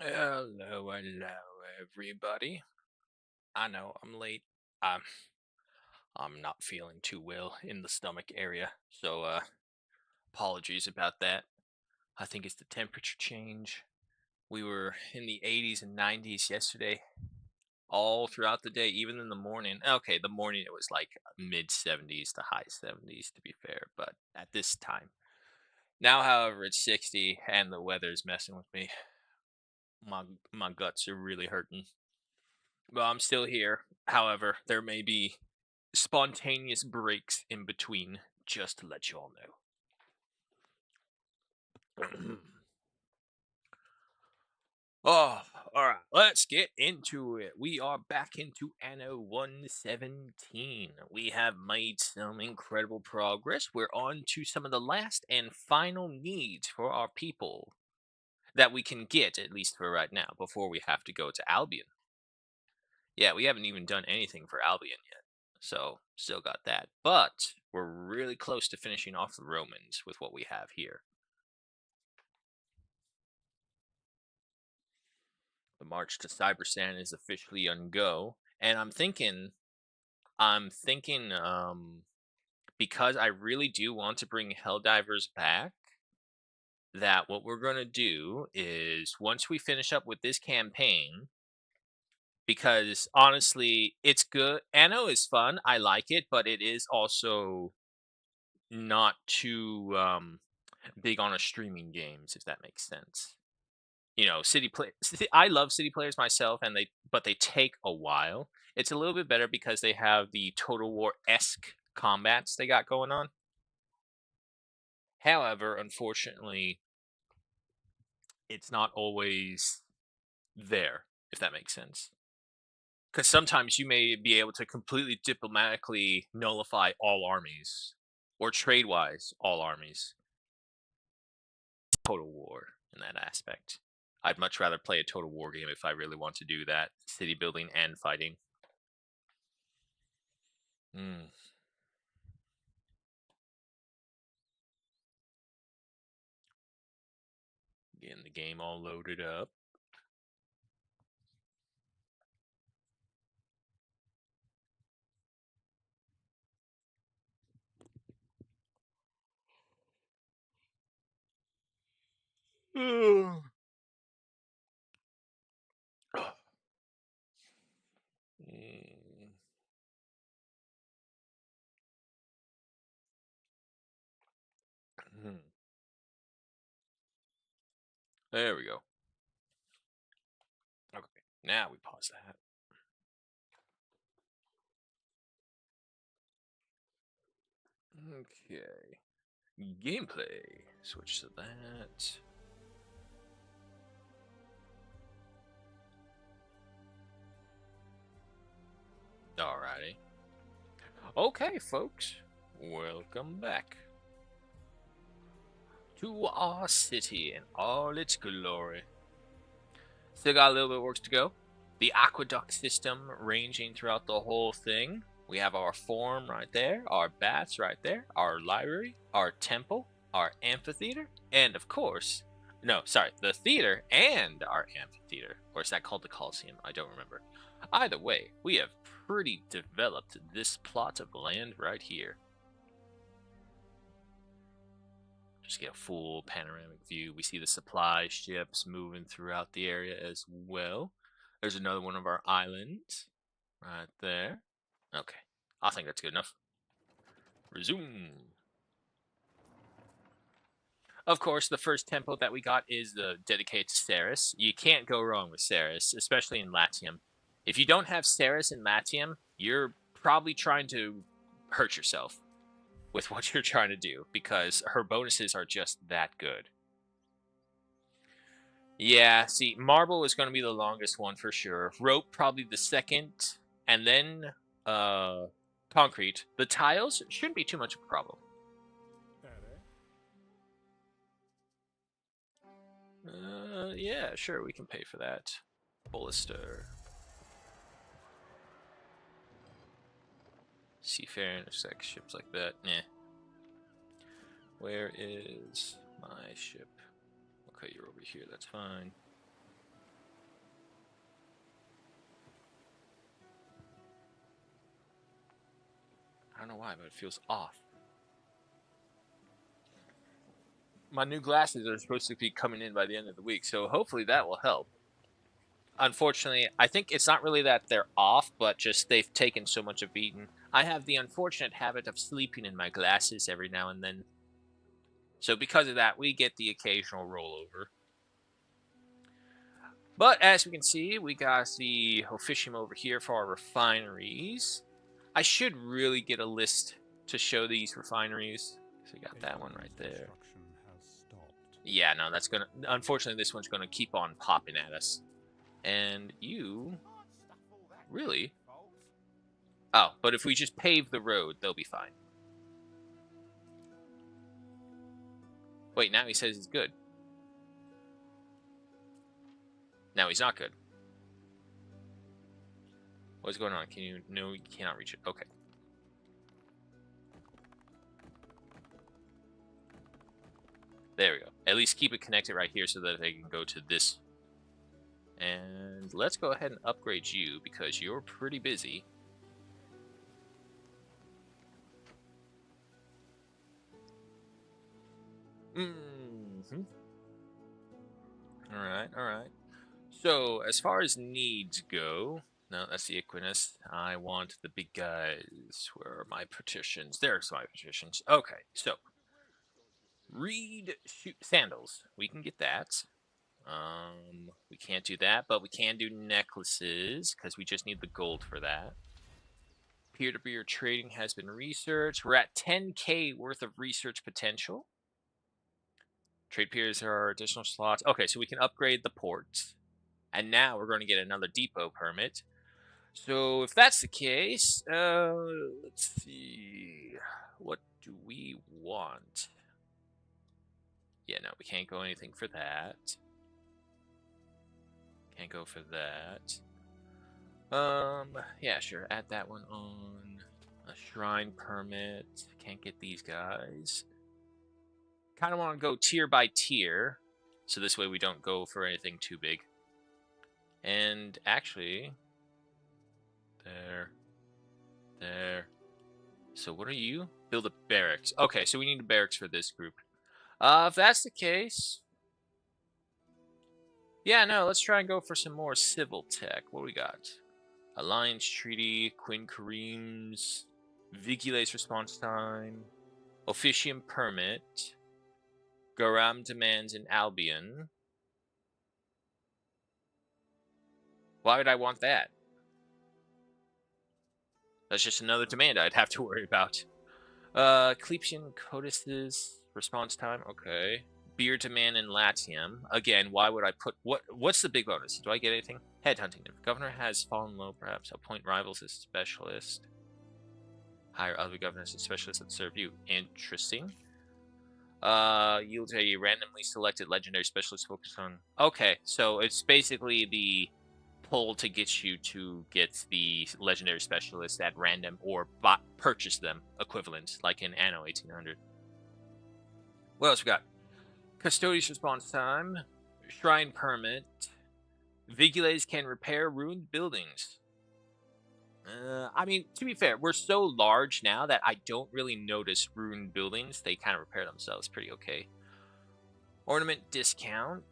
Hello, everybody. I know I'm late. I'm I'm not feeling too well in the stomach area, so apologies about that. I think it's the temperature change. We were in the 80s and 90s yesterday, all throughout the day, even in the morning. Okay, the morning it was like mid 70s to high 70s to be fair, but at this time. Now, however, it's 60 and the weather's messing with me. My guts are really hurting. Well, I'm still here. However, there may be spontaneous breaks in between, just to let you all know. Oh, all right. Let's get into it. We are back into Anno 117. We have made some incredible progress. We're on to some of the last and final needs for our people that we can get, at least for right now, before we have to go to Albion. Yeah, we haven't even done anything for Albion yet. So, still got that. But we're really close to finishing off the Romans with what we have here. The march to Cybersand is officially on go, and I'm thinking because I really do want to bring Helldivers back, that what we're going to do is once we finish up with this campaign, because honestly, it's good. Anno is fun. I like it, but it is also not too big on a streaming games, if that makes sense. You know, I love city players myself, and they take a while. It's a little bit better because they have the Total War esque combats they got going on. However, unfortunately, it's not always there, if that makes sense. Because sometimes you may be able to completely diplomatically nullify all armies, or trade wise all armies. Total War in that aspect. I'd much rather play a Total War game if I really want to do that. City building and fighting. Mm. Getting the game all loaded up. Mm. There we go. Okay, now we pause that. Okay. Gameplay. Switch to that. Alrighty. Okay, folks. Welcome back to our city in all its glory. Still got a little bit of work to go. The aqueduct system ranging throughout the whole thing. We have our forum right there, our baths right there, our library, our temple, our amphitheater, and of course, no, sorry, the theater and our amphitheater. Or is that called the Coliseum? I don't remember. Either way, we have pretty developed this plot of land right here. Just get a full panoramic view. We see the supply ships moving throughout the area as well. There's another one of our islands right there. Okay, I think that's good enough. Resume. Of course, the first tempo that we got is the dedicated to Ceres. You can't go wrong with Ceres, especially in Latium. If you don't have Ceres in Latium, you're probably trying to hurt yourself with what you're trying to do because her bonuses are just that good. Yeah, see, marble is going to be the longest one for sure. Rope probably the second, and then concrete. The tiles shouldn't be too much of a problem. Yeah, sure, we can pay for that. Ballista. Seafaring, sex ships like that. Nah. Where is my ship? Okay, you're over here, that's fine. know why, but it feels off. My new glasses are supposed to be coming in by the end of the week, so hopefully that will help. Unfortunately, I think it's not really that they're off, but just they've taken so much of beating. I have the unfortunate habit of sleeping in my glasses every now and then. So because of that, we get the occasional rollover. But as we can see, we got the officium over here for our refineries. I should really get a list to show these refineries. So we got that one right there. Yeah, no, that's gonna... Unfortunately, this one's gonna keep on popping at us. And you... Really? Oh, but if we just pave the road, they'll be fine. Wait, now he says he's good. Now he's not good. What's going on? Can you... No, you cannot reach it. Okay. There we go. At least keep it connected right here so that they can go to this. And let's go ahead and upgrade you because you're pretty busy. Mm-hmm. Alright, alright. So, as far as needs go... No, that's the Equinus. I want the big guys. Where are my petitions? There's my petitions. Okay, so... Reed shoot sandals. We can get that. We can't do that, but we can do necklaces because we just need the gold for that. Peer-to-peer trading has been researched. We're at 10K worth of research potential. Trade peers are additional slots. Okay, so we can upgrade the ports. And now we're going to get another depot permit. So if that's the case, let's see. What do we want? Yeah, no, we can't go anything for that. Can't go for that. Yeah, sure. Add that one on. A shrine permit. Can't get these guys. Kind of want to go tier by tier. So this way we don't go for anything too big. And actually... There. There. So what are you? Build a barracks. Okay, so we need a barracks for this group. If that's the case... Yeah, no, let's try and go for some more civil tech. What we got? Alliance Treaty, Quinn Kareem's, Vigilate's response time, Officium Permit, Garam demands in Albion. Why would I want that? That's just another demand I'd have to worry about. Clepian Codices, response time, okay. Beer demand in Latium. Again, why would I put... What's the big bonus? Do I get anything? Headhunting. If governor has fallen low, perhaps appoint rivals as specialist. Hire other governors as specialists that serve you. Interesting. Yield a randomly selected legendary specialist focused on... Okay, so it's basically the pull to get you to get the legendary specialist at random or purchase them equivalent, like in Anno 1800. What else we got? Custodian's response time, shrine permit, Vigilates can repair ruined buildings. I mean, to be fair, we're so large now that I don't really notice ruined buildings. They kind of repair themselves pretty okay. Ornament discount,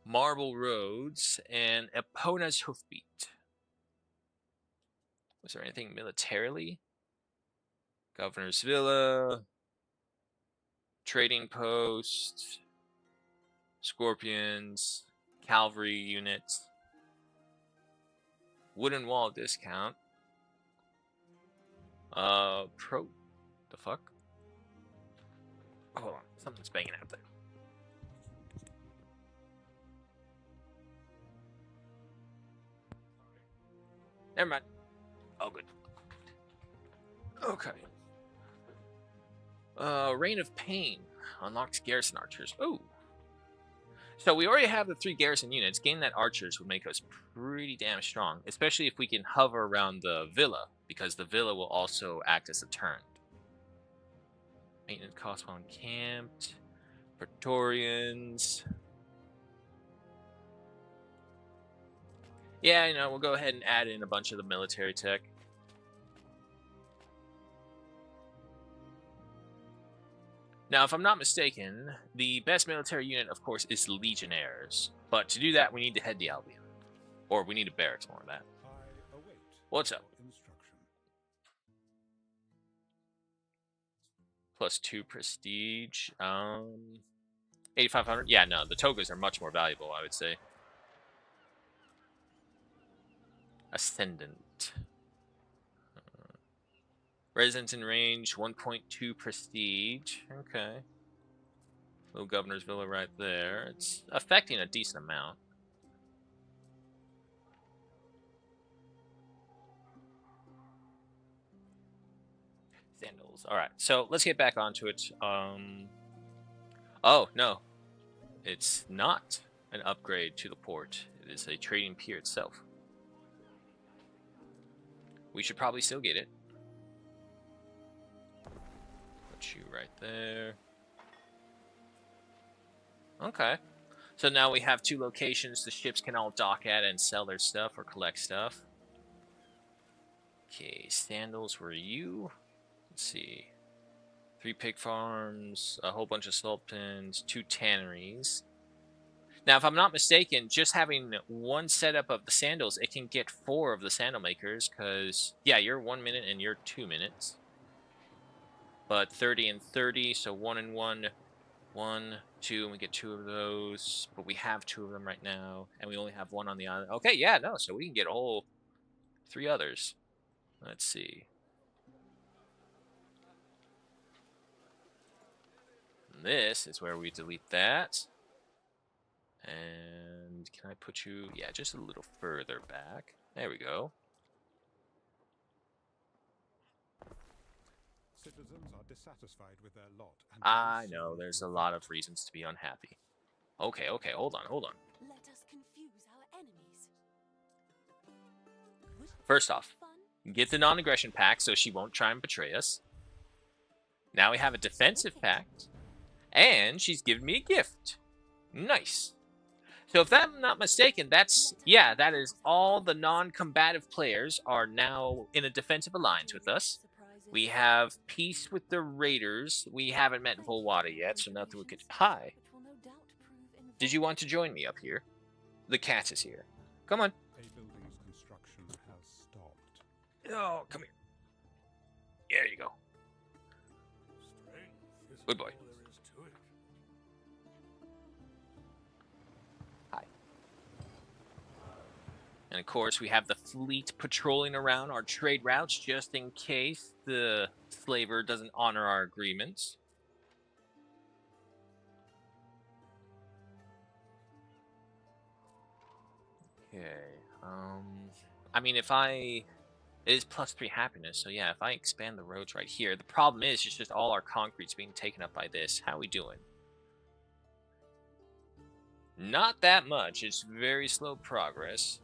marble roads, and Epona's hoofbeat. Was there anything militarily? Governor's Villa, trading post, Scorpions, cavalry units, wooden wall discount. The fuck? Hold on, something's banging out there. Never mind. Oh, good. Okay. Reign of Pain unlocks garrison archers. Ooh. So we already have the 3 garrison units. Gaining that archers would make us pretty damn strong, especially if we can hover around the villa, because the villa will also act as a turn. Maintenance costs while encamped. Praetorians. Yeah, you know, we'll go ahead and add in a bunch of the military tech. Now, if I'm not mistaken, the best military unit, of course, is Legionnaires. But to do that, we need to head the Albion. Or we need a barracks, more than that. What's up? +2 prestige. 8,500. Yeah, no, the togas are much more valuable, I would say. Ascendant. Residence in range, 1.2 prestige. Okay. Little governor's villa right there. It's affecting a decent amount. Sandals. All right, so let's get back onto it. Oh, no. It's not an upgrade to the port. It is a trading pier itself. We should probably still get it. Put you right there. Okay. So now we have 2 locations the ships can all dock at and sell their stuff or collect stuff. Okay, sandals were you. Let's see. 3 pig farms, a whole bunch of salt pens, 2 tanneries. Now, if I'm not mistaken, just having 1 setup of the sandals, it can get 4 of the sandal makers, because, yeah, you're 1 minute and you're 2 minutes. But 30 and 30, so 1 and 1, 1, 2, and we get 2 of those. But we have 2 of them right now, and we only have 1 on the island. Okay, yeah, no, so we can get a whole 3 others. Let's see. And this is where we delete that. And can I put you, yeah, just a little further back. There we go. Citizens are dissatisfied with their lot. And I know, there's a lot of reasons to be unhappy. Okay, hold on. Let us confuse our enemies. First off, get the non-aggression pact so she won't try and betray us. Now we have a defensive pact. And she's given me a gift. Nice. So if I'm not mistaken, that's, yeah, that is all the non-combative players are now in a defensive alliance with us. We have peace with the raiders. We haven't met Volwada yet, so nothing we could... Hi. Did you want to join me up here? The cat is here. Come on. a building's construction has stopped. Oh, come here. There you go. Good boy. Hi. And of course, we have the fleet patrolling around our trade routes just in case the slaver doesn't honor our agreements. Okay. I mean, it is +3 happiness, so yeah, if I expand the roads right here, the problem is it's just all our concrete's being taken up by this. How are we doing? Not that much. It's very slow progress.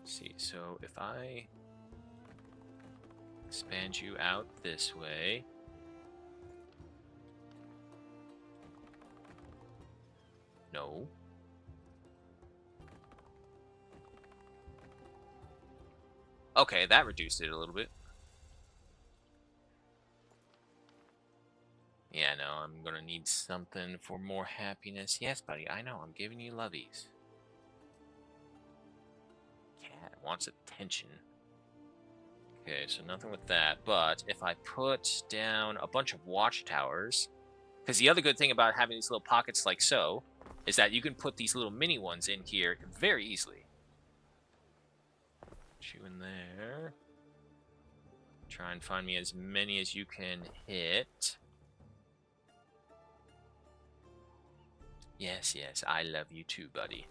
Let's see, so if I expand you out this way. No. Okay, that reduced it a little bit. Yeah, no, I'm gonna need something for more happiness. Yes, buddy, I know, I'm giving you lovies. Cat wants attention. Okay, so nothing with that, but if I put down a bunch of watchtowers, because the other good thing about having these little pockets like so, is that you can put these little mini ones in here very easily. Put you in there. Try and find me as many as you can hit. Yes, I love you too, buddy.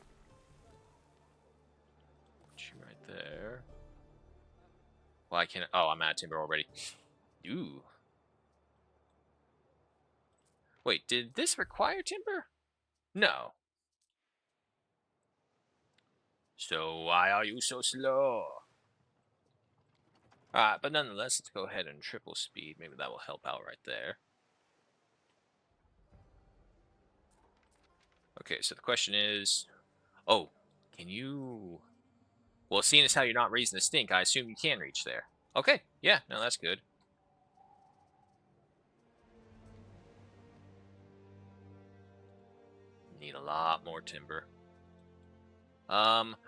Put you right there. Well, I can. Oh, I'm out of timber already. Ooh. Wait, did this require timber? No. So why are you so slow? Alright, but nonetheless, let's go ahead and triple speed. Maybe that will help out right there. Okay, so the question is... Oh, can you... Well, seeing as how you're not raising the stink, I assume you can reach there. Okay, yeah, no, that's good. Need a lot more timber.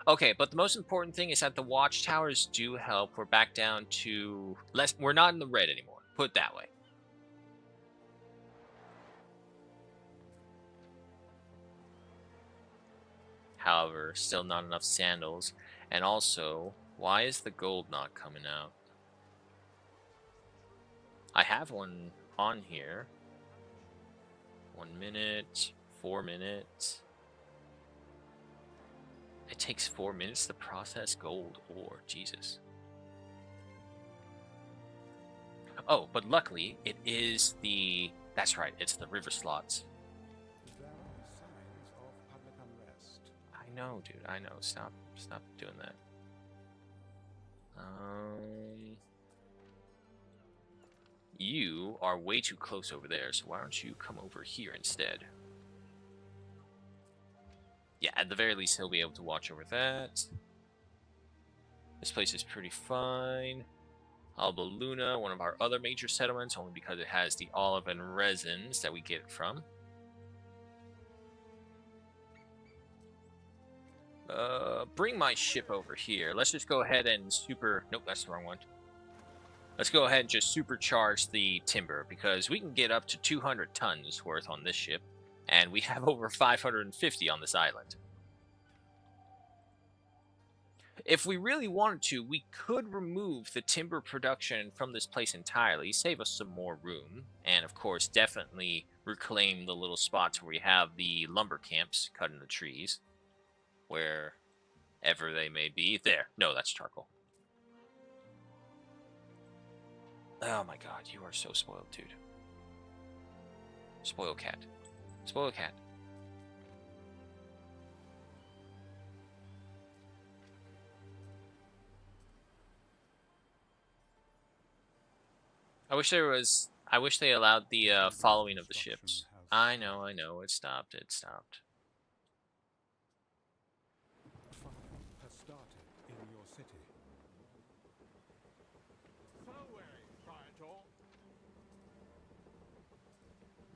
Okay, but the most important thing is that the watchtowers do help. We're back down to less. We're not in the red anymore. Put it that way. However, still not enough sandals. And also, why is the gold not coming out? I have one on here. 1 minute, 4 minutes. It takes 4 minutes to process gold ore. Jesus. Oh, but luckily, it is the... That's right, it's the river slots. There are signs of public unrest. I know, dude, I know. Stop doing that. You are way too close over there, so why don't you come over here instead? Yeah, at the very least, he'll be able to watch over that. This place is pretty fine. Alba Luna, one of our other major settlements, only because it has the olive and resins that we get it from. Bring my ship over here. Let's just go ahead and Nope, that's the wrong one. Let's go ahead and just supercharge the timber, because we can get up to 200 tons worth on this ship, and we have over 550 on this island. If we really wanted to, we could remove the timber production from this place entirely, save us some more room, and of course, definitely reclaim the little spots where we have the lumber camps cut in the trees, wherever they may be. There. No, that's charcoal. Oh my god, you are so spoiled, dude. Spoiled cat. Spoiled cat. I wish they allowed the following of the ships. I know, it stopped. A fire has started in your city.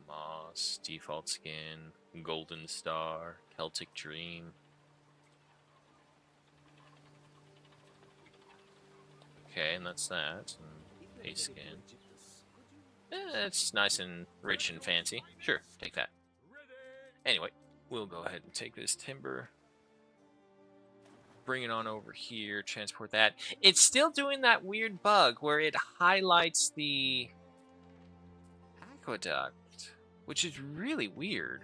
Moss, default skin, golden star, Celtic dream. Okay, and that's that. And base skin. It's nice and rich and fancy. Sure, take that. Anyway, we'll go ahead and take this timber. Bring it on over here, transport that. It's still doing that weird bug where it highlights the aqueduct, which is really weird.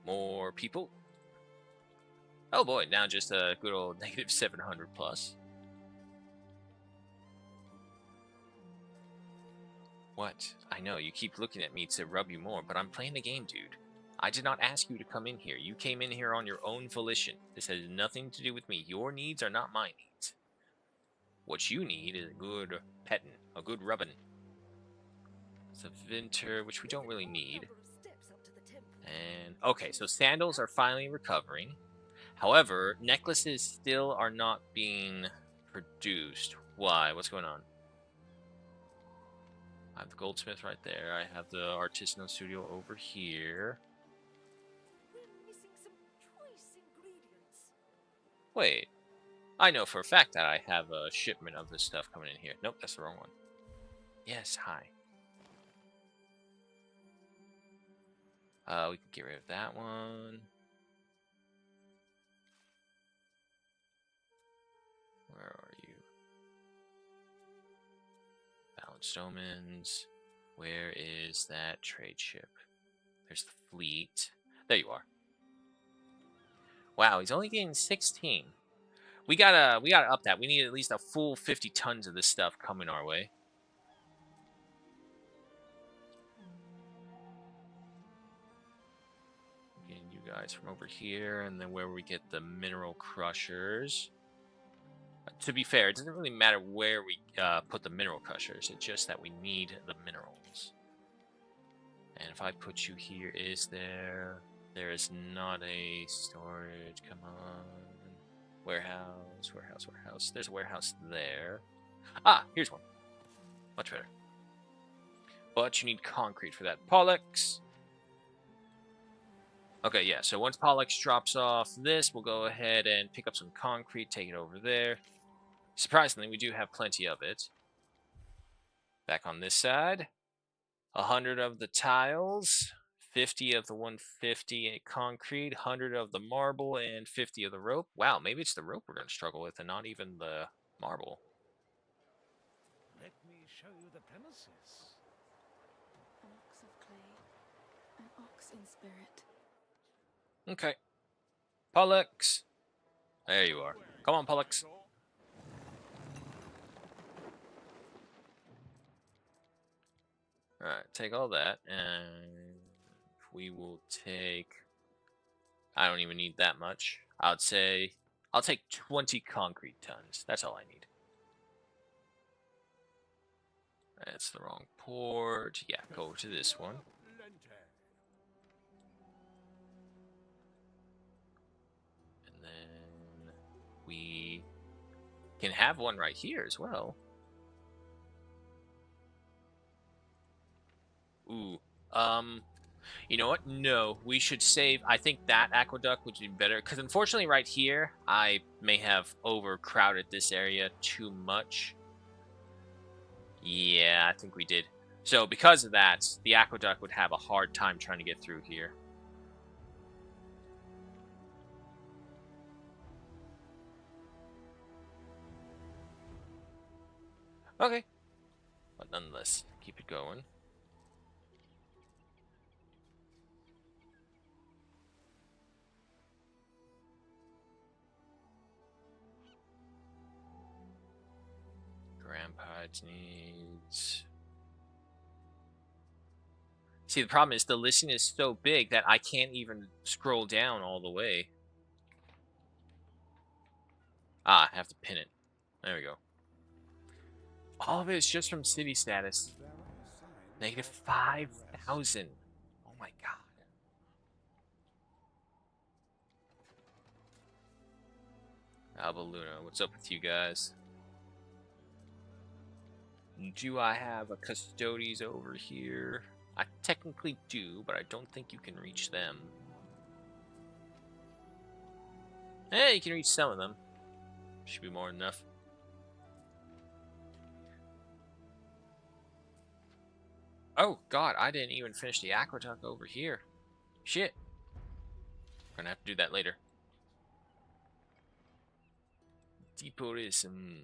More people. Oh boy, now just a good old negative 700 plus. What? I know, you keep looking at me to rub you more, but I'm playing the game, dude. I did not ask you to come in here. You came in here on your own volition. This has nothing to do with me. Your needs are not my needs. What you need is a good petting, a good rubbing. It's a Vinter, which we don't really need. And, okay, so sandals are finally recovering. However, necklaces still are not being produced. Why? What's going on? I have the goldsmith right there. I have the artisanal studio over here. We're missing some choice ingredients. Wait. I know for a fact that I have a shipment of this stuff coming in here. Nope, that's the wrong one. Yes, hi. We can get rid of that one. Where are you? Balanced omens. Where is that trade ship? There's the fleet. There you are. Wow, he's only getting 16. We gotta up that. We need at least a full 50 tons of this stuff coming our way. Getting you guys from over here, and then where we get the mineral crushers. To be fair, it doesn't really matter where we put the mineral crushers. It's just that we need the minerals. And if I put you here, is there... There is not a storage. Come on. Warehouse, warehouse, warehouse. There's a warehouse there. Ah, here's one. Much better. But you need concrete for that. Pollux. Okay, yeah, so once Pollux drops off this, we'll go ahead and pick up some concrete, take it over there. Surprisingly, we do have plenty of it. Back on this side. 100 of the tiles, 50 of the 150 concrete, 100 of the marble, and 50 of the rope. Wow, maybe it's the rope we're going to struggle with and not even the marble. Let me show you the premises. An ox of clay, an ox in spirit. Okay. Pollux. There you are. Come on, Pollux. Alright, take all that, and we will take... I don't even need that much. I'd say... I'll take 20 concrete tons. That's all I need. That's the wrong port. Yeah, go to this one. And then we can have one right here as well. Ooh, you know what? No, we should save. I think that aqueduct would be better because unfortunately right here, I may have overcrowded this area too much. Yeah, I think we did. So because of that, the aqueduct would have a hard time trying to get through here. Okay. But nonetheless, keep it going. Grandpa needs... See, the problem is the listing is so big that I can't even scroll down all the way. Ah, I have to pin it. There we go. All of it is just from city status. Negative 5,000. Oh my god. Alba Luna, what's up with you guys? Do I have a Custodes over here? I technically do, but I don't think you can reach them. Hey, you can reach some of them. Should be more than enough. Oh, God, I didn't even finish the aqueduct over here. Shit. Gonna have to do that later. Depotism.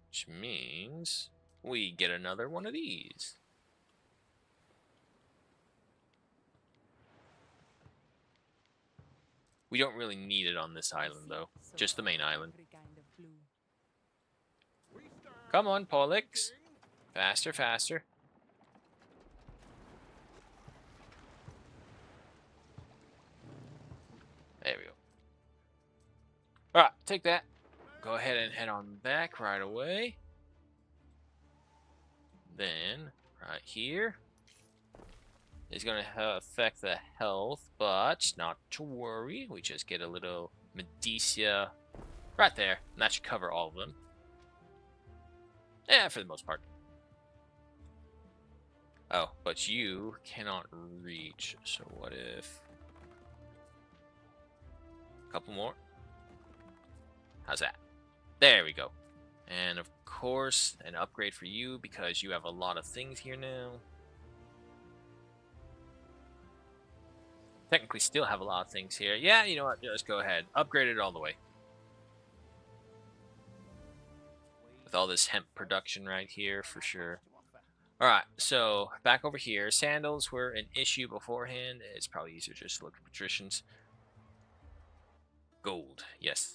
Which means we get another one of these. We don't really need it on this island, though. Just the main island. Come on, Pollux. Faster, faster. There we go. Alright, take that. Go ahead and head on back right away. Then, right here is going to affect the health, but not to worry. We just get a little Medicia right there, and that should cover all of them. Yeah, for the most part. Oh, but you cannot reach, so what if... a couple more? How's that? There we go. And of course, an upgrade for you because you have a lot of things here now. Technically still have a lot of things here. Yeah, you know what? Just go ahead. Upgrade it all the way. With all this hemp production right here, for sure. Alright, so back over here. Sandals were an issue beforehand. It's probably easier just to look at patricians. Gold, yes.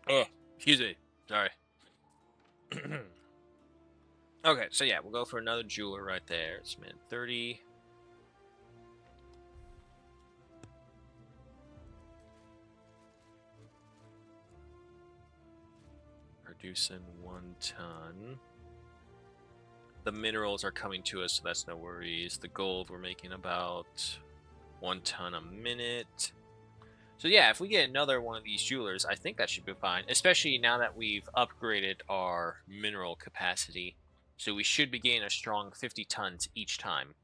Oh, excuse me. Sorry. Okay, so yeah, we'll go for another jeweler right there. It's min 30. producing 1 ton. The minerals are coming to us, so that's no worries. The gold, we're making about 1 ton a minute. So yeah, if we get another one of these jewelers, I think that should be fine, especially now that we've upgraded our mineral capacity. So we should be getting a strong 50 tons each time.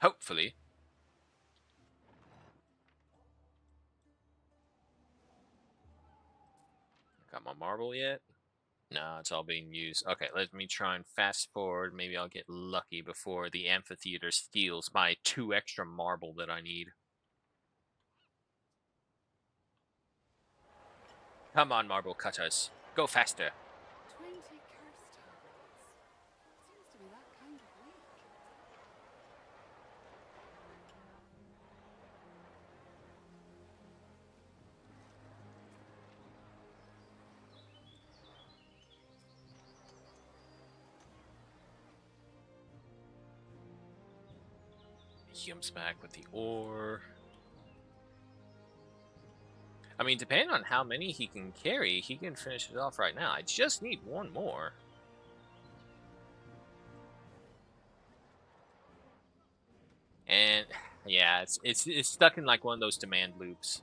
Hopefully. Got my marble yet? No, it's all being used. Okay, let me try and fast forward. Maybe I'll get lucky before the amphitheater steals my 2 extra marble that I need. Come on, marble cutters. Go faster. 20 curse targets. Seems to be that kind of week. He comes back with the ore. I mean, depending on how many he can carry, he can finish it off right now. I just need one more. And yeah, it's stuck in like one of those demand loops.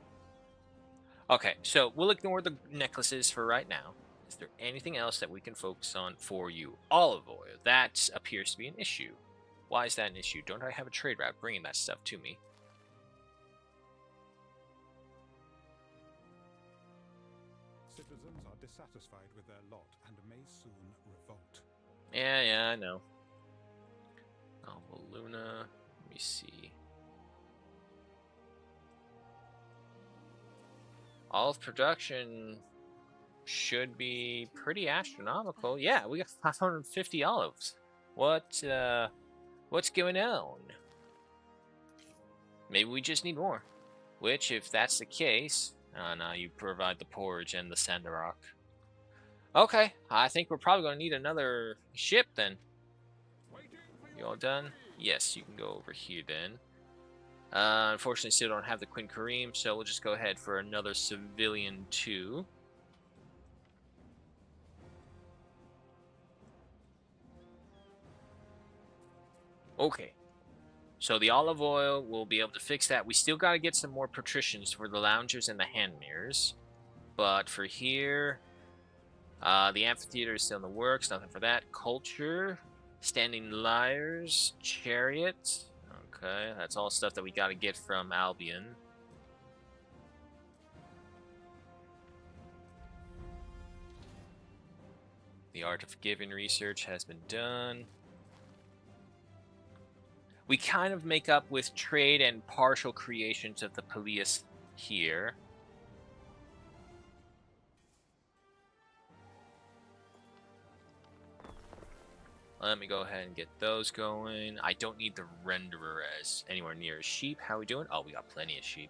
Okay, so we'll ignore the necklaces for right now. Is there anything else that we can focus on for you? Olive oil. That appears to be an issue. Why is that an issue? Don't I have a trade route bringing that stuff to me? Citizens are dissatisfied with their lot and may soon revolt. Yeah, I know. Oh, well, Luna. Let me see. Olive production should be pretty astronomical. Yeah, we got 550 olives. What's going on? Maybe we just need more. Which, if that's the case, now you provide the porridge and the sandarach. Okay, I think we're probably going to need another ship then. You all done? Yes, you can go over here then. Unfortunately, still don't have the Queen Kareem, so we'll just go ahead for another civilian too. Okay. So the olive oil, we'll be able to fix that. We still got to get some more patricians for the loungers and the hand mirrors. But for here, the amphitheater is still in the works. Nothing for that. Culture, standing lyres, chariot. Okay, that's all stuff that we got to get from Albion. The art of giving research has been done. We kind of make up with trade and partial creations of the Peleus here. Let me go ahead and get those going. I don't need the renderer as anywhere near as sheep. How are we doing? Oh, we got plenty of sheep.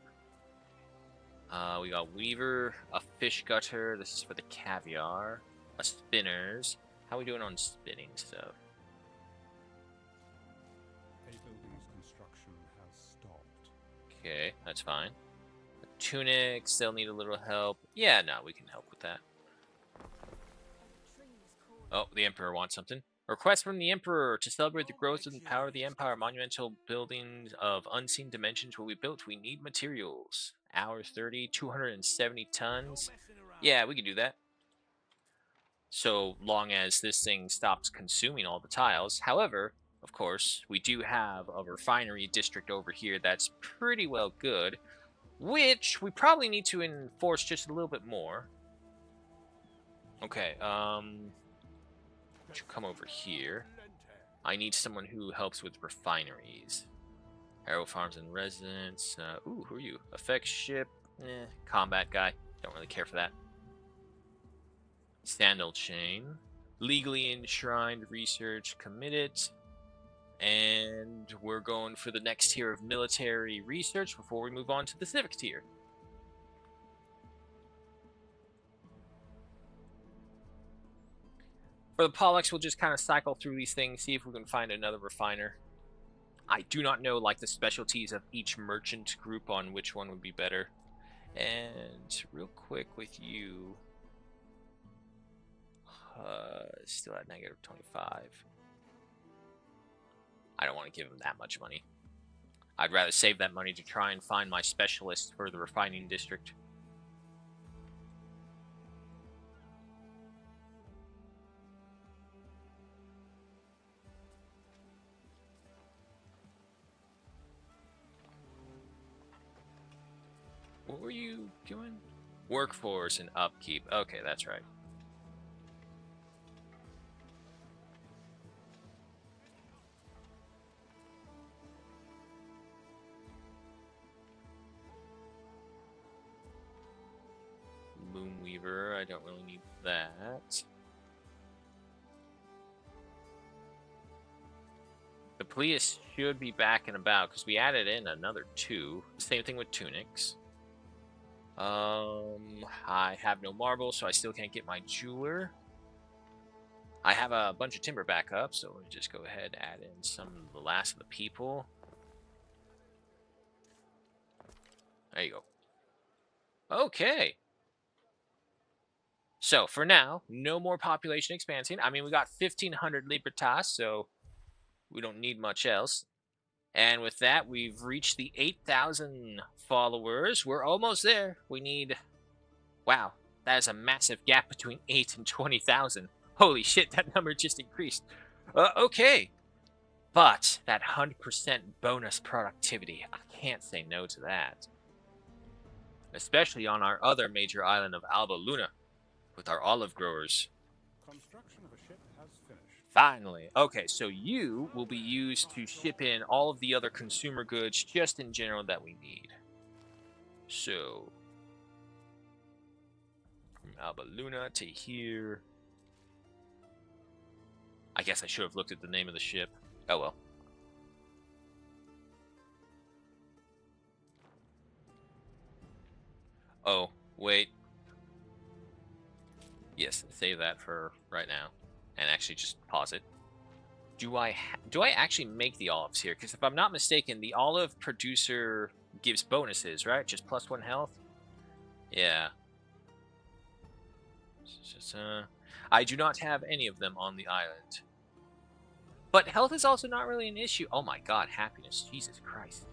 We got weaver, a fish gutter. This is for the caviar. A spinners. How are we doing on spinning stuff? A building's construction has stopped. Okay, that's fine. The tunic still need a little help. Yeah, no, we can help with that. Oh, the Emperor wants something. A request from the Emperor to celebrate the growth and power of the Empire. Monumental buildings of unseen dimensions will be built. We need materials. Hour 30, 270 tons. Yeah, we can do that. So long as this thing stops consuming all the tiles. However, of course, we do have a refinery district over here that's pretty well good, which we probably need to enforce just a little bit more. Okay, come over here. I need someone who helps with refineries. Arrow farms and residents. Ooh, who are you? Effects ship. Combat guy. Don't really care for that. Sandal chain. Legally enshrined research committed. And we're going for the next tier of military research before we move on to the civic tier. For the Pollux, we'll just kind of cycle through these things, see if we can find another refiner. I do not know like the specialties of each merchant group on which one would be better. And real quick with you, still at negative 25. I don't want to give him that much money. I'd rather save that money to try and find my specialist for the refining district. What were you doing? Workforce and upkeep. Okay, that's right. Loomweaver, I don't really need that. The police should be back and about because we added in another 2. Same thing with tunics. I have no marble, so I still can't get my jeweler. I have a bunch of timber back up, so we'll just go ahead and add in some of the last of the people. There you go. Okay. So for now, no more population expansion. I mean, we got 1,500 Libertas, so we don't need much else. And with that, we've reached the 8,000 followers. We're almost there. We need... Wow, that is a massive gap between 8 and 20,000. Holy shit, that number just increased. Okay. But that 100% bonus productivity, I can't say no to that. Especially on our other major island of Alba Luna, with our olive growers. Construction of a ship has finished. Finally. Okay, so you will be used to ship in all of the other consumer goods just in general that we need. So, from Alba Luna to here. I guess I should have looked at the name of the ship. Oh well. Oh, wait. Yes, save that for right now. And actually just pause it. Do I actually make the olives here? Because if I'm not mistaken, the olive producer gives bonuses, right? Just +1 health? Yeah. Just, I do not have any of them on the island. But health is also not really an issue. Oh my god, happiness. Jesus Christ.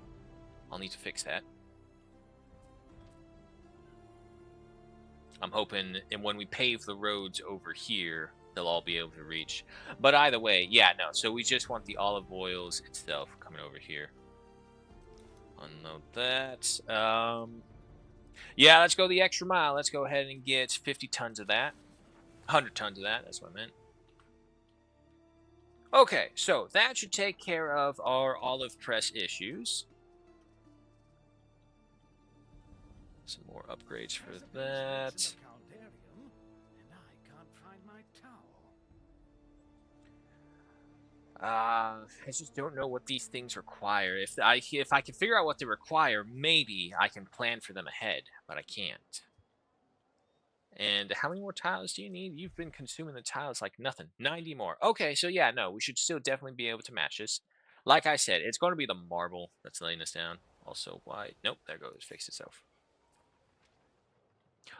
I'll need to fix that. I'm hoping, and when we pave the roads over here, they'll all be able to reach. But either way, yeah, no. So we just want the olive oils itself coming over here. Unload that. Yeah, let's go the extra mile. Let's go ahead and get 50 tons of that. 100 tons of that, that's what I meant. Okay, so that should take care of our olive press issues. Some more upgrades for that. I just don't know what these things require. If I can figure out what they require, maybe I can plan for them ahead, but I can't. And how many more tiles do you need? You've been consuming the tiles like nothing. 90 more. Okay, so yeah, no, we should still definitely be able to match this. Like I said, it's going to be the marble that's laying us down. Also, why? Nope, there goes. Fixed itself.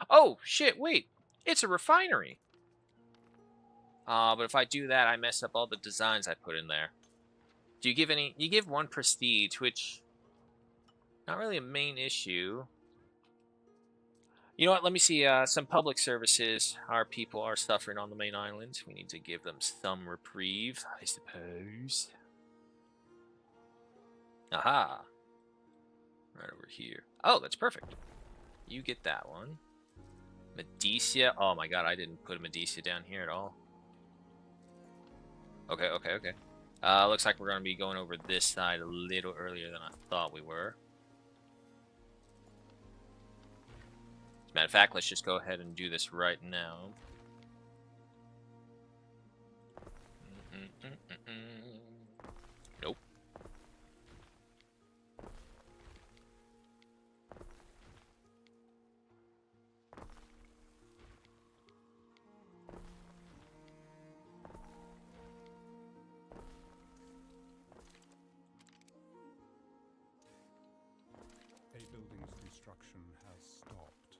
Oh, shit, wait. It's a refinery. But if I do that, I mess up all the designs I put in there. Do you give any... You give 1 prestige, which... Not really a main issue. You know what? Let me see. Some public services. Our people are suffering on the main island. We need to give them some reprieve, I suppose. Aha. Right over here. Oh, that's perfect. You get that one. Medicia. Oh my god, I didn't put a Medicia down here at all. Okay, okay, okay. Looks like we're going to be going over this side a little earlier than I thought we were. As a matter of fact, let's just go ahead and do this right now. Nope. production has stopped.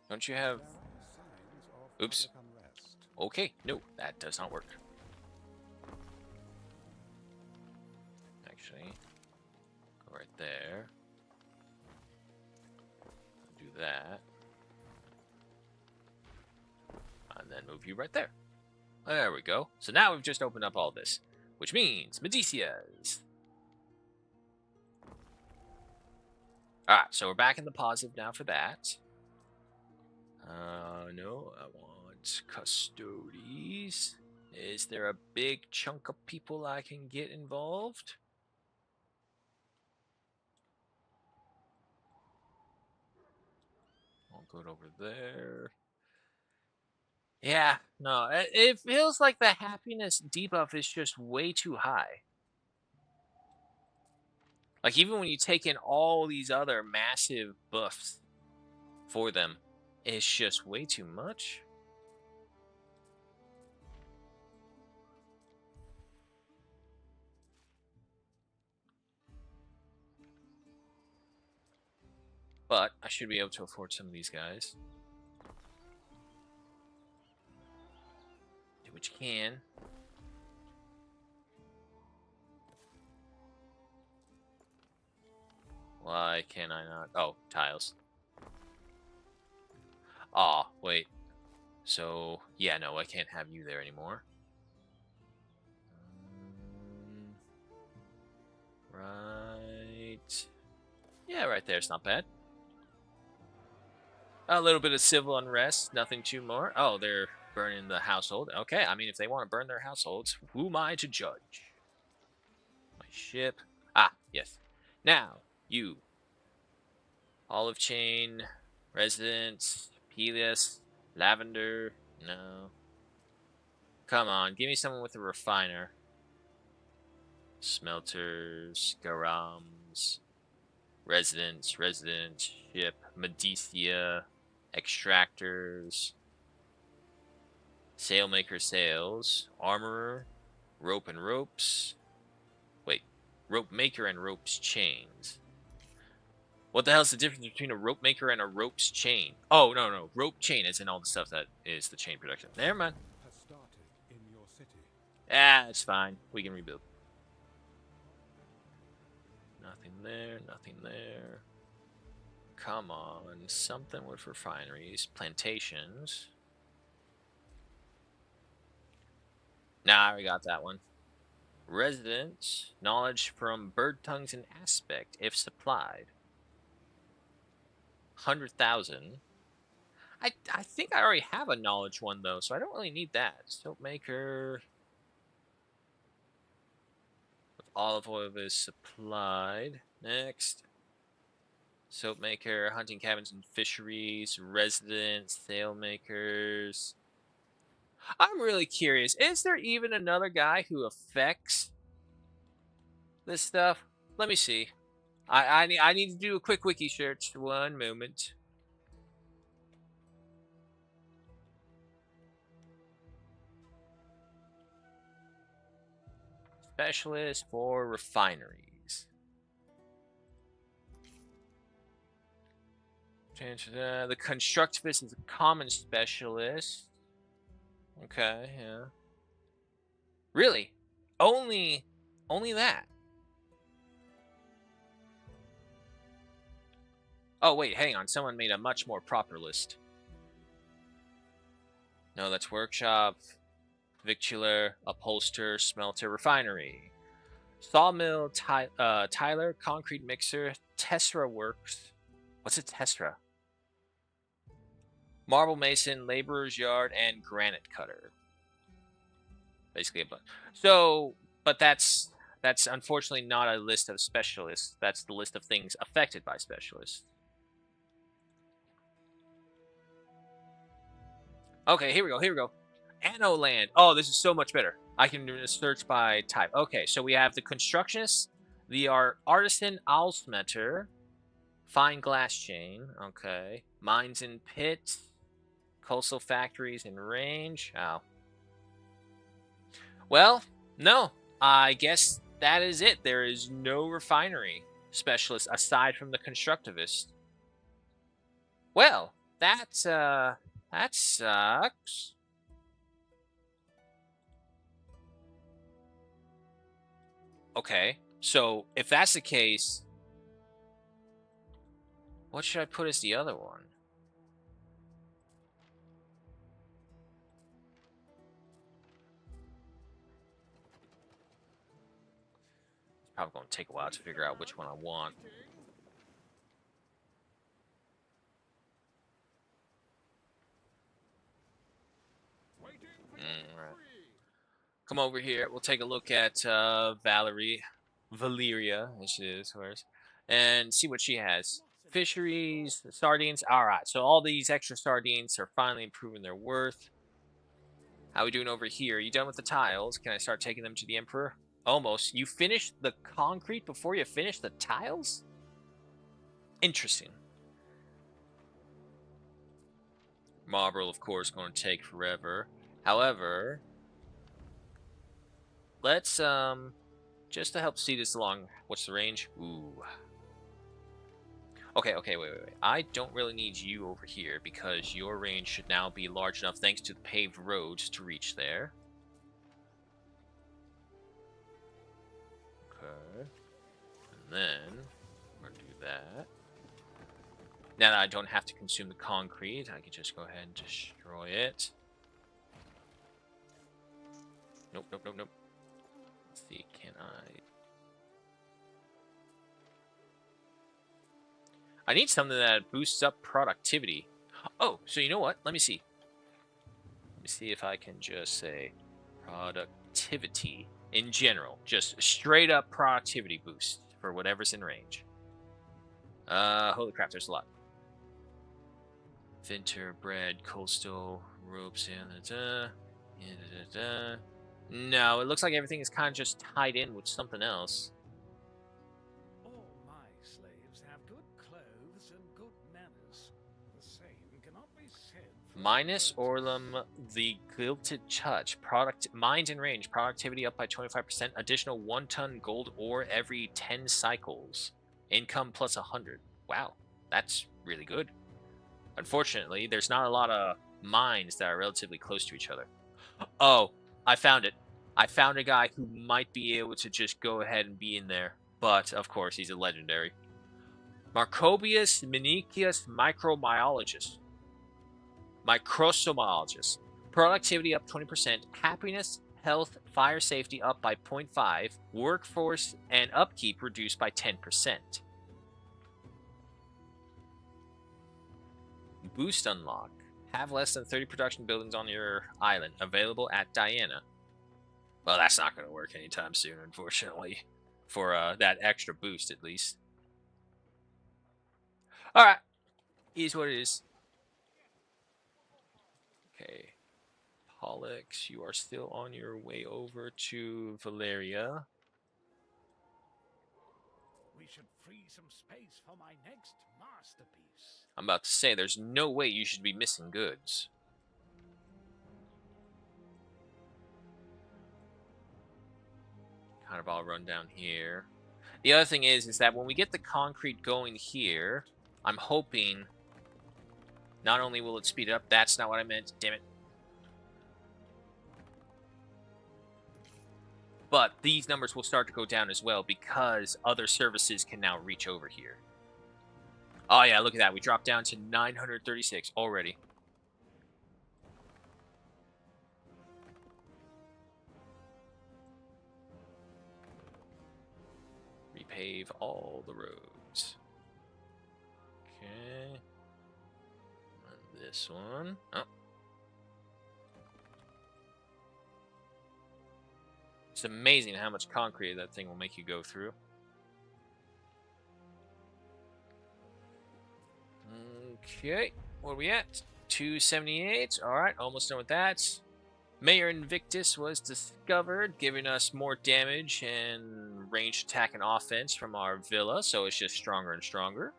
Don't you have... There are signs of Oops. public unrest. Okay, no, that does not work. Actually, go right there. Do that. And then move you right there. There we go. So now we've just opened up all this, which means Medicia's. Alright, so we're back in the positive now for that. No, I want custodies. Is there a big chunk of people I can get involved? I'll go over there. Yeah, no, it feels like the happiness debuff is just way too high. Like, even when you take in all these other massive buffs for them, it's just way too much. But I should be able to afford some of these guys. Do what you can. Why can I not? Oh, tiles. Aw, wait. So, yeah, no, I can't have you there anymore. Right. Yeah, right there's not bad. A little bit of civil unrest, nothing too more. Oh, they're burning the household. Okay, I mean, if they want to burn their households, who am I to judge? My ship. Ah, yes. Now, you. Olive Chain, Residence, Pelias, Lavender. No. Come on, give me someone with a refiner. Smelters, Garams, Residence, Ship, Medicia, Extractors, Sailmaker Sails, Armorer, Rope and Ropes. Wait, Rope Maker and Ropes Chains. What the hell's the difference between a rope maker and a rope's chain? Oh, no. Rope chain is in all the stuff that is the chain production. Never mind. Has started in your city. Ah, it's fine. We can rebuild. Nothing there, nothing there. Come on. Something with refineries. Plantations. Nah, I already got that one. Residence. Knowledge from bird tongues and aspect, if supplied. 100,000. I think I already have a knowledge one, though, so I don't really need that. Soap maker. Olive oil is supplied. Next. Soap maker, hunting cabins and fisheries, residents, sail makers. I'm really curious. Is there even another guy who affects this stuff? Let me see. I need to do a quick wiki search. One moment. Specialist for refineries. The constructivist is a common specialist. Okay, yeah. Really? Only that? Oh, wait, hang on. Someone made a much more proper list. No, that's workshop, victualler, upholster, smelter, refinery. Sawmill, Tyler, concrete mixer, Tesra works. What's a Tesra? Marble mason, laborer's yard, and granite cutter. Basically a bunch. So, but that's unfortunately not a list of specialists. That's the list of things affected by specialists. Okay, here we go. Anno land. Oh, this is so much better. I can do a search by type. Okay, so we have the constructionist, the artisan owlsmeter, fine glass chain. Okay, mines and pits, coastal factories in range. Oh. Well, no. I guess that is it. There is no refinery. specialist aside from the constructivist. Well, that sucks. Okay, so if that's the case, what should I put as the other one? It's probably going to take a while to figure out which one I want. Right. Come over here. We'll take a look at Valeria, as she is, hers, and see what she has. Fisheries, sardines. All right, so all these extra sardines are finally improving their worth. How are we doing over here? Are you done with the tiles? Can I start taking them to the Emperor? Almost. You finished the concrete before you finished the tiles? Interesting. Marble, of course, going to take forever. However, let's, just to help see this along, what's the range? Ooh. Okay, wait. I don't really need you over here because your range should now be large enough thanks to the paved roads to reach there. Okay. And then, we're going to do that. Now that I don't have to consume the concrete, I can just go ahead and destroy it. Nope. Let's see, can I need something that boosts up productivity. Oh, so you know what? Let me see. Let me see if I can just say productivity in general. Just straight up productivity boost for whatever's in range. Holy crap, there's a lot. Vinter, bread, coastal, ropes, and No, it looks like everything is kind of just tied in with something else. All my slaves have good clothes and good manners. The same cannot be said for Minus the Orlum, the Gilded Touch. Mind and range. Productivity up by 25%. Additional 1 ton gold ore every 10 cycles. Income plus 100. Wow, that's really good. Unfortunately, there's not a lot of mines that are relatively close to each other. Oh, I found it. I found a guy who might be able to just go ahead and be in there. But, of course, he's a legendary. Marcobius Minicius Microbiologist. Microsomologist. Productivity up 20%. Happiness, health, fire safety up by 0.5. Workforce and upkeep reduced by 10%. Boost unlock. Have less than 30 production buildings on your island. Available at Diana. Well, that's not going to work anytime soon, unfortunately. For that extra boost, at least. Alright. Is what it is. Okay. Pollux, you are still on your way over to Valeria. We should free some space for my next masterpiece. I'm about to say, there's no way you should be missing goods. Kind of all run down here. The other thing is that when we get the concrete going here, I'm hoping not only will it speed it up, that's not what I meant, damn it. But these numbers will start to go down as well because other services can now reach over here. Oh yeah, look at that. We dropped down to 936 already. Repave all the roads. Okay. And this one. Oh. It's amazing how much concrete that thing will make you go through. Okay, what are we at? 278. Alright, almost done with that. Mayor Invictus was discovered, giving us more damage and ranged attack and offense from our villa, so it's just stronger and stronger.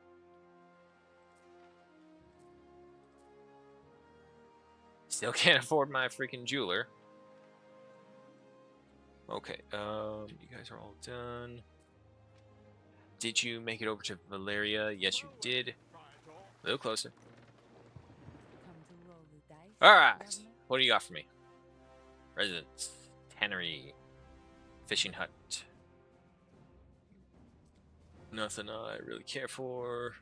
Still can't afford my freaking jeweler. Okay, you guys are all done. Did you make it over to Valeria? Yes, you did. A little closer. All right. What do you got for me? Residence, tannery, fishing hut. Nothing I really care for.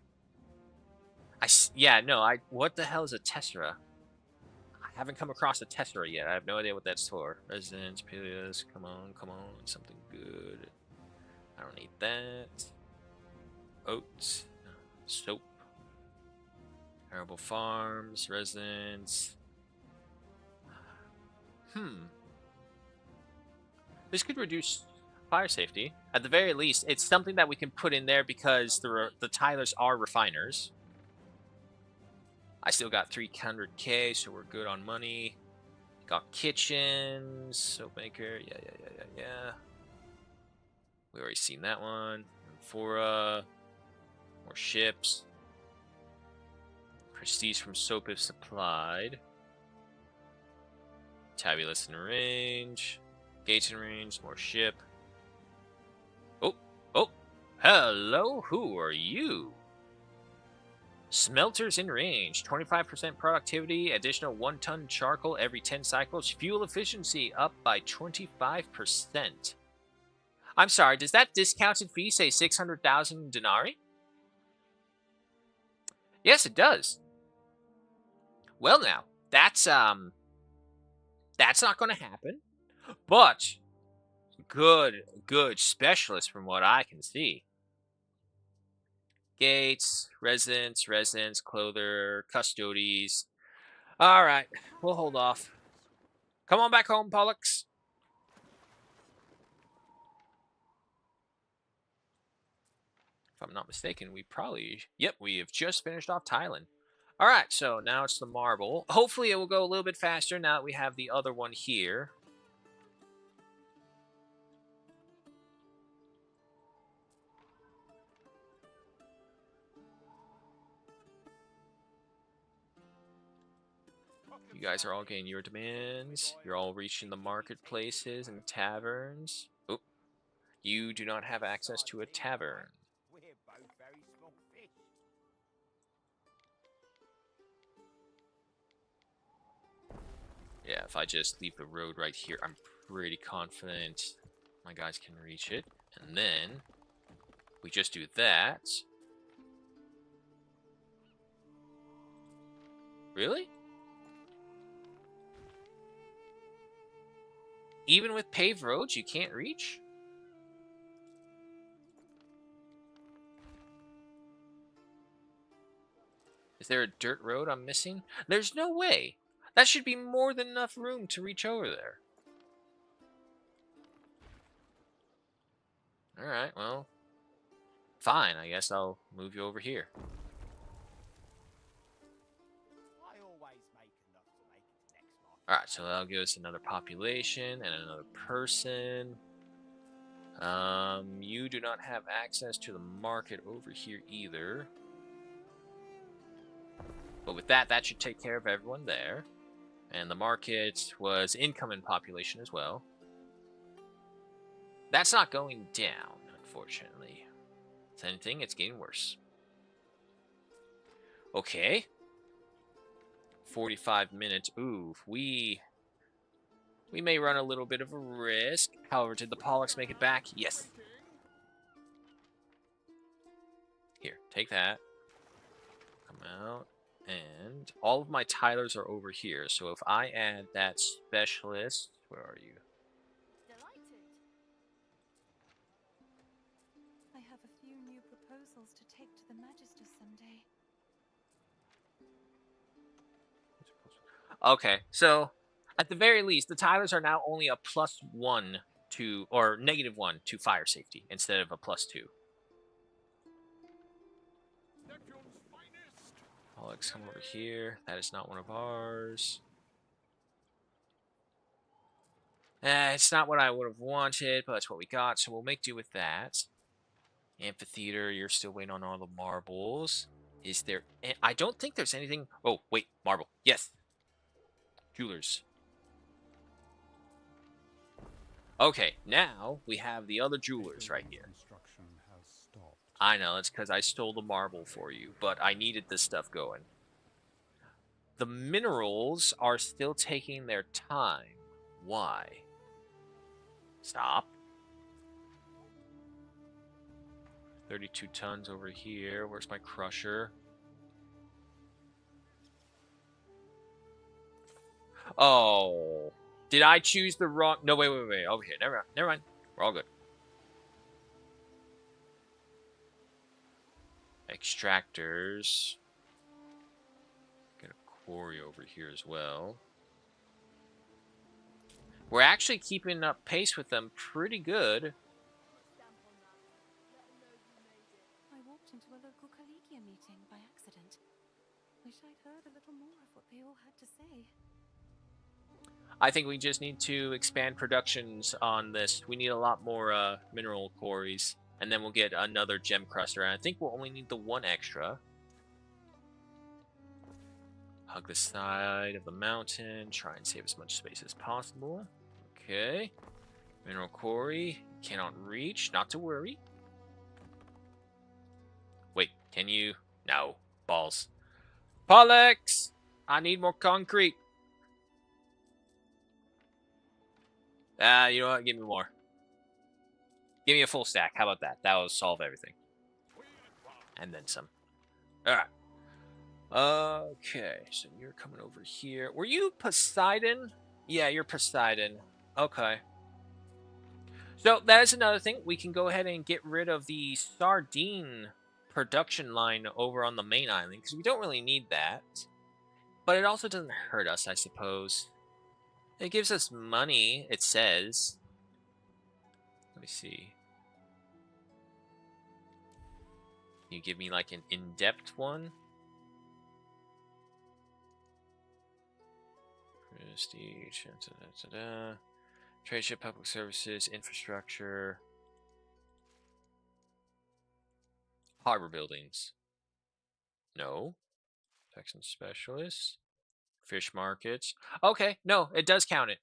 Yeah, no, what the hell is a tessera? I haven't come across a tessera yet. I have no idea what that's for. Residence, Peleus, come on, something good. I don't need that. Oats, soap, arable farms, residence. This could reduce fire safety. At the very least, it's something that we can put in there because the tilers are refiners. I still got 300k, so we're good on money. Got kitchens, soap maker, yeah. We already seen that one. Amphora, more ships. Prestige from soap if supplied. Tabulous in range. Gates in range, more ship. Oh, hello, who are you? Smelters in range, 25% productivity, additional 1 ton charcoal every 10 cycles, fuel efficiency up by 25%. I'm sorry, does that discounted fee say 600,000 denarii? Yes, it does. Well now, that's not going to happen, but good specialist from what I can see. Gates, residents, clother, custodies. All right, we'll hold off. Come on back home, Pollux. If I'm not mistaken, we have just finished off Thailand. All right, so now it's the marble. Hopefully it will go a little bit faster now that we have the other one here. You guys are all getting your demands. You're all reaching the marketplaces and taverns. Oh, you do not have access to a tavern. Yeah, if I just leave the road right here, I'm pretty confident my guys can reach it. And then we just do that. Really? Even with paved roads, you can't reach? Is there a dirt road I'm missing? There's no way. That should be more than enough room to reach over there. Alright, well, fine. I guess I'll move you over here. Alright, so that'll give us another population and another person. You do not have access to the market over here either. But with that, that should take care of everyone there. And the market was incoming population as well. That's not going down, unfortunately. If anything, it's getting worse. Okay. 45 minutes. Ooh, we may run a little bit of a risk. However, did the Pollux make it back? Yes. Here, take that. Come out. And all of my tilers are over here. So if I add that specialist, where are you? Delighted. I have a few new proposals to take to the Magister someday. Okay, so at the very least, the tilers are now only a +1 to, or -1 to fire safety instead of a +2. Alex, come over here. That is not one of ours. It's not what I would have wanted, but it's what we got, so we'll make do with that. Amphitheater, you're still waiting on all the marbles. Is there... I don't think there's anything... Oh, wait, marble. Yes. Jewelers. Okay, now we have the other jewelers right here. Construction has stopped. I know, it's because I stole the marble for you, but I needed this stuff going. The minerals are still taking their time. Why? Stop. 32 tons over here. Where's my crusher? Oh. Did I choose the wrong... No, wait. Over here. Never mind. Never mind. We're all good. Extractors. Got a quarry over here as well. We're actually keeping up pace with them pretty good. I walked into a local collegia meeting by accident. Wish I'd heard a little more of what they all had to say. I think we just need to expand productions on this. We need a lot more mineral quarries. And then we'll get another gem cruster. And I think we'll only need the one extra. Hug the side of the mountain. Try and save as much space as possible. Okay. Mineral quarry. Cannot reach. Not to worry. Wait, can you? No. Balls. Pollux! I need more concrete. You know what? Give me more. Give me a full stack. How about that? That will solve everything. And then some. Alright. Okay, so you're coming over here. Were you Poseidon? Yeah, you're Poseidon. Okay. So that is another thing. We can go ahead and get rid of the sardine production line over on the main island, because we don't really need that. But it also doesn't hurt us, I suppose. It gives us money, it says. Let me see. Can you give me like an in-depth one? Prestige, trade ship, public services, infrastructure, harbor buildings. No. Texan specialists, fish markets. Okay, no, it does count it.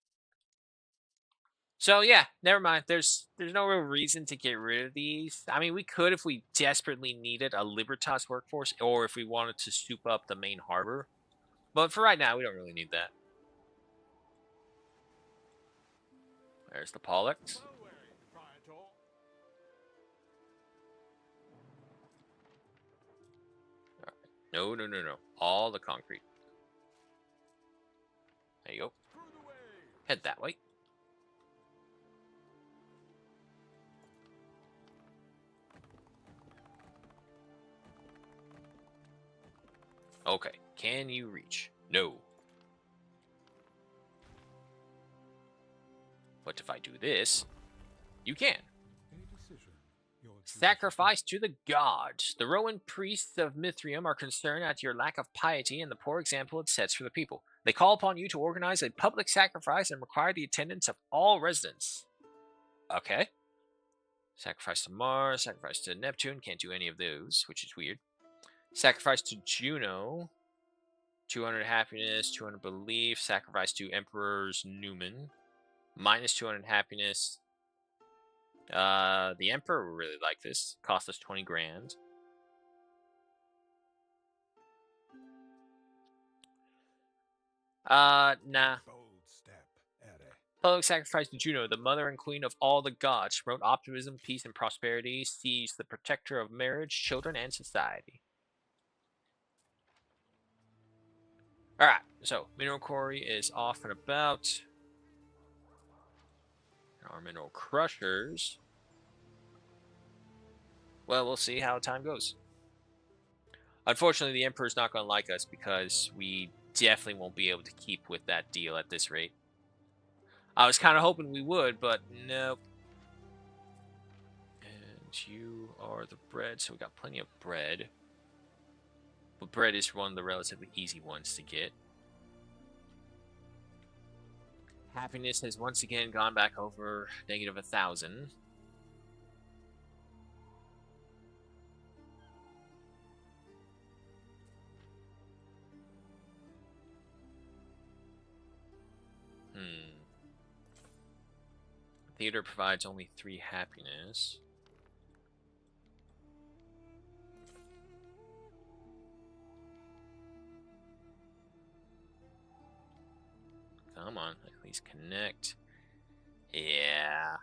So yeah, never mind. There's no real reason to get rid of these. I mean, we could if we desperately needed a Libertas workforce, or if we wanted to soup up the main harbor. But for right now, we don't really need that. There's the Pollux. No. All the concrete. There you go. Head that way. Okay. Can you reach? No. But if I do this, you can. Sacrifice to the gods. The Roman priests of Mithrium are concerned at your lack of piety and the poor example it sets for the people. They call upon you to organize a public sacrifice and require the attendance of all residents. Okay. Sacrifice to Mars, sacrifice to Neptune. Can't do any of those, which is weird. Sacrifice to Juno. 200 happiness, 200 belief. Sacrifice to Emperor's Newman. Minus 200 happiness. The Emperor would really like this. Cost us 20 grand. Nah. Public sacrifice to Juno, the mother and queen of all the gods. Promote optimism, peace, and prosperity. Seize the protector of marriage, children, and society. Alright, so mineral quarry is off and about. Our mineral crushers. Well, we'll see how time goes. Unfortunately, the Emperor's not going to like us because we definitely won't be able to keep with that deal at this rate. I was kind of hoping we would, but nope. And you are the bread, so we got plenty of bread. But bread is one of the relatively easy ones to get. Happiness has once again gone back over negative 1,000. Theater provides only 3 happiness. Come on, at least connect. Yeah.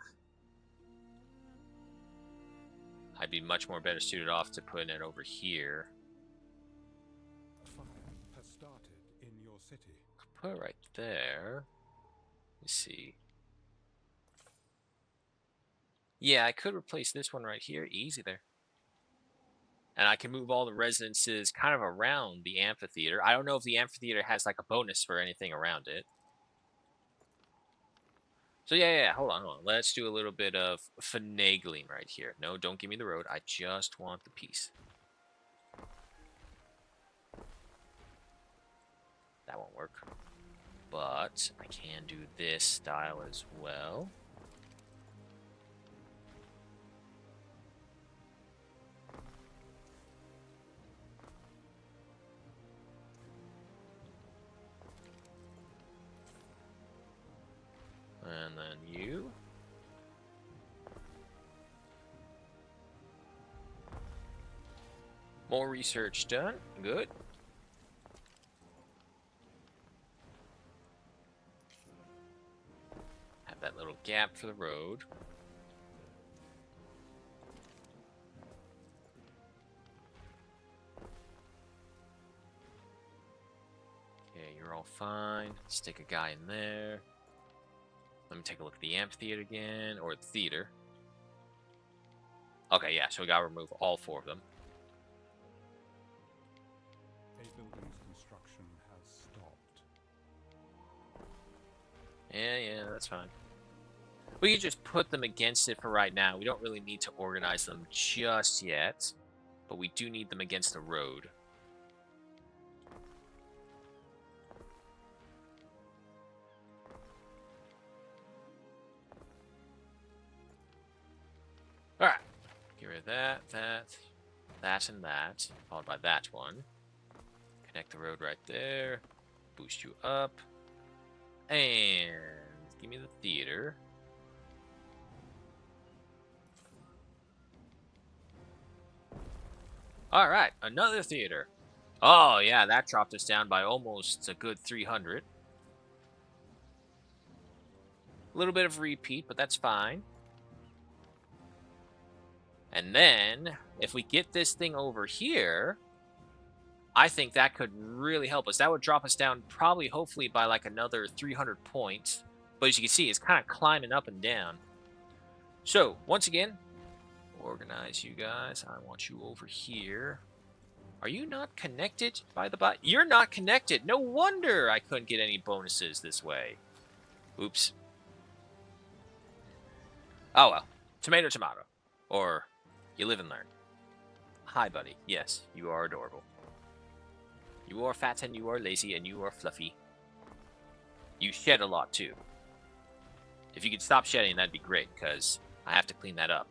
I'd be much more better suited off to putting it over here. Fire has started in your city. Put it right there. Let's see. Yeah, I could replace this one right here. Easy there. And I can move all the residences kind of around the amphitheater. I don't know if the amphitheater has like a bonus for anything around it. So yeah, hold on. Let's do a little bit of finagling right here. No, don't give me the road. I just want the piece. That won't work. But I can do this style as well. And then you. More research done. Good. Have that little gap for the road. Okay, you're all fine. Stick a guy in there. Let me take a look at the amphitheater again, or the theater. Okay, yeah, so we gotta remove all 4 of them. A building's construction has stopped. Yeah, that's fine. We can just put them against it for right now. We don't really need to organize them just yet, but we do need them against the road. Alright. Get rid of that, and that, followed by that one. Connect the road right there. Boost you up. And give me the theater. Alright, another theater. Oh, yeah, that dropped us down by almost a good 300. A little bit of repeat, but that's fine. And then, if we get this thing over here, I think that could really help us. That would drop us down probably, hopefully, by like another 300 points. But as you can see, it's kind of climbing up and down. So, once again, organize you guys. I want you over here. Are you not connected by the bot? You're not connected. No wonder I couldn't get any bonuses this way. Oops. Oh well. Tomato, tomato. Or, you live and learn. Hi, buddy. Yes, you are adorable. You are fat and you are lazy and you are fluffy. You shed a lot too. If you could stop shedding, that'd be great, because I have to clean that up.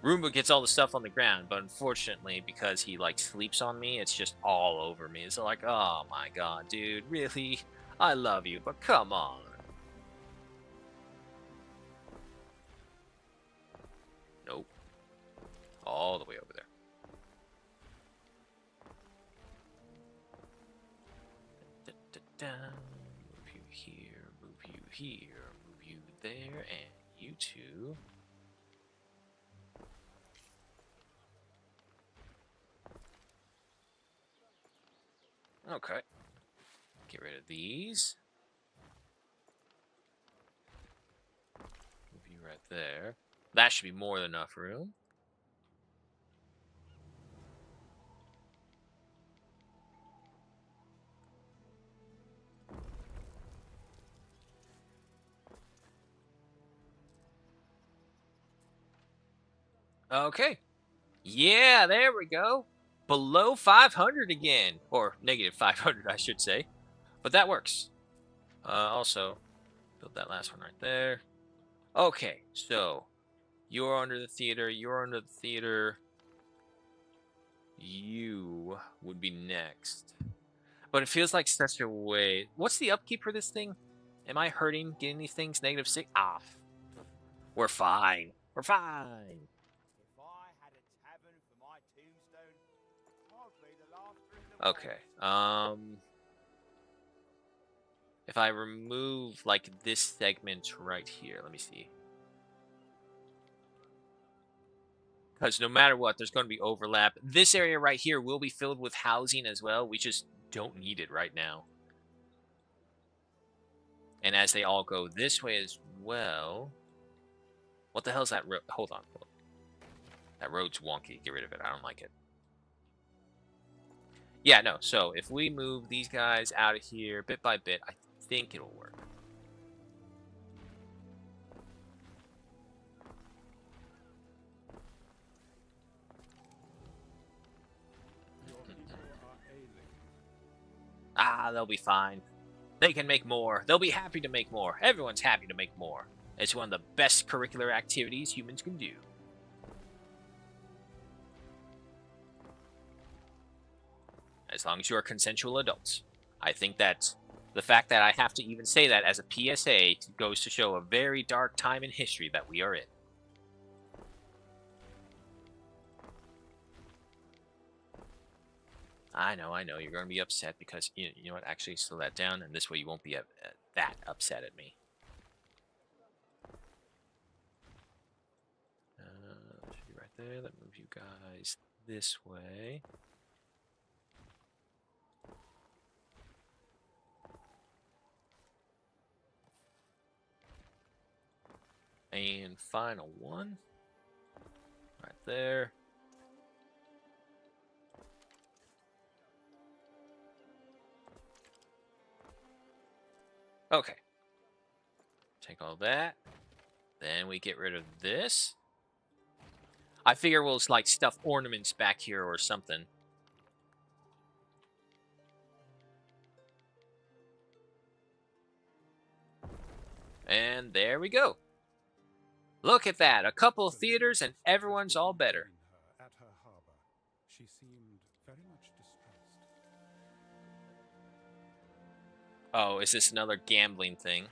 Roomba gets all the stuff on the ground, but unfortunately, because he, like, sleeps on me, it's just all over me. It's like, oh my god, dude, really? I love you, but come on. Nope. All the way over there. Move you here, move you here, move you there, and you two. Okay. Get rid of these. Move you right there. That should be more than enough room. Okay. Yeah, there we go. Below 500 again. Or negative 500, I should say. But that works. Also, build that last one right there. Okay, so you're under the theater. You're under the theater. You would be next. But it feels like such a way. What's the upkeep for this thing? Am I hurting getting these things -6? Ah, we're fine. We're fine. If I had a tavern for my tombstone, I'd be the laughter in the Okay. If I remove, like, this segment right here, let me see. Because no matter what, there's going to be overlap. This area right here will be filled with housing as well. We just don't need it right now. And as they all go this way as well... What the hell is that road? Hold on. That road's wonky. Get rid of it. I don't like it. Yeah, no. So if we move these guys out of here bit by bit, I think it'll work. Your people are ailing. Ah, they'll be fine. They can make more. They'll be happy to make more. Everyone's happy to make more. It's one of the best curricular activities humans can do. As long as you are consensual adults. I think that the fact that I have to even say that as a PSA goes to show a very dark time in history that we are in. I know, you're going to be upset because, you know what, actually slow that down, and this way you won't be that upset at me. Should be right there. Let me move you guys this way. And final one. Right there. Okay. Take all that. Then we get rid of this. I figure we'll like stuff ornaments back here or something. And there we go. Look at that. A couple of theaters and everyone's all better. At her harbor, she seemed very much distressed. Oh, is this another gambling thing?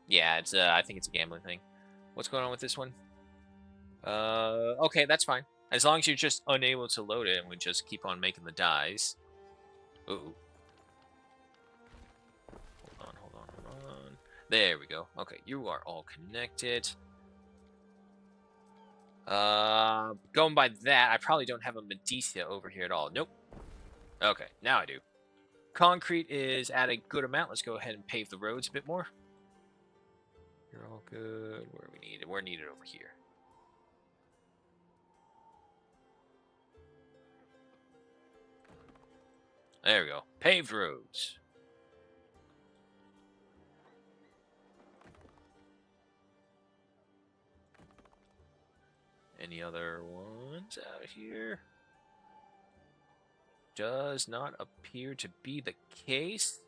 Yeah, it's I think it's a gambling thing. What's going on with this one? Okay, that's fine. As long as you're just unable to load it and we just keep on making the dies. Ooh. Hold on. There we go. Okay, you are all connected. Going by that, I probably don't have a Medicia over here at all. Nope. Okay, now I do. Concrete is at a good amount. Let's go ahead and pave the roads a bit more. You're all good. Where are we needed? We're needed over here. There we go. Paved roads. Any other ones out here? Does not appear to be the case.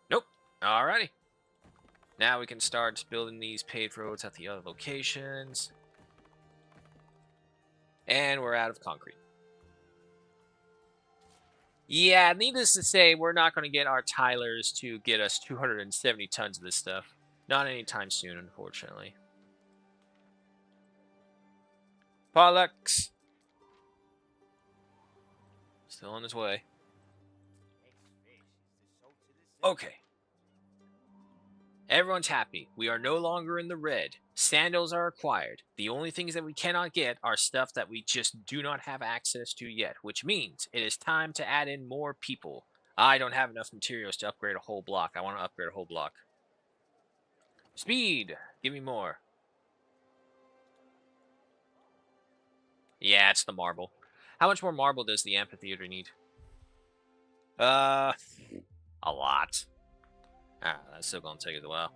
Nope. Alrighty. Now we can start building these paved roads at the other locations. And we're out of concrete. Yeah, needless to say, we're not going to get our tilers to get us 270 tons of this stuff. Not anytime soon, unfortunately. Pollux! Still on his way. Okay. Everyone's happy. We are no longer in the red. Sandals are acquired. The only things that we cannot get are stuff that we just do not have access to yet, which means it is time to add in more people. I don't have enough materials to upgrade a whole block. I want to upgrade a whole block. Speed! Give me more. Yeah, it's the marble. How much more marble does the amphitheater need? A lot. Ah, that's still gonna take us a while.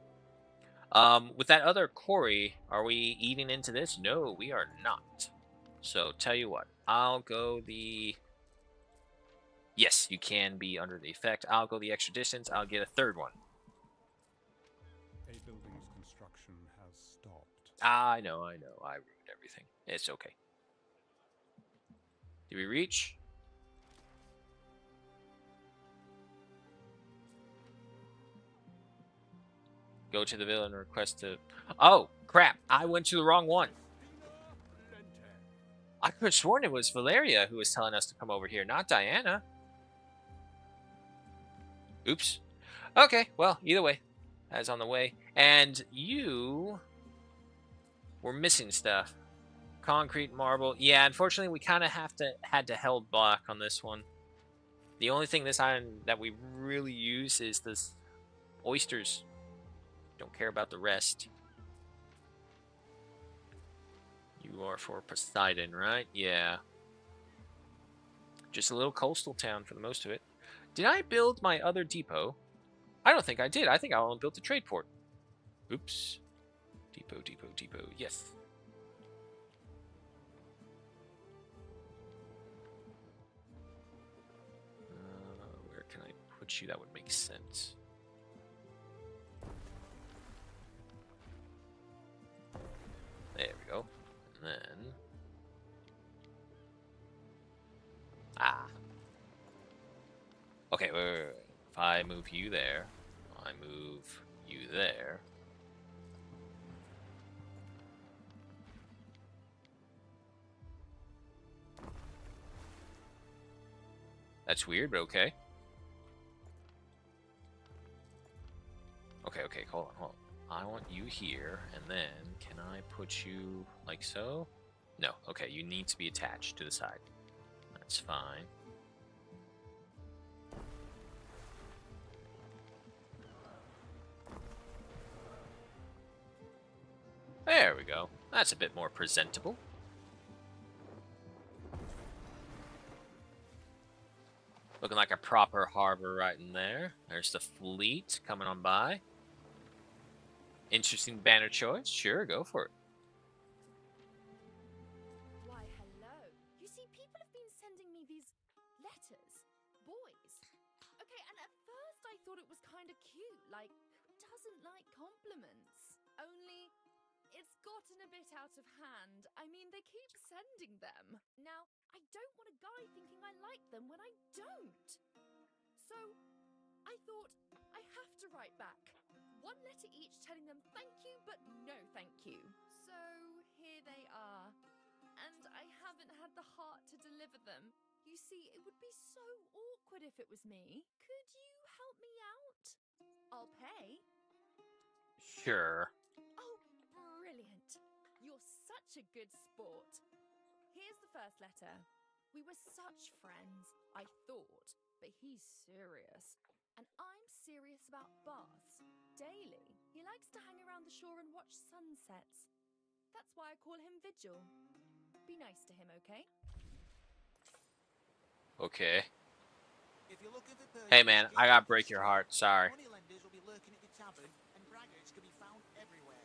With that other quarry, are we eating into this? No, we are not. So, tell you what, I'll go the... Yes, you can be under the effect. I'll go the extra distance. I'll get a third one. A building's construction has stopped. I know. I ruined everything. It's okay. Did we reach? Go to the villa and request to... Oh, crap. I went to the wrong one. I could have sworn it was Valeria who was telling us to come over here, not Diana. Oops. Okay, well, either way, that's on the way. And you were missing stuff. Concrete, marble. Yeah, unfortunately, we kind of had to held back on this one. The only thing this island that we really use is this oysters. Don't care about the rest. You are for Poseidon, right? Yeah. Just a little coastal town for the most of it. Did I build my other depot? I don't think I did. I think I only built the trade port. Oops. Depot, depot, depot. Yes. Where can I put you? That would make sense. There we go. And then... Ah. Okay, wait. If I move you there, I move you there. That's weird, but okay. Okay, hold on. I want you here, and then can I put you like so? No, okay, you need to be attached to the side. That's fine. There we go. That's a bit more presentable. Looking like a proper harbor right in there. There's the fleet coming on by. Interesting banner choice. Sure, go for it. Why, hello. You see, people have been sending me these letters. Boys. Okay, and at first I thought it was kind of cute. Like, who doesn't like compliments? Only, it's gotten a bit out of hand. I mean, they keep sending them. Now, I don't want a guy thinking I like them when I don't. So, I thought, I have to write back. One letter each telling them thank you, but no thank you. So, here they are. And I haven't had the heart to deliver them. You see, it would be so awkward if it was me. Could you help me out? I'll pay. Sure. Oh, brilliant. You're such a good sport. Here's the first letter. We were such friends, I thought, but he's serious. And I'm serious about baths. Daily. He likes to hang around the shore and watch sunsets. That's why I call him Vigil. Be nice to him, okay? Okay. If you're looking for Hey man, I gotta break your heart. Sorry. moneylenders will be lurking at your tavern, and braggarts can be found everywhere.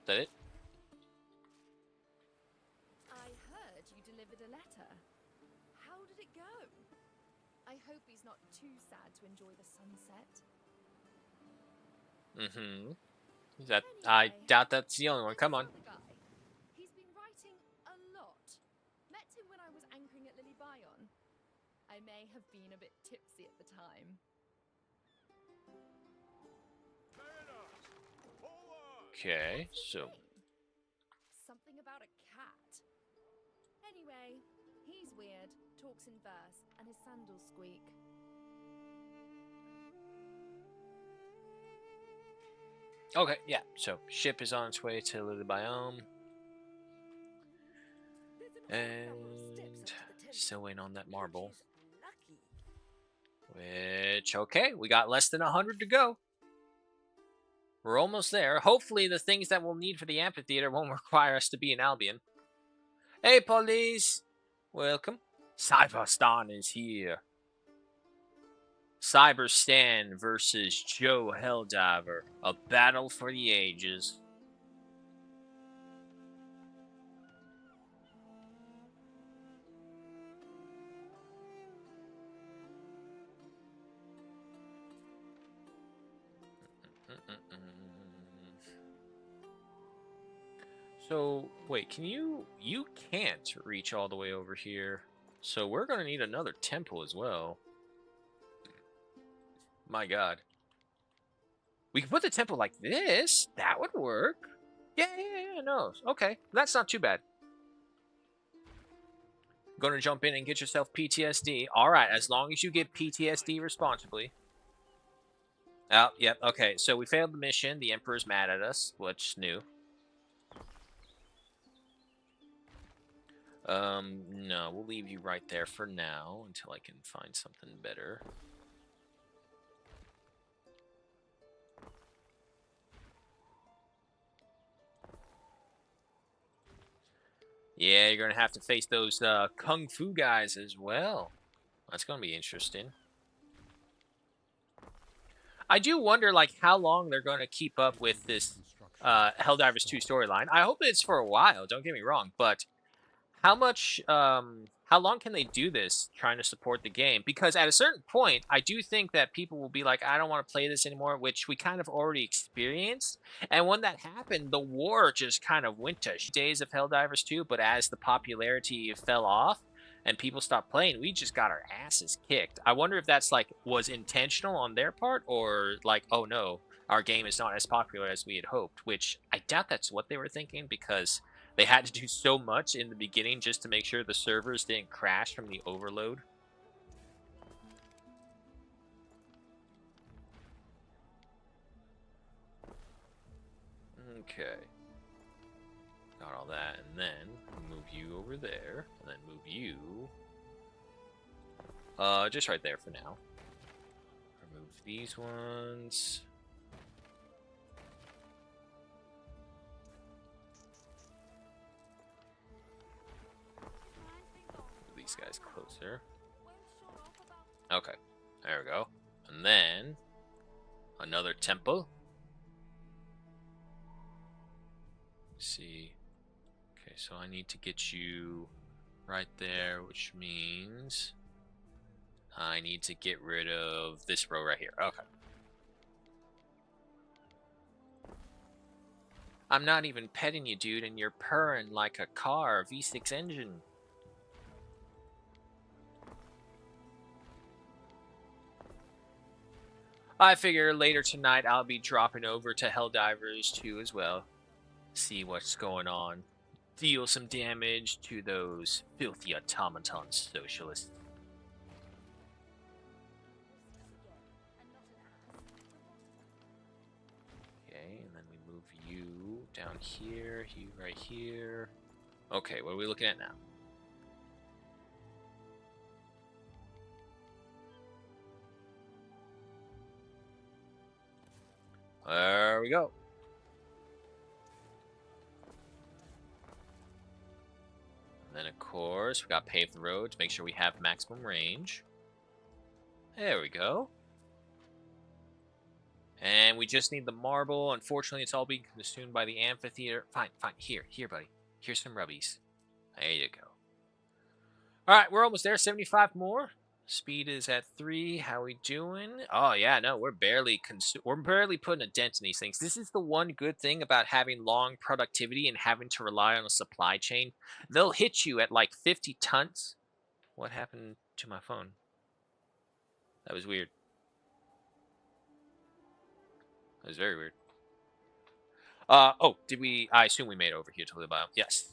That it? I heard you delivered a letter. How did it go? I hope he's not too sad to enjoy the sunset. Mm-hmm. I doubt that's the only one. Come on. This other guy, he's been writing a lot. Met him when I was anchoring at Lily Bion. I may have been a bit tipsy at the time. Okay, so... Something about a cat. Anyway, he's weird, talks in verse, and his sandals squeak. Okay, yeah, so ship is on its way to Lily Biome. And still waiting on that marble. Which, okay, we got less than 100 to go. We're almost there. Hopefully the things that we'll need for the amphitheater won't require us to be in Albion. Hey, police! Welcome. Cyberstan is here. Cyberstan versus Joe Helldiver. A battle for the ages. So, wait, can you can't reach all the way over here. So we're going to need another temple as well. My god. We can put the temple like this. That would work. Yeah, no. Okay, that's not too bad. Gonna jump in and get yourself PTSD. All right, as long as you get PTSD responsibly. Oh, yep. Okay, so we failed the mission. The Emperor's mad at us. What's new? No, we'll leave you right there for now until I can find something better. Yeah, you're gonna have to face those kung fu guys as well. That's gonna be interesting. I do wonder, like, how long they're gonna keep up with this Helldivers 2 storyline. I hope it's for a while. Don't get me wrong, but how long can they do this trying to support the game? Because at a certain point, I do think that people will be like, I don't want to play this anymore, which we kind of already experienced. And when that happened, the war just kind of went to days of Helldivers 2, but as the popularity fell off and people stopped playing, we just got our asses kicked. I wonder if that's like was intentional on their part, or like, oh no, our game is not as popular as we had hoped, which I doubt that's what they were thinking, because they had to do so much in the beginning just to make sure the servers didn't crash from the overload. Okay. Got all that, and then move you over there, and then move you just right there for now. Remove these ones. Move these guys closer. Okay, there we go. And then another temple. Let's see. Okay, so I need to get you right there, which means I need to get rid of this row right here. Okay. I'm not even petting you, dude, and you're purring like a car, V6 engine. I figure later tonight I'll be dropping over to Helldivers 2 as well. See what's going on. Deal some damage to those filthy automaton socialists. Okay, and then we move you down here, you right here. Okay, what are we looking at now? There we go. And then, of course, we got paved the road to make sure we have maximum range. There we go. And we just need the marble. Unfortunately, it's all being consumed by the amphitheater. Fine, fine. Here, buddy. Here's some rubbies. There you go. All right, we're almost there. 75 more. Speed is at 3. How we doing? Oh yeah, no, we're barely putting a dent in these things. This is the one good thing about having long productivity and having to rely on a supply chain. They'll hit you at like 50 tons. What happened to my phone? That was weird. That was very weird. Oh, did we? I assume we made it over here to the biome. Yes.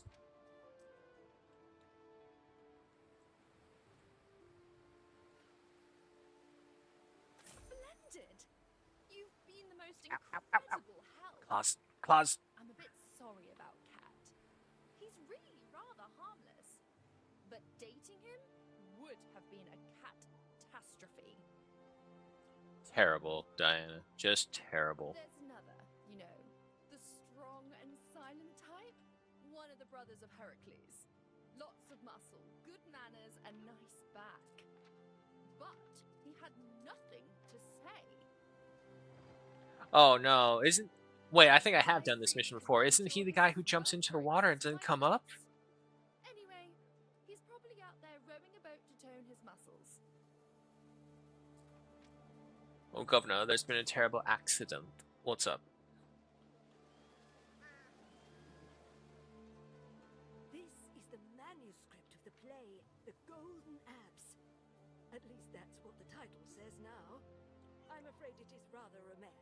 Splendid! You've been the most incredible help. Claus. I'm a bit sorry about Cat. He's really rather harmless. But dating him would have been a catastrophe. Terrible, Diana. Just terrible. There's another, you know, the strong and silent type. One of the brothers of Heracles. Lots of muscle, good manners, and nice back. But he had nothing to say. Oh no, isn't... Wait, I think I have done this mission before. Isn't he the guy who jumps into the water and doesn't come up? Anyway, he's probably out there rowing a boat to tone his muscles. Oh, Governor, there's been a terrible accident. What's up? This is the manuscript of the play, The Golden Abs. At least that's what the title says now. I'm afraid it is rather a mess.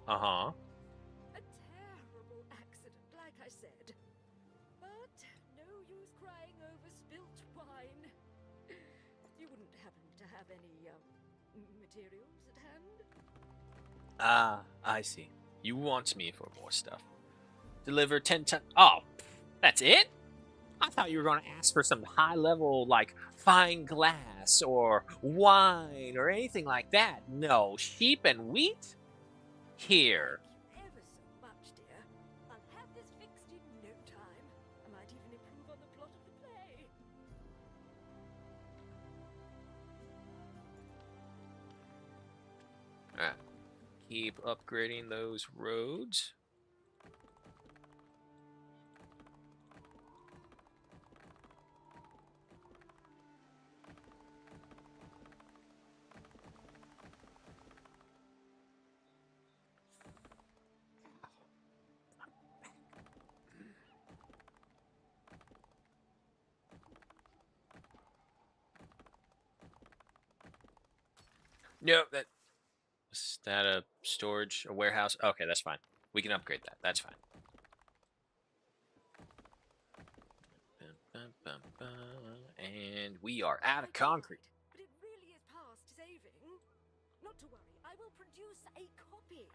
Uh-huh. have any materials at hand? Ah, I see. You want me for more stuff. Deliver 10 ton. Oh, that's it? I thought you were going to ask for some high level, like fine glass or wine or anything like that. No, sheep and wheat? Here. Thank you ever so much, dear. I'll have this fixed in no time. I might even improve on the plot of the play. Alright. Keep upgrading those roads. No, is that a storage, a warehouse? Okay, that's fine. We can upgrade that. That's fine. And we are out of concrete. But it really is past saving. Not to worry, I will produce a copy.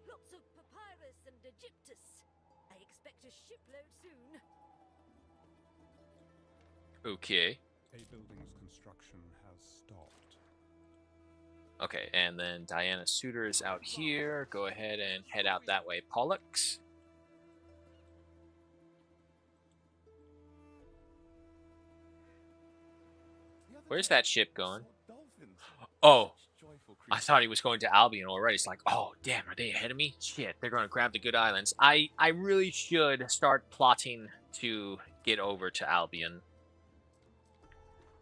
Lots of papyrus and Egyptus. I expect a shipload soon. Okay. A building's construction has stopped. Okay, and then Diana Suter is out here. Go ahead and head out that way, Pollux. Where's that ship going? Oh, I thought he was going to Albion already. It's like, oh, damn, are they ahead of me? Shit, they're going to grab the good islands. I really should start plotting to get over to Albion.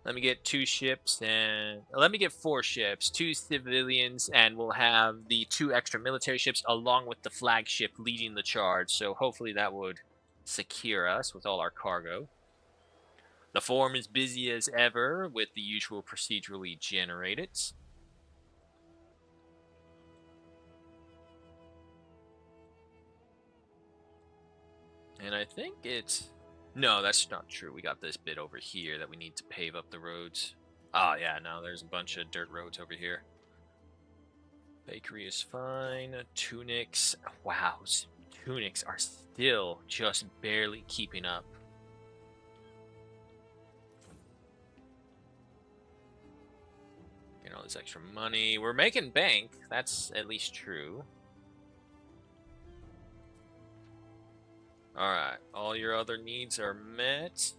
Let me get 2 ships, and let me get 4 ships, 2 civilians, and we'll have the 2 extra military ships along with the flagship leading the charge. So hopefully that would secure us with all our cargo. The forum is busy as ever with the usual procedurally generated. And I think it's... No, that's not true. We got this bit over here that we need to pave up the roads. Oh, yeah, no, there's a bunch of dirt roads over here. Bakery is fine. Tunics. Wow, tunics are still just barely keeping up. Getting all this extra money. We're making bank. That's at least true. Alright, all your other needs are met.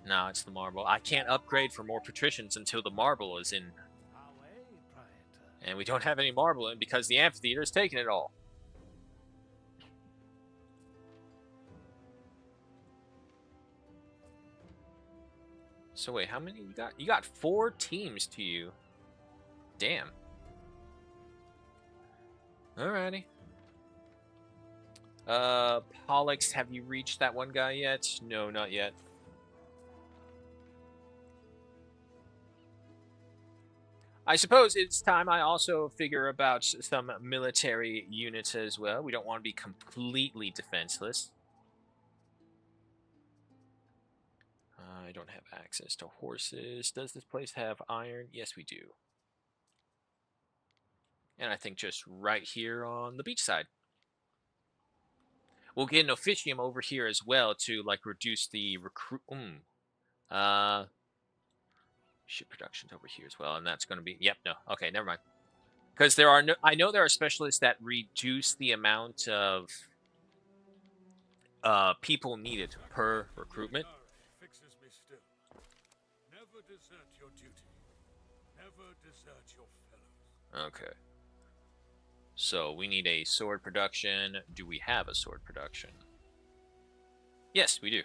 Now it's the marble. I can't upgrade for more patricians until the marble is in. And we don't have any marble in because the amphitheater is taking it all. So wait, how many you got? You got 4 teams to you. Damn. Alrighty. Pollux, have you reached that one guy yet? No, not yet. I suppose it's time I also figure about some military units as well. We don't want to be completely defenseless. I don't have access to horses. Does this place have iron? Yes, we do. And I think just right here on the beach side. We'll get an officium over here as well to like reduce the recruit. Ship production's over here as well, and that's going to be. Yep. No. Okay. Never mind. Because there are no. I know there are specialists that reduce the amount of people needed per recruitment. Fixes me still. Never desert your duty. Never desert your fellows. Okay. So we need a sword production. Do we have a sword production? Yes, we do.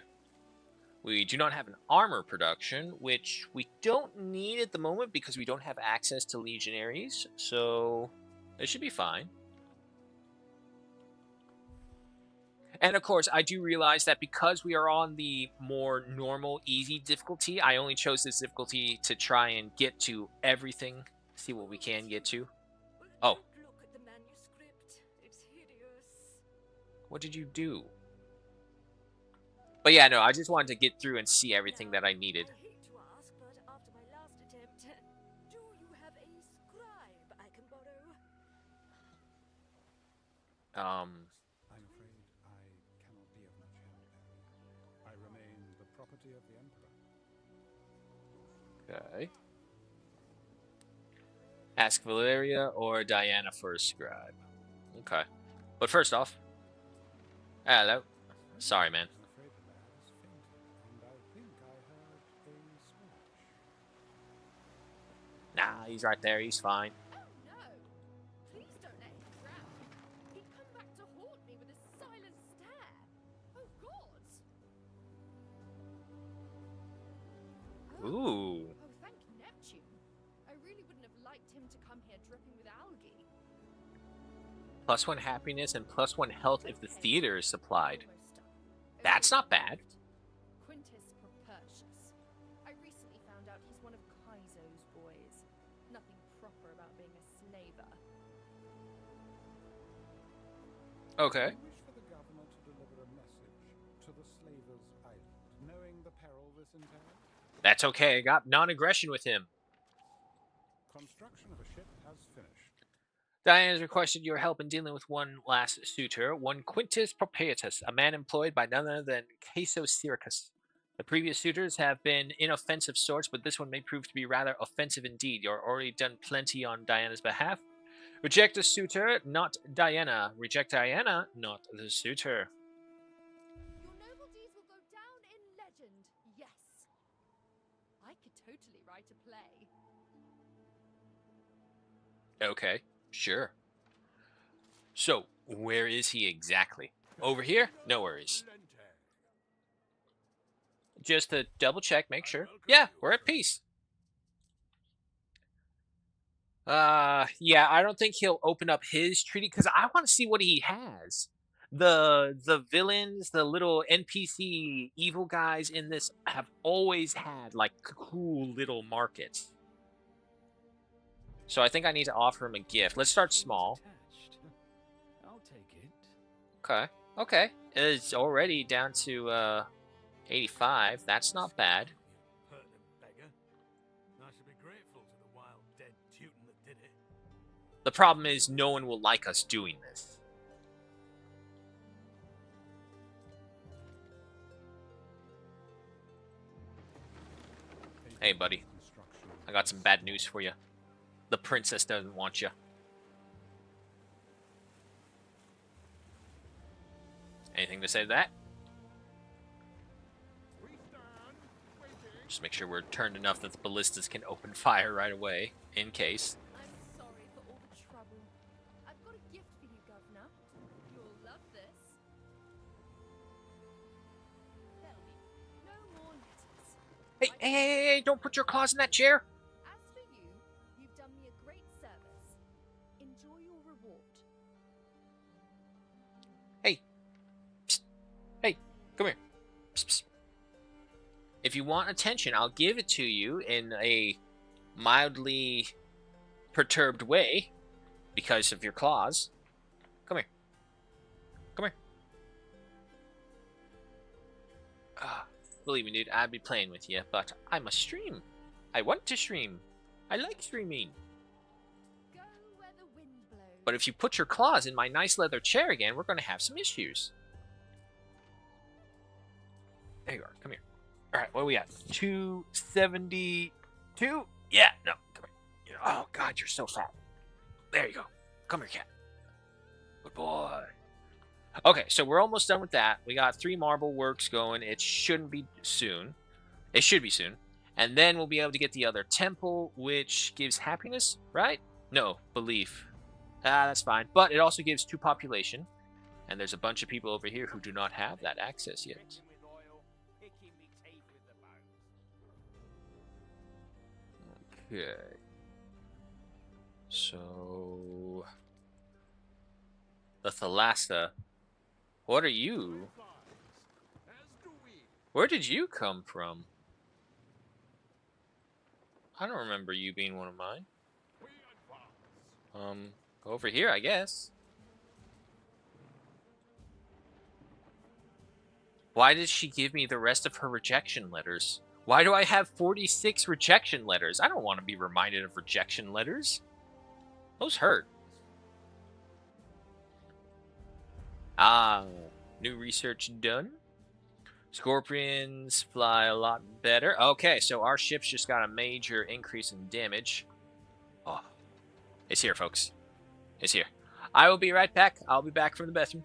We do not have an armor production, which we don't need at the moment because we don't have access to legionaries. So it should be fine. And of course, I do realize that because we are on the more normal, easy difficulty, I only chose this difficulty to try and get to everything, see what we can get to. Oh. Don't look at the manuscript. It's hideous. What did you do? But yeah, no, I just wanted to get through and see everything that I needed. I hate to ask, but after my last attempt, I'm afraid I cannot be of much help. I remain the property of the Emperor. Okay. Ask Valeria or Diana for a scribe. Okay. But first off, hello. Sorry, man. I'm afraid the lad is fainting, and I think I heard a splash. Nah, he's right there. He's fine. Oh no! Please don't let him drown. He'd come back to haunt me with his silent stare. Oh gods! Ooh. Oh, thank Neptune. I really wouldn't have liked him to come here dripping with algae. +1 happiness and +1 health if the Okay, theater is supplied. almost done. That's not bad. Quintus Propertius. I recently found out he's one of Kaizo's boys. Nothing proper about being a slaver. Okay. I wish for the governor to deliver a message to the Slavers' Island, knowing the peril this entails. That's okay. I got non-aggression with him. Construction of a ship has finished. Diana has requested your help in dealing with one last suitor, one Quintus Propertius, a man employed by none other than Caeso Syricus. The previous suitors have been inoffensive sorts, but this one may prove to be rather offensive indeed. You've already done plenty on Diana's behalf. Reject the suitor, not Diana. Reject Diana, not the suitor. Your noble deeds will go down in legend. Yes. I could totally write a play. Okay, sure. So, where is he exactly? Over here? No worries. Just to double check, make sure. Yeah, we're at peace. Yeah, I don't think he'll open up his treaty because I want to see what he has. The villains, the little NPC evil guys in this have always had like cool little markets. So I think I need to offer him a gift. Let's start small. I'll take it. Okay. Okay. It's already down to 85. That's not bad. Hurt the beggar. I should be grateful to the wild dead Teuton that did it. The problem is no one will like us doing this. Hey, buddy. I got some bad news for you. The princess doesn't want you. Anything to say to that? Just make sure we're turned enough that the ballistas can open fire right away, in case. I'm sorry for all the trouble. I've got a gift for you, Governor. You'll love this. There'll be no more letters. Hey, don't put your claws in that chair. As for you, you've done me a great service. Enjoy your reward. Hey. Psst. Hey, come here. Psst, psst. If you want attention, I'll give it to you in a mildly perturbed way because of your claws. Come here. Come here. Believe me, dude, I'd be playing with you, but I must stream. I want to stream. I like streaming. Go where the wind blows. But if you put your claws in my nice leather chair again, we're going to have some issues. There you are. Come here. All right, what are we at? 272? Yeah, no, come here. Oh, God, you're so fat. There you go. Come here, cat. Good boy. Okay, so we're almost done with that. We got 3 marble works going. It shouldn't be soon. It should be soon. And then we'll be able to get the other temple, which gives happiness, right? No, belief. That's fine. But it also gives 2 population. And there's a bunch of people over here who do not have that access yet. With oil, picking me teeth with the bones. Okay. So... the Thalassa. What are you? Where did you come from? I don't remember you being one of mine. Over here, I guess. Why did she give me the rest of her rejection letters? Why do I have 46 rejection letters? I don't want to be reminded of rejection letters. Those hurt. Ah, new research done. Scorpions fly a lot better. Okay, so our ship's just got a major increase in damage. Oh, it's here, folks. It's here. I will be right back. I'll be back from the bathroom.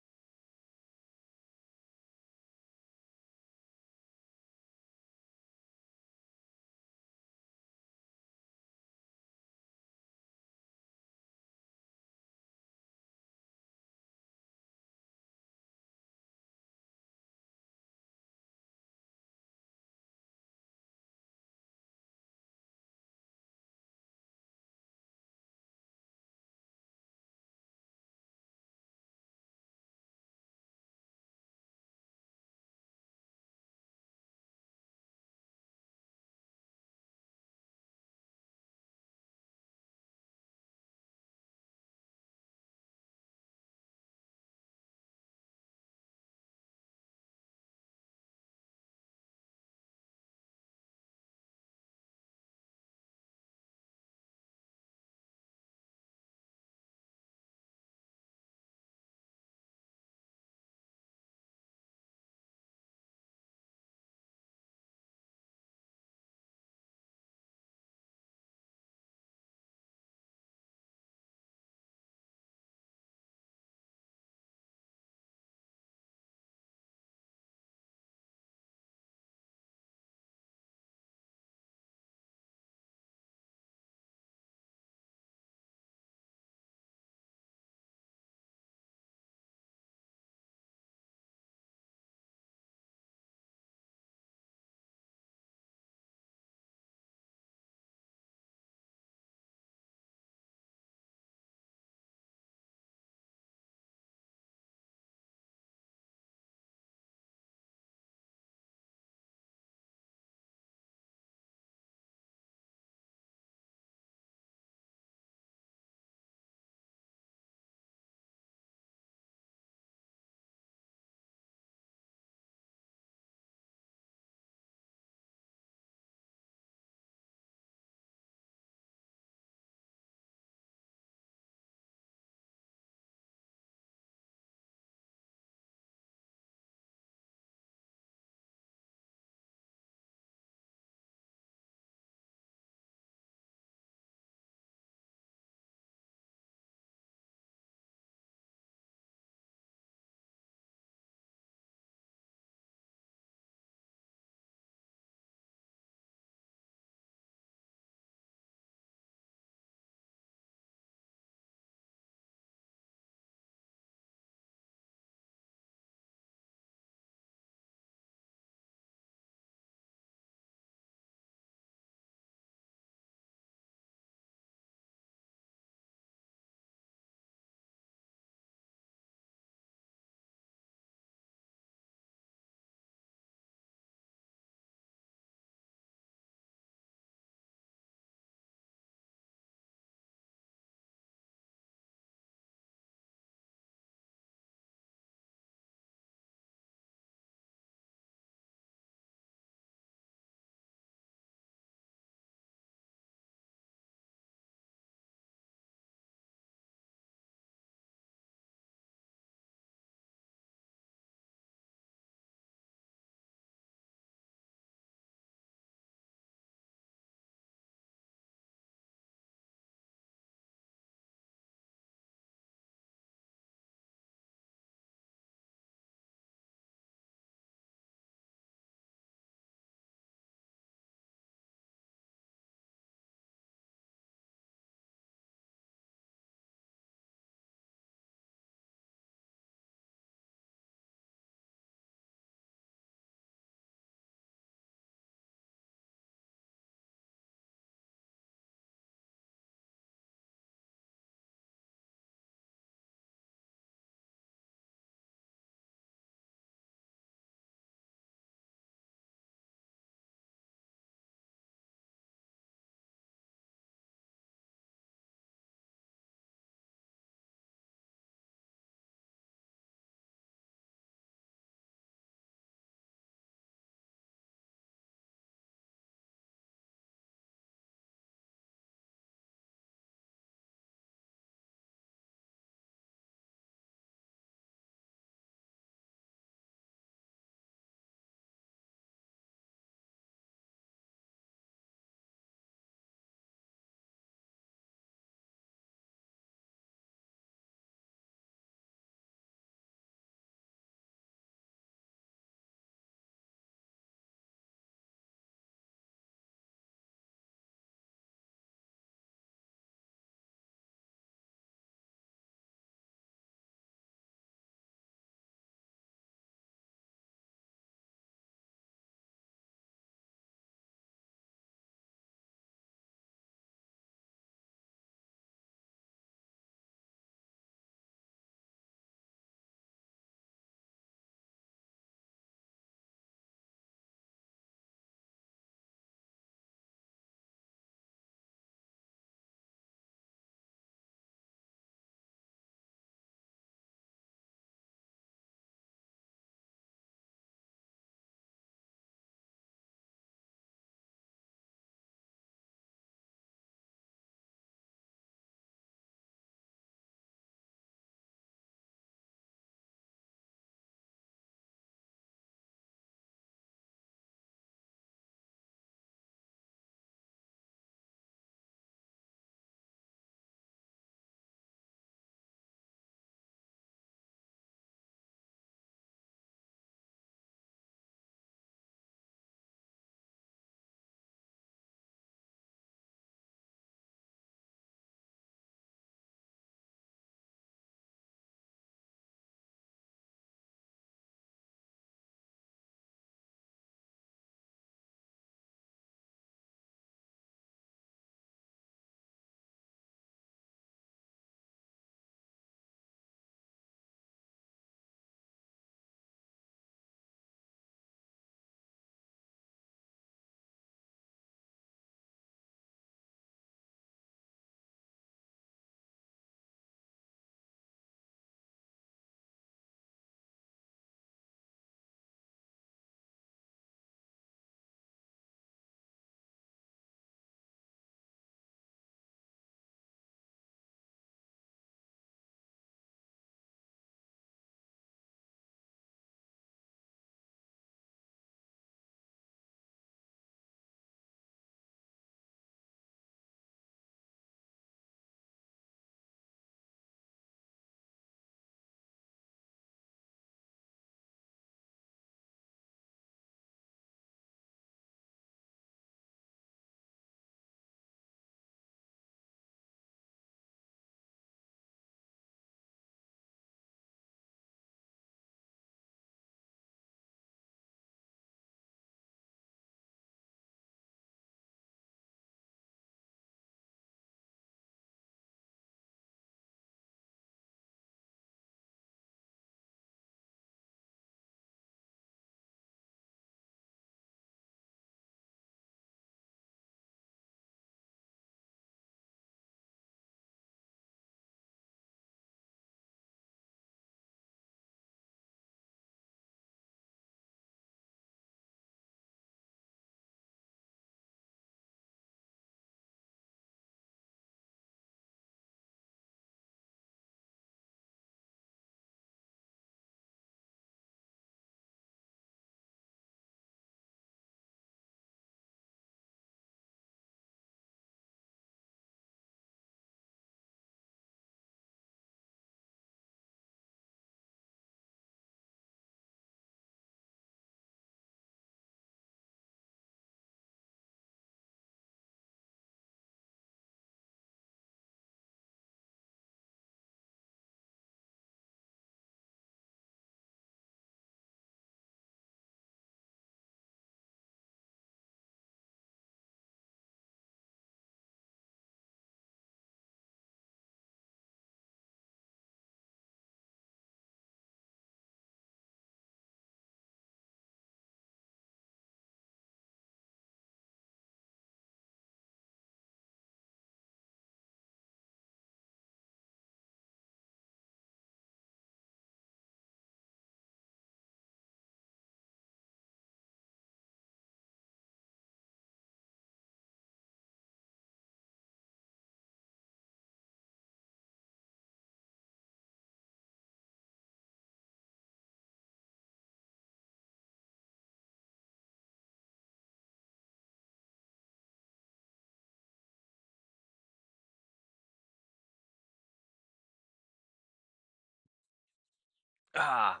Ah,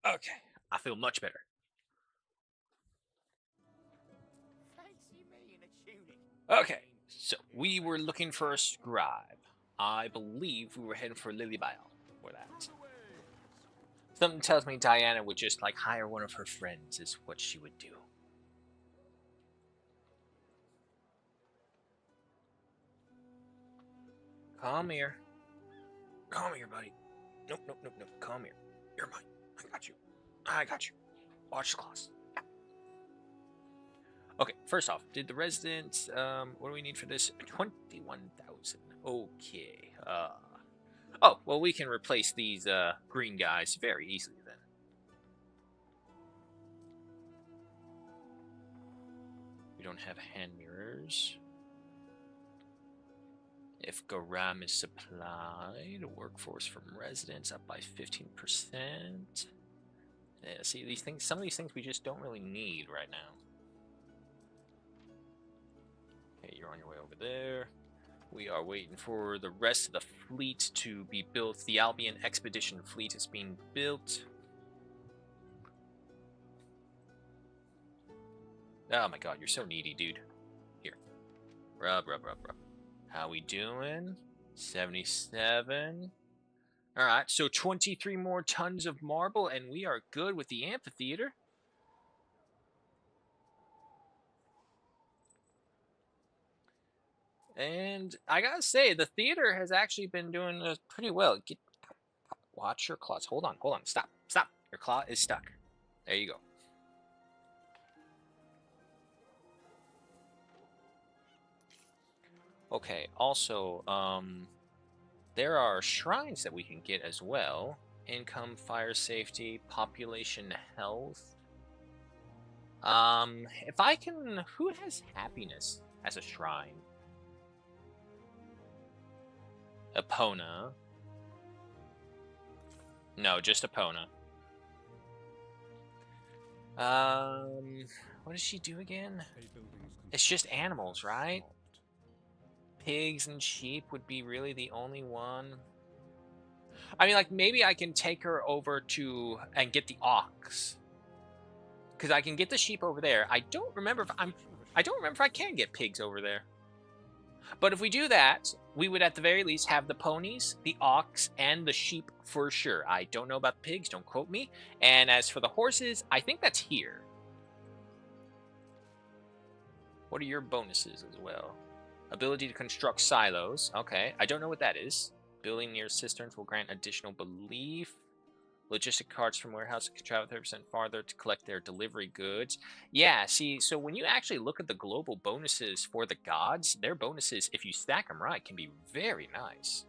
okay. I feel much better. Fancy me in a tunic. Okay, so we were looking for a scribe. I believe we were heading for Lilybile for that. Something tells me Diana would just like hire one of her friends is what she would do. Come here. Come here, buddy. Nope, nope, nope, nope. Come here. You're mine. I got you. I got you. Watch the claws. Yeah. Okay, first off, did the residents, what do we need for this? 21,000. Okay. Oh, well, we can replace these, green guys very easily then. We don't have hand mirrors. If Garam is supplied, workforce from residents up by 15%. Yeah, see, these things, some of these things we just don't really need right now. Okay, you're on your way over there. We are waiting for the rest of the fleet to be built. The Albion Expedition fleet is being built. Oh my god, you're so needy, dude. Here. Rub, rub, rub, rub. How we doing? 77. Alright, so 23 more tons of marble, and we are good with the amphitheater. And I gotta say, the theater has actually been doing pretty well. Watch your claws. Hold on, hold on. Stop, stop. Your claw is stuck. There you go. Okay, also, there are shrines that we can get as well. Income, fire safety, population health. If I can... Who has happiness as a shrine? Epona. No, just Epona. What does she do again? It's just animals, right? Pigs and sheep would be really the only one. I mean, like, maybe I can take her over to... and get the ox. Because I can get the sheep over there. I don't remember if I can get pigs over there. But if we do that, we would at the very least have the ponies, the ox, and the sheep for sure. I don't know about the pigs, don't quote me. And as for the horses, I think that's here. What are your bonuses as well? Ability to construct silos. Okay, I don't know what that is. Building near cisterns will grant additional belief. Logistic carts from warehouse can travel 30% farther to collect their delivery goods. Yeah, see, so when you actually look at the global bonuses for the gods, their bonuses, if you stack them right, can be very nice.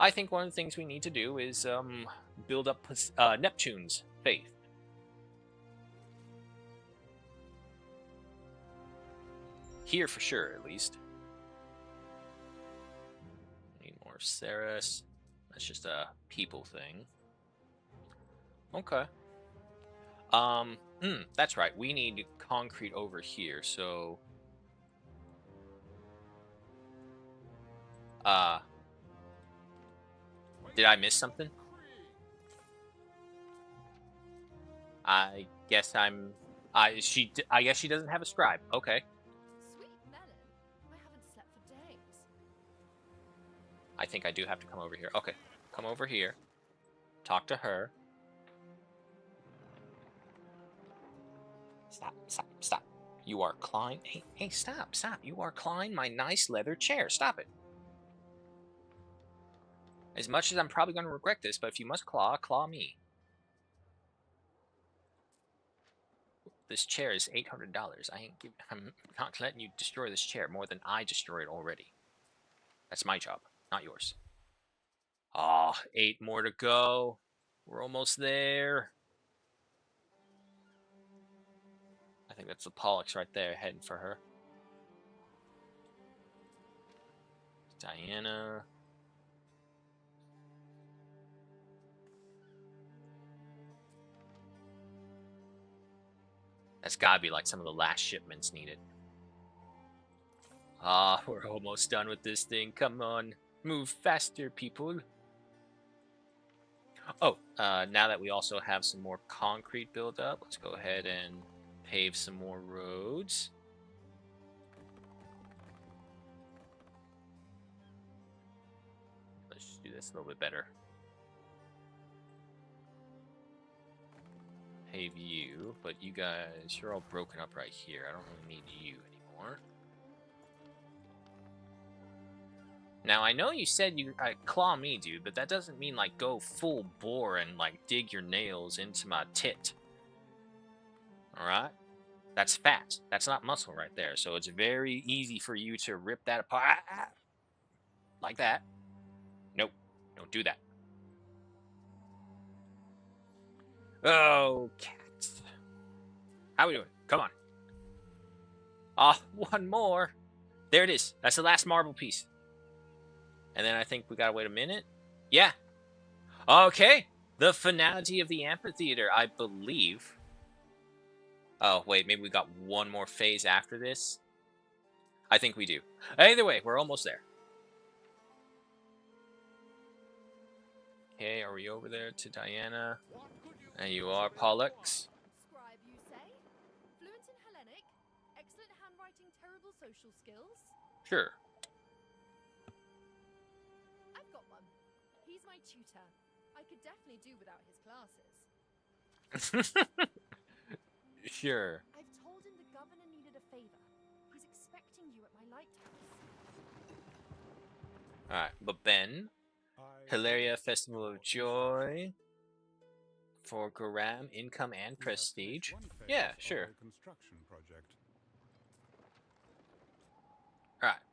I think one of the things we need to do is build up Neptune's faith. Here for sure, at least. Need more Ceres. That's just a people thing. Okay. That's right. We need concrete over here, so... Did I miss something? I guess I guess she doesn't have a scribe. Okay. Sweet melon. I haven't slept for days. I think I do have to come over here. Okay. Come over here. Talk to her. Stop, stop, stop. You are Klein. Hey, stop, stop. You are Klein, my nice leather chair. Stop it. As much as I'm probably going to regret this, but if you must claw, claw me. This chair is $800. I'm not letting you destroy this chair more than I destroyed already. That's my job, not yours. Ah, 8 more to go. We're almost there. I think that's the Pollux right there, heading for her. Diana. That's gotta be like some of the last shipments needed. Ah, we're almost done with this thing. Come on. Move faster, people. Oh, now that we also have some more concrete built up, let's go ahead and pave some more roads. Let's do this a little bit better. Pave you, but you guys, you're all broken up right here. I don't really need you anymore. Now, I know you said you claw me, dude, but that doesn't mean, like, go full bore and, like, dig your nails into my tit. Alright? That's fat. That's not muscle right there. So it's very easy for you to rip that apart. Like that. Nope. Don't do that. Oh, cats. How we doing? Come on. Ah, one more. There it is. That's the last marble piece. And then I think we gotta wait a minute. Yeah. Okay. The finality of the amphitheater, I believe. Oh, wait. Maybe we got one more phase after this. I think we do. Either way, we're almost there. Okay, are we over there to Diana? And you are, Pollux. Scribe, you say? Fluent in Hellenic? Excellent handwriting, terrible social skills? Sure. I've got one. He's my tutor. I could definitely do without his classes. Sure. I've told him the governor needed a favor. He's expecting you at my lighthouse. Alright, but Ben, Hilaria Festival of Joy for Garam, income and prestige. Yeah, sure. Construction project. Alright.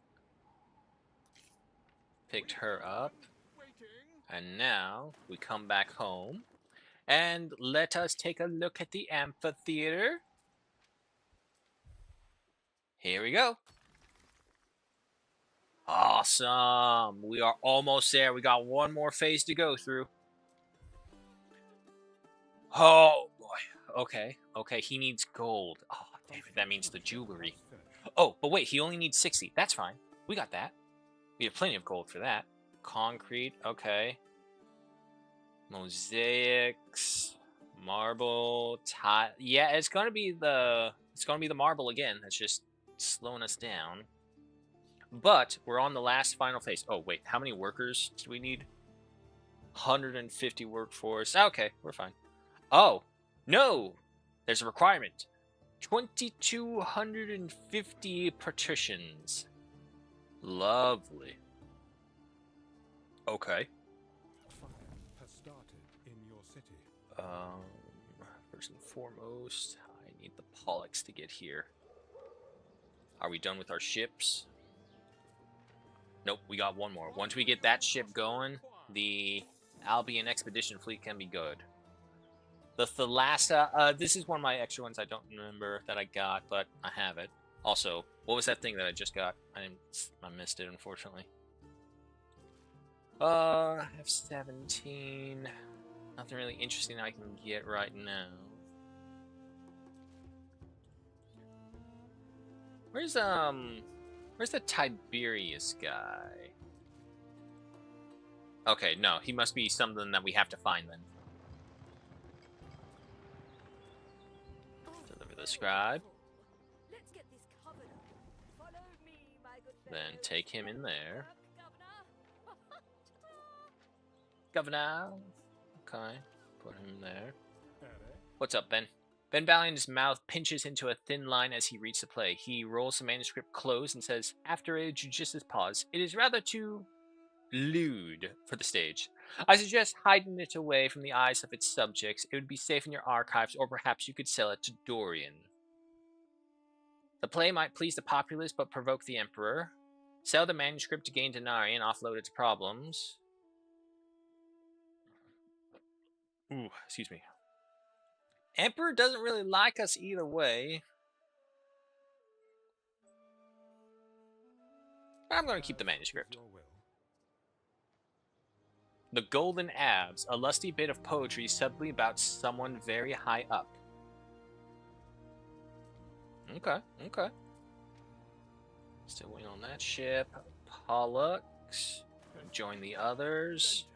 Picked her up. And now we come back home. And let us take a look at the amphitheater. Here we go. Awesome. We are almost there. We got one more phase to go through. Oh, boy. Okay. Okay, he needs gold. Oh, damn it. That means the jewelry. Oh, but wait. He only needs 60. That's fine. We got that. We have plenty of gold for that. Concrete. Okay. Mosaics. Marble. Tile. Yeah, it's gonna be the marble again. That's just slowing us down. But we're on the last final phase. Oh, wait. How many workers do we need? 150 workforce. Okay, we're fine. Oh, no! There's a requirement. 2,250 partitions. Lovely. Okay. Fire has started in your city. First and foremost, I need the Pollux to get here. Are we done with our ships? Nope, we got one more. Once we get that ship going, the Albion Expedition Fleet can be good. The Thalassa, this is one of my extra ones I don't remember that I got, but I have it. Also, what was that thing that I just got? I missed it, unfortunately. I have 17. Nothing really interesting I can get right now. Where's the Tiberius guy? Okay, no, he must be something that we have to find then. Deliver the scribe. Let's get this covered up. Follow me, my good Then fellow. take him in there. Governor. Governor. Okay, put him there. What's up, Ben? Ben Valiant's mouth pinches into a thin line as he reads the play. He rolls the manuscript close and says, after a judicious pause, it is rather too lewd for the stage. I suggest hiding it away from the eyes of its subjects. It would be safe in your archives, or perhaps you could sell it to Dorian. The play might please the populace, but provoke the Emperor. Sell the manuscript to gain denarii and offload its problems. Ooh, excuse me. Emperor doesn't really like us either way. I'm going to keep the manuscript. The Golden Abs, a lusty bit of poetry subtly about someone very high up. Okay, okay. Still waiting on that ship. Pollux. Join the others.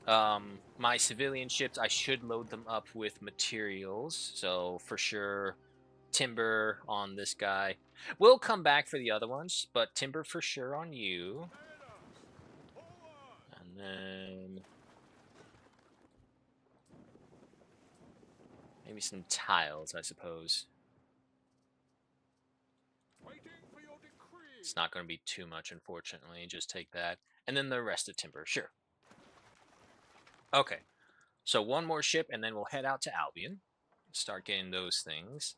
My civilian ships, I should load them up with materials. So for sure, timber on this guy. We'll come back for the other ones, but timber for sure on you. And then maybe some tiles, I suppose. It's not going to be too much, unfortunately. Just take that. And then the rest of timber, sure. Okay. So one more ship, and then we'll head out to Albion. Start getting those things.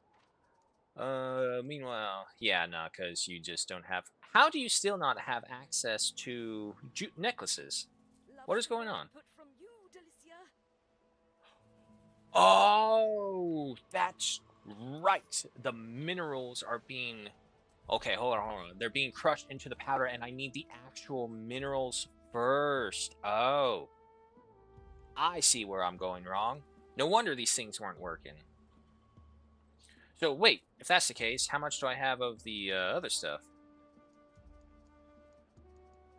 Meanwhile, yeah, no, because you just don't have... How do you still not have access to necklaces? What is going on? From you, Delicia. Oh, that's right. The minerals are being... Okay, hold on. They're being crushed into the powder, and I need the actual minerals first. Oh. I see where I'm going wrong. No wonder these things weren't working. So, wait. If that's the case, how much do I have of the other stuff?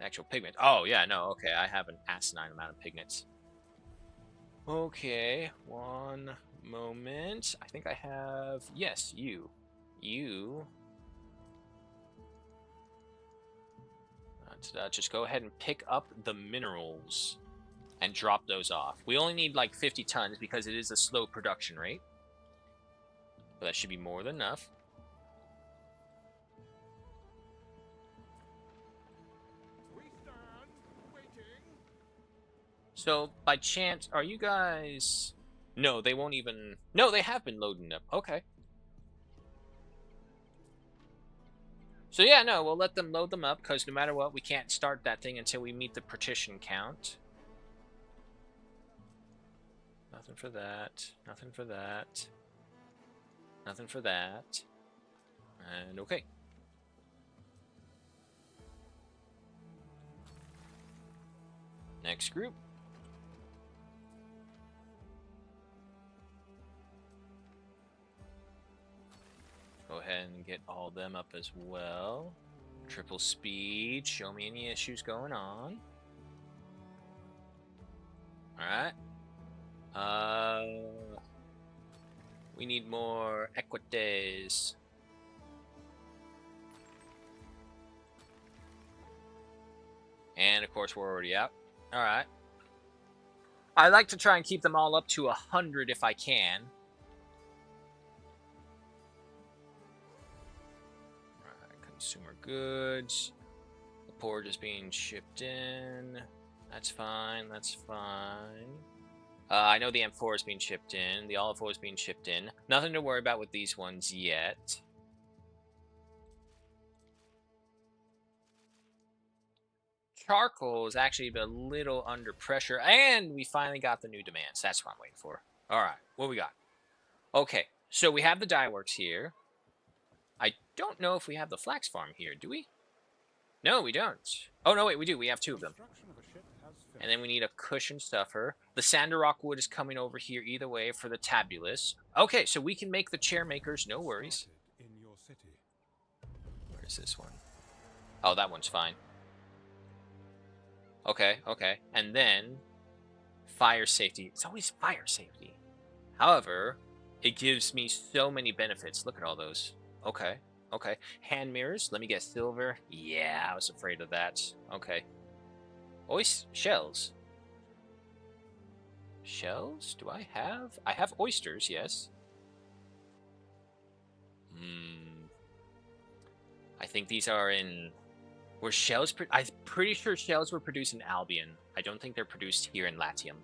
Actual pigment. Oh, yeah, no, okay. I have an asinine amount of pigments. Okay, one moment. I think I have... Yes, you. You... just go ahead and pick up the minerals and drop those off. We only need like 50 tons because it is a slow production rate. But that should be more than enough. We stand waiting. So, by chance, are you guys... No, they won't even... No, they have been loading up. Okay. So yeah, no, we'll let them load them up, because no matter what, we can't start that thing until we meet the partition count. Nothing for that. Nothing for that. Nothing for that. And okay. Next group. Go ahead and get all them up as well. Triple speed. Show me any issues going on. Alright. We need more equites. And of course we're already out. Alright. I like to try and keep them all up to 100 if I can. Consumer goods. The porridge is being shipped in. That's fine. That's fine. I know the M4 is being shipped in. The olive oil is being shipped in. Nothing to worry about with these ones yet. Charcoal is actually a little under pressure. And we finally got the new demands. That's what I'm waiting for. Alright, what we got? Okay, so we have the dye works here. I don't know if we have the flax farm here, do we? No, we don't. Oh, no, wait, we do. We have two of them. And then we need a cushion stuffer. The Sandarrock wood is coming over here either way for the tabulus. Okay, so we can make the chair makers, no worries. Where's this one? Oh, that one's fine. Okay, okay. And then fire safety. It's always fire safety. However, it gives me so many benefits. Look at all those. Okay, okay. Hand mirrors. Let me get silver. Yeah, I was afraid of that. Okay. Shells. Shells? Do I have? I have oysters, yes. I think these are in... Were shells... I'm pretty sure shells were produced in Albion. I don't think they're produced here in Latium.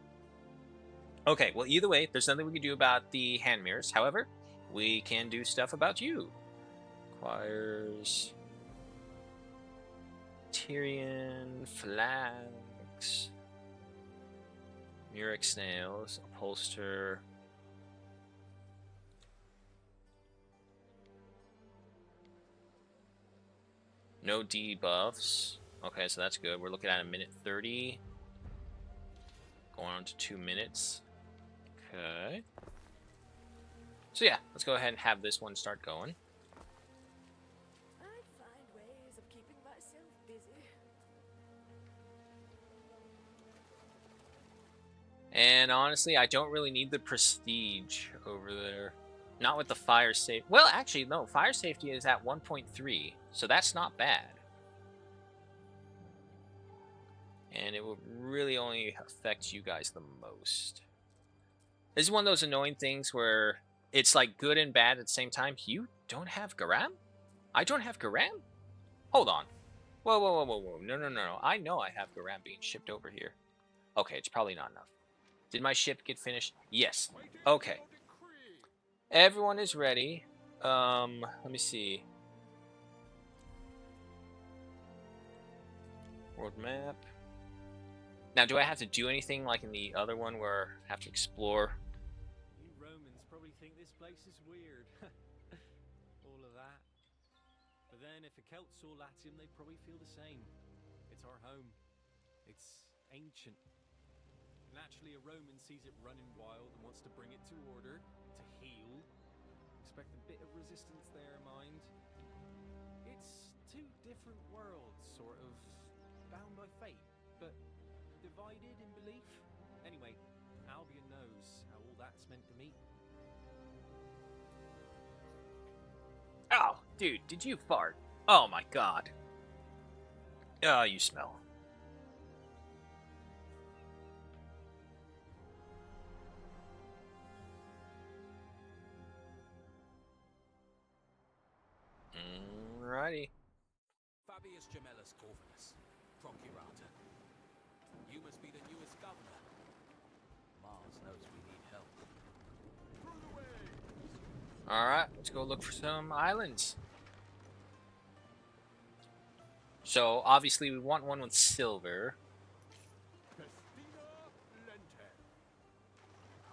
Okay, well, either way, there's nothing we can do about the hand mirrors. However, we can do stuff about you. Requires... Tyrian, flags... Murex snails, upholster... No debuffs. Okay, so that's good. We're looking at a minute 30. Going on to 2 minutes. Okay. So yeah, let's go ahead and have this one start going. I find ways of keeping myself busy. And honestly, I don't really need the prestige over there. Not with the fire safe. Well, actually, no. Fire safety is at 1.3, so that's not bad. And it will really only affect you guys the most. This is one of those annoying things where it's like good and bad at the same time. You don't have Garam? I don't have Garam? Hold on. Whoa, whoa, whoa, whoa, whoa. No, no, no, no. I know I have Garam being shipped over here. Okay, it's probably not enough. Did my ship get finished? Yes. Okay. Everyone is ready. Let me see. World map. Now, do I have to do anything like in the other one where I have to explore? You Romans probably think this place is weird. All of that. But then if a Celt saw Latium, they'd probably feel the same. It's our home. It's ancient. Naturally, a Roman sees it running wild and wants to bring it to order, to heal. Expect a bit of resistance there, mind. It's two different worlds, sort of, bound by fate, but divided in belief. Anyway, Albion knows how all that's meant to me. Oh, dude, did you fart? Oh my god. Oh, you smell. Alrighty. Fabius Gemellus Corvinus, Procurator. You must be the newest governor. Mars knows we need help. Alright, let's go look for some islands. So, obviously, we want one with silver. Got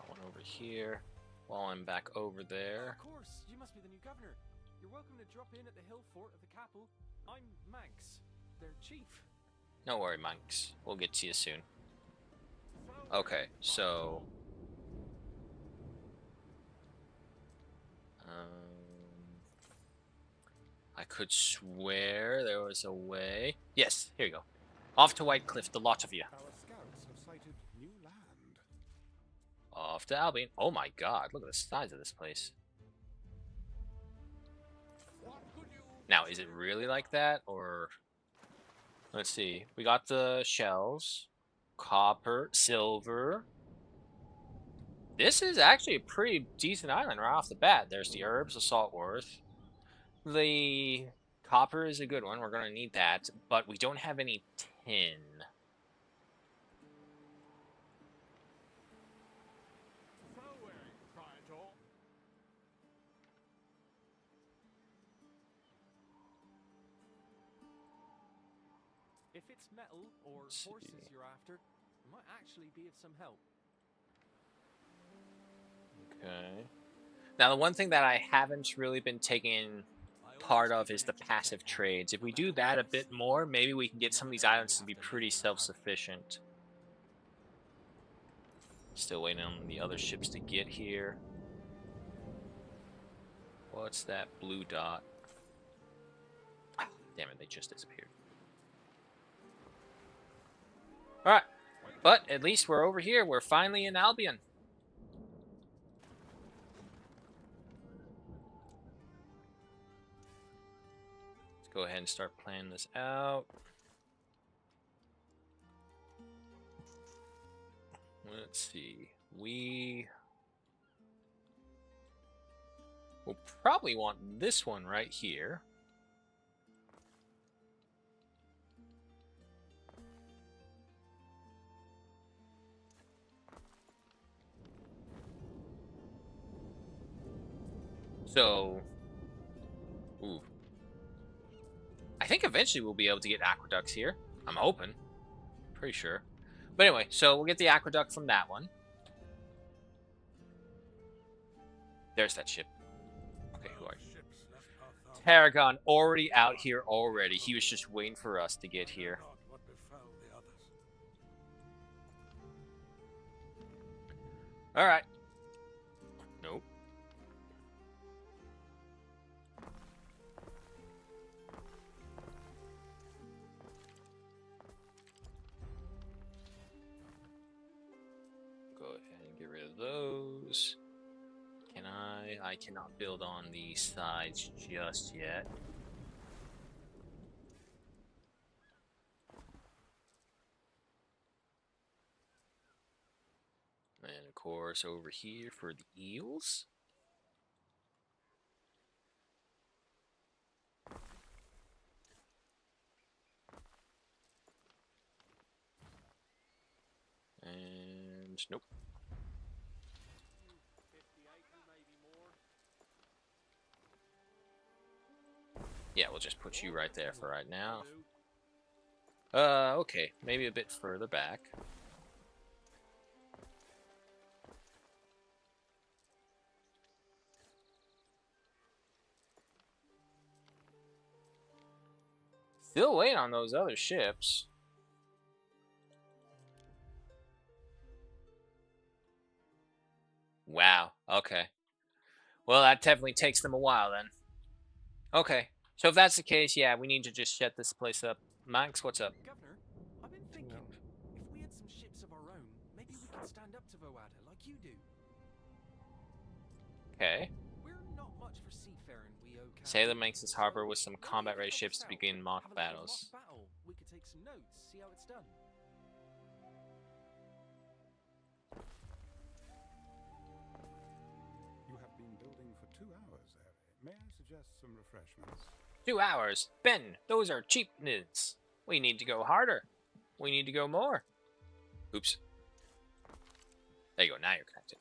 one over here. While I'm back over there. Of course, you must be the new governor. You're welcome to drop in at the hill fort of the capital. I'm Manx, their chief. No worry, Manx. We'll get to you soon. Okay, so... I could swear there was a way. Yes, here you go. Off to White Cliff, the lot of you. Our scouts have sighted new land. Off to Albion. Oh my god, look at the size of this place. Now, is it really like that, or... Let's see. We got the shells. Copper, silver. This is actually a pretty decent island right off the bat. There's the herbs, the salt worth. The copper is a good one. We're going to need that. But we don't have any tin. If it's metal or horses you're after, it might actually be of some help. Okay. Now, the one thing that I haven't really been taking part of is the passive trades. If we do that a bit more, maybe we can get some of these islands to be pretty self-sufficient. Still waiting on the other ships to get here. What's that blue dot? Ah, damn it, they just disappeared. Alright, but at least we're over here. We're finally in Albion. Let's go ahead and start planning this out. Let's see. We will probably want this one right here. So, ooh. I think eventually we'll be able to get aqueducts here. I'm hoping. Pretty sure. But anyway, so we'll get the aqueduct from that one. There's that ship. Okay, who are you? Tarragon already out here already. He was just waiting for us to get here. Alright. Nope. Go those. Can I? I cannot build on the sides just yet. And of course, over here for the eels. And nope. Yeah, we'll just put you right there for right now. Okay, maybe a bit further back. Still waiting on those other ships. Wow, okay. Well, that definitely takes them a while then. Okay, so if that's the case, yeah, we need to just shut this place up. Max, what's up? Governor, I've been thinking, if we had some ships of our own, maybe we could stand up to Voada like you do. Okay. We're not much for seafaring, we okay? Sailor makes his harbor with some Maybe you combat-ready could help ships us to out. begin mock Have a little battles. mock battle. We could take some notes, see how it's done. You have been building for 2 hours, Harry. May I suggest some refreshments? 2 hours. Ben, those are cheapness. We need to go harder. We need to go more. Oops. There you go. Now you're connected.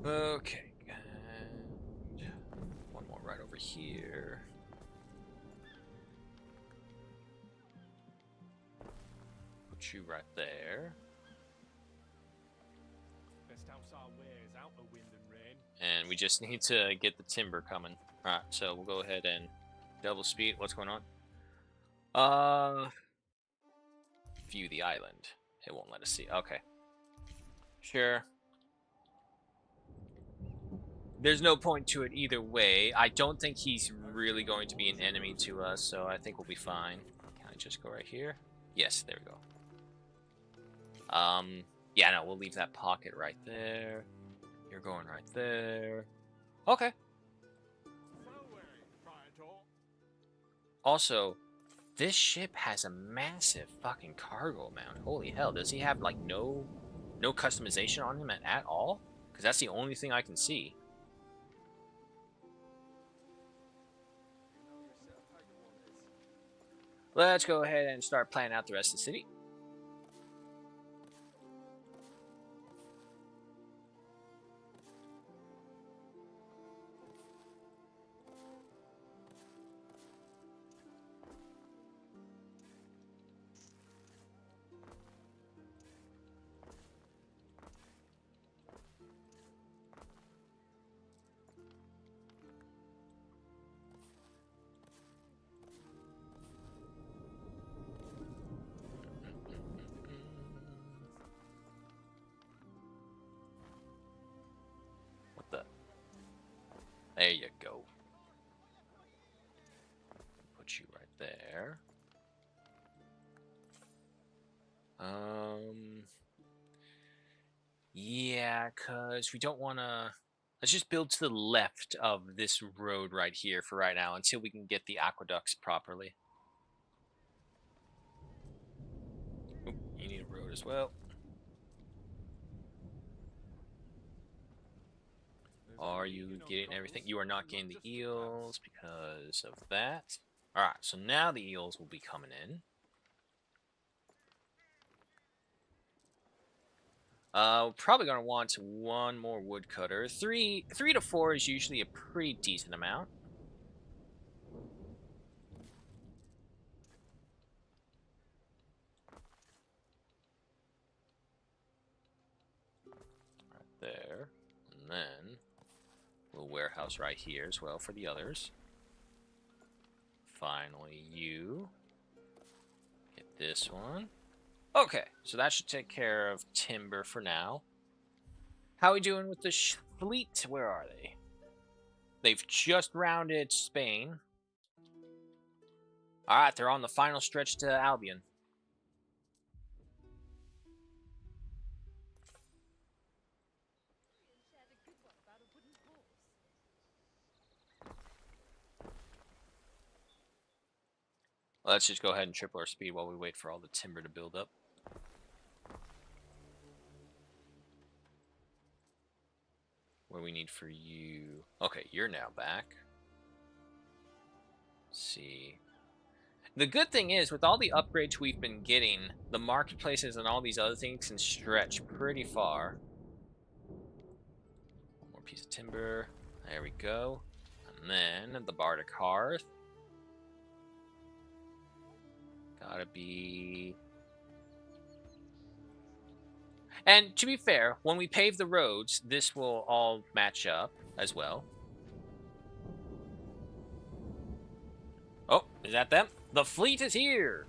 Okay. And one more right over here. Put you right there. Best house our wares out of wind and rain. And we just need to get the timber coming. Alright, so we'll go ahead and double speed. What's going on? View the island. It won't let us see. Okay. Sure. There's no point to it either way. I don't think he's really going to be an enemy to us, so I think we'll be fine. Can I just go right here? Yes, there we go. Yeah, no, we'll leave that pocket right there. You're going right there. Okay. Also, this ship has a massive fucking cargo amount. Holy hell, does he have, like, no customization on him at all? Because that's the only thing I can see. Let's go ahead and start planning out the rest of the city. There you go. Put you right there. Yeah, because we don't want to... Let's just build to the left of this road right here for right now until we can get the aqueducts properly. Oop, you need a road as well. Are you getting everything? You are not getting the eels because of that. Alright, so now the eels will be coming in. Probably going to want one more woodcutter. Three to four is usually a pretty decent amount. Right there. And then a little warehouse right here as well for the others. Finally, you get this one. Okay, so that should take care of timber for now. How are we doing with the fleet? Where are they? They've just rounded Spain. Alright, they're on the final stretch to Albion. Let's just go ahead and triple our speed while we wait for all the timber to build up. What do we need for you? Okay, you're now back. Let's see. The good thing is, with all the upgrades we've been getting, the marketplaces and all these other things can stretch pretty far. One more piece of timber. There we go. And then the Bardic Hearth. Gotta be... And to be fair, when we pave the roads, this will all match up as well. Oh, is that them? The fleet is here!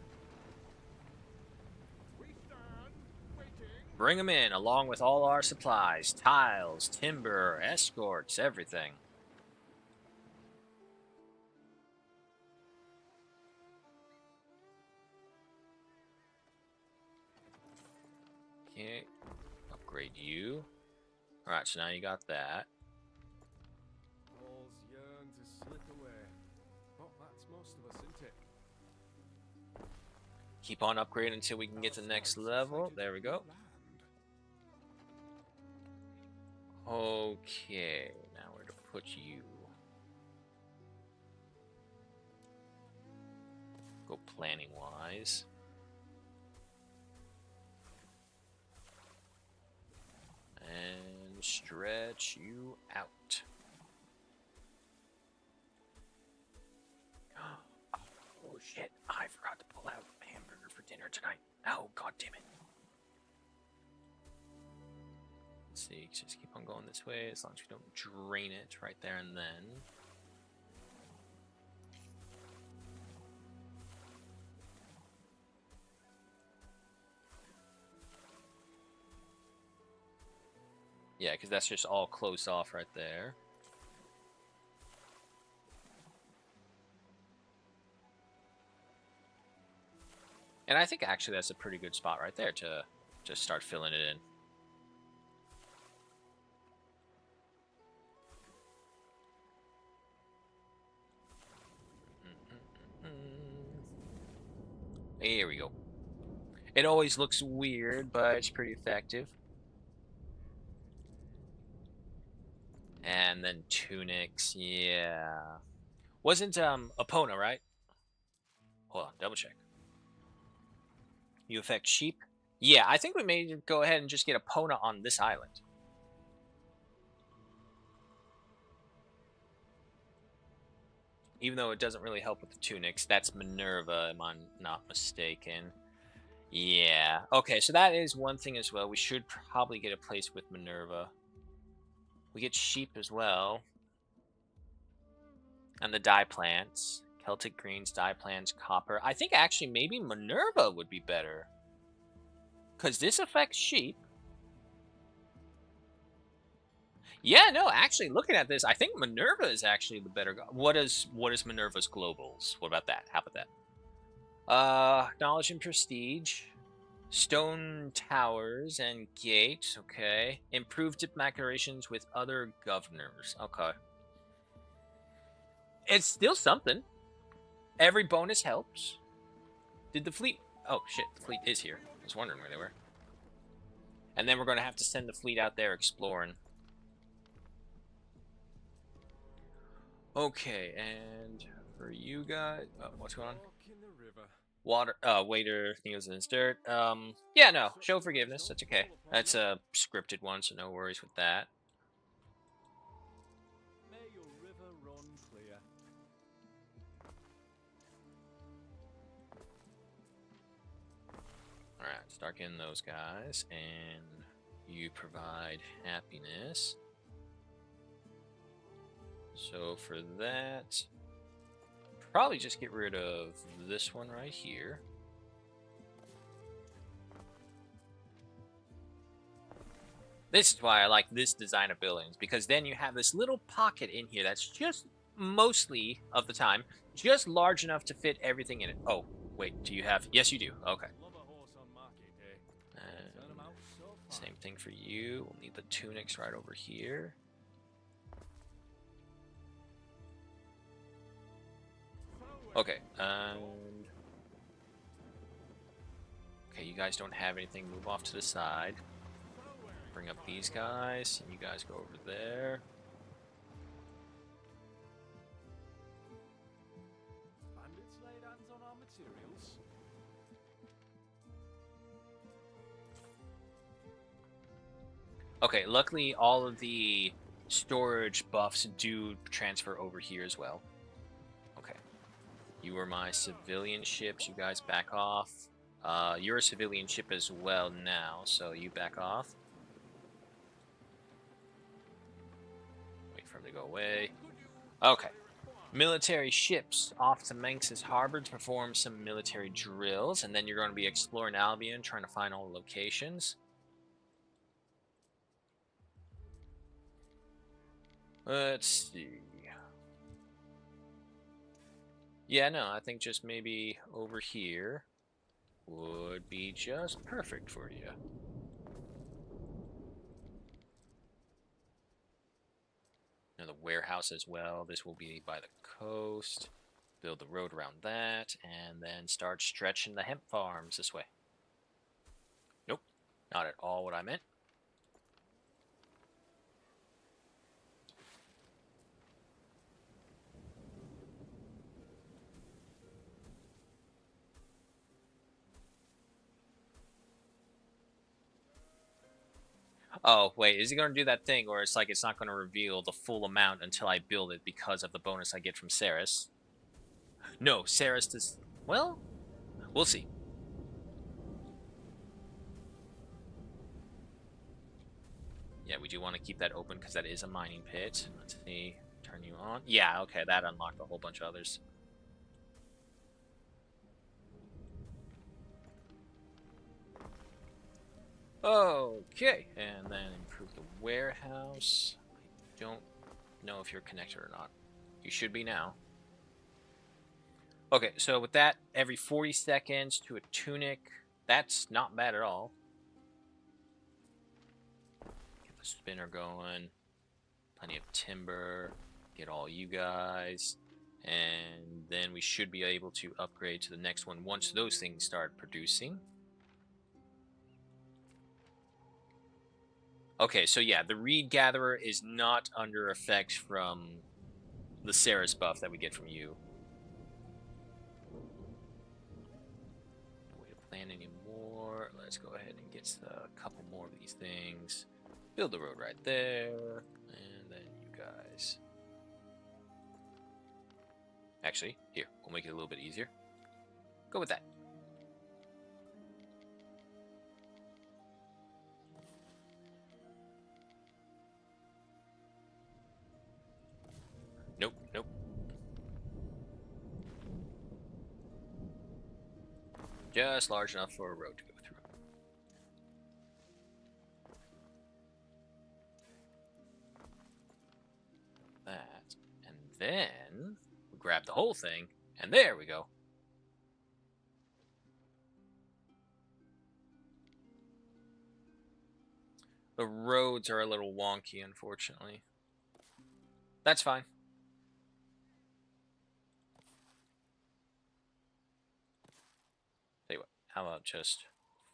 Bring them in, along with all our supplies. Tiles, timber, escorts, everything. Okay, upgrade you. Alright, so now you got that. Balls yearn to slip away. But that's most of us, isn't it? Keep on upgrading until we can get to the next level. There we go. Okay, now where to put you? Go planning wise. And stretch you out. Oh shit, I forgot to pull out a hamburger for dinner tonight. Oh, god damn it. Let's see, just keep on going this way as long as we don't drain it right there and then. Yeah, because that's just all closed off right there. And I think actually that's a pretty good spot right there to just start filling it in. Here we go. It always looks weird, but it's pretty effective. And then tunics, yeah. Wasn't Epona, right? Hold on, double check. You affect sheep? Yeah, I think we may go ahead and just get Epona on this island. Even though it doesn't really help with the tunics. That's Minerva, if I'm not mistaken. Yeah. Okay, so that is one thing as well. We should probably get a place with Minerva. We get sheep as well. And the dye plants. Celtic greens, dye plants, copper. I think actually maybe Minerva would be better. Because this affects sheep. Yeah, no, actually, looking at this, I think Minerva is actually the better. What is Minerva's globals? What about that? How about that? Knowledge and prestige, stone towers and gates. Okay, improved diplomatic relations with other governors. Okay, it's still something. Every bonus helps. Did the fleet? Oh shit, the fleet is here. I was wondering where they were. And then we're going to have to send the fleet out there exploring. Okay, and for you guys, what's going on? Water, waiter kneels in his dirt. Yeah, no, show forgiveness. That's okay. That's a scripted one, so no worries with that. May your river run clear. All right, start getting those guys, and you provide happiness. So for that, probably just get rid of this one right here. This is why I like this design of buildings, because then you have this little pocket in here that's just mostly of the time just large enough to fit everything in it. Oh, wait, do you have? Yes, you do. Okay. Same thing for you. We'll need the tunics right over here. Okay, and Okay, you guys don't have anything. Move off to the side. Bring up these guys, and you guys go over there. Bandits laid hands on our materials. Okay, luckily all of the storage buffs do transfer over here as well. Okay. You are my civilian ships. You guys back off. You're a civilian ship as well now, so you back off. Wait for him to go away. Okay. Military ships off to Manx's Harbor to perform some military drills, and then you're going to be exploring Albion, trying to find all the locations. Let's see. Yeah, no, I think just maybe over here would be just perfect for you. Now the warehouse as well. This will be by the coast. Build the road around that, and then start stretching the hemp farms this way. Nope, not at all what I meant. Oh, wait, is he going to do that thing where it's like it's not going to reveal the full amount until I build it because of the bonus I get from Saris? No, Saris does... Well, we'll see. Yeah, we do want to keep that open because that is a mining pit. Let's see. Turn you on. Yeah, okay, that unlocked a whole bunch of others. Okay, and then improve the warehouse. I don't know if you're connected or not. You should be now. Okay, so with that, every 40 seconds to a tunic. That's not bad at all. Get the spinner going. Plenty of timber. Get all you guys. And then we should be able to upgrade to the next one once those things start producing. Okay, so yeah, the Reed Gatherer is not under effect from the Saris buff that we get from you. No way to plan anymore. Let's go ahead and get a couple more of these things. Build the road right there. And then you guys. Actually, here, we'll make it a little bit easier. Go with that. Nope, nope. Just large enough for a road to go through. That. And then we grab the whole thing, and there we go. The roads are a little wonky, unfortunately. That's fine. Tell you what, how about just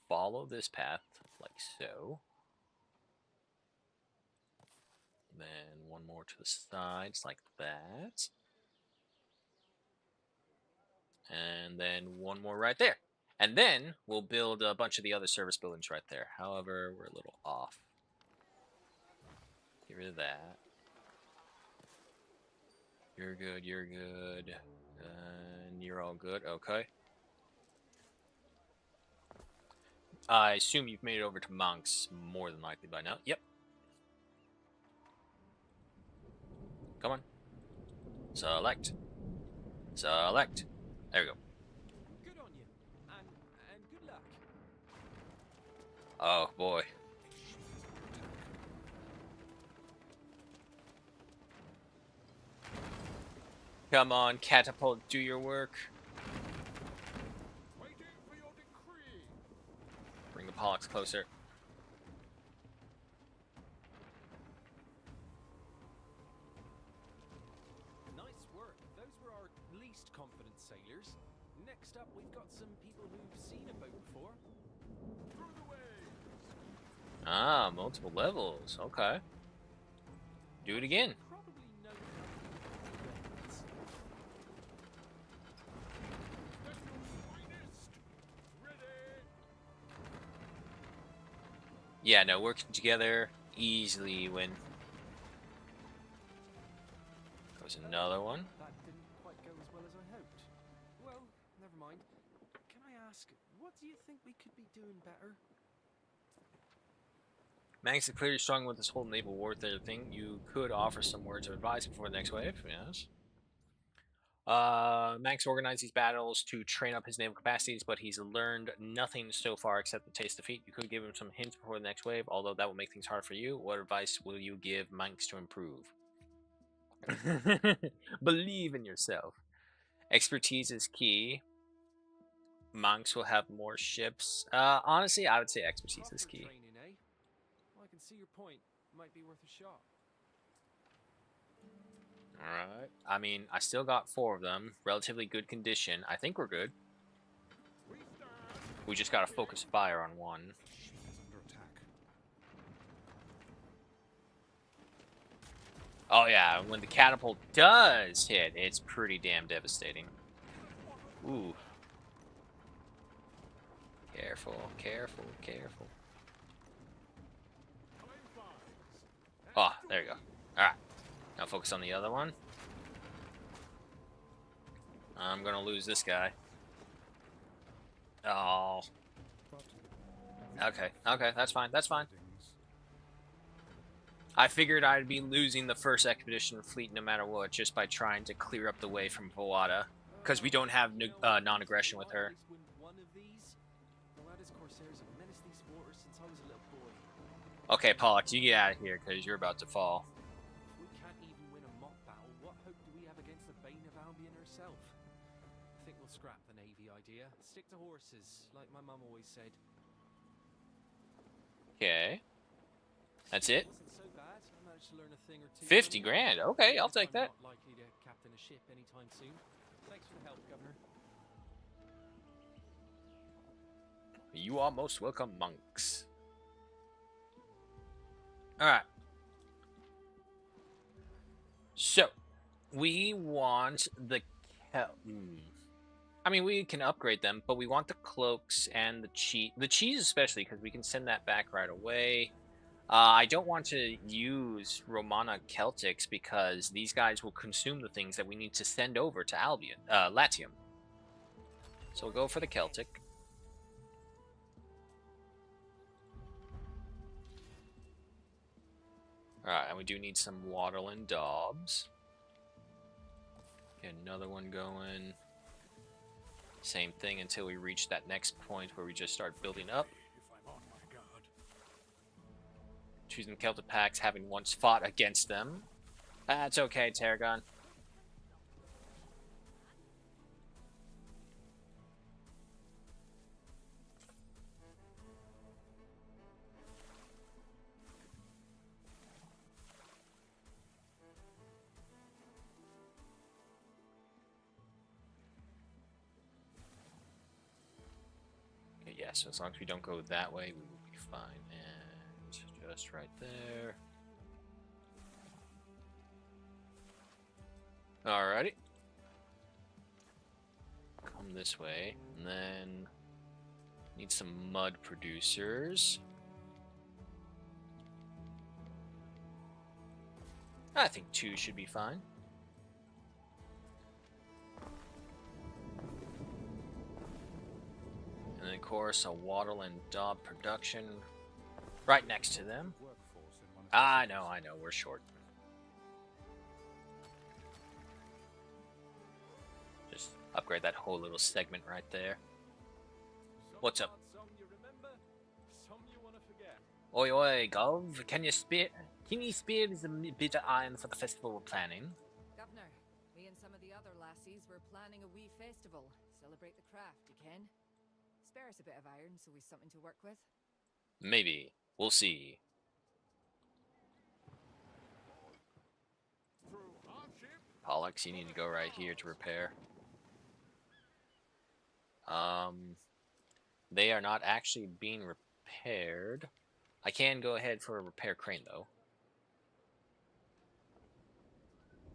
follow this path like so. Then one more to the sides like that. And then one more right there. And then we'll build a bunch of the other service buildings right there. However, we're a little off. Get rid of that. You're good, you're good. And you're all good, okay. I assume you've made it over to Monks more than likely by now. Yep. Come on. Select. Select. There we go. Good on you, and good luck. Oh boy. Come on, catapult, do your work. Waiting for your decree. Bring the Pollux closer. Nice work. Those were our least confident sailors. Next up, we've got some people who've seen a boat before. Ah, multiple levels. Okay. Do it again. Probably no. Yeah, no, working together easily win. Goes another one. That didn't quite go as well as I hoped. Well, never mind. Can I ask, what do you think we could be doing better? Manx is clearly struggling with this whole naval warfare thing. You could offer some words of advice before the next wave, yes. Manx organized these battles to train up his naval capacities, but he's learned nothing so far except the taste defeat. You could give him some hints before the next wave, although that will make things hard for you. What advice will you give Manx to improve? Believe in yourself. Expertise is key. Monks will have more ships. Honestly, I would say expertise is key. Training, eh? Well, I can see your point. Might be worth a shot. Alright. I mean, I still got 4 of them. Relatively good condition. I think we're good. We just gotta focus fire on one. Oh yeah, when the catapult does hit, it's pretty damn devastating. Ooh. Careful, careful, careful. Oh, there you go. Alright. Now focus on the other one. I'm gonna lose this guy. Oh. Okay, okay, that's fine, that's fine. I figured I'd be losing the first expedition fleet no matter what, just by trying to clear up the way from Vawada. Because we don't have non-aggression with her. Okay, Pollock, you get out of here, because you're about to fall. If we can't even win a mock battle, what hope do we have against the Bane of Albion herself? I think we'll scrap the Navy idea. Stick to horses, like my mum always said. Okay. That's it? Wasn't so bad. I managed to learn a thing or two. 50 grand. Okay, I'll take that. I'm not likely to captain a ship anytime soon. Thanks for the help, Governor. You are most welcome, monks. Alright. So, we want the... I mean, we can upgrade them, but we want the cloaks and the cheese. The cheese especially, because we can send that back right away. I don't want to use Romana Celtics, because these guys will consume the things that we need to send over to Albion, Latium. So we'll go for the Celtic. Alright, and we do need some Waddle and Dobbs. Get another one going. Same thing until we reach that next point where we just start building up. Choosing Celtic packs, having once fought against them. That's okay, Tarragon. Okay, yeah, so as long as we don't go that way, we will be fine. And just right there. Alrighty. Come this way, and then need some mud producers. I think 2 should be fine. And then of course a Waddle and Dobb production right next to them. I know, we're short. Just upgrade that whole little segment right there. What's up? Oi oi, Gov, can you spare some bit of iron for the festival we're planning? Governor, me and some of the other lassies were planning a wee festival. Celebrate the craft, you ken? Spare us a bit of iron so we've something to work with. Maybe. We'll see. Pollux, you need to go right here to repair. They are not actually being repaired. I can go ahead for a repair crane, though.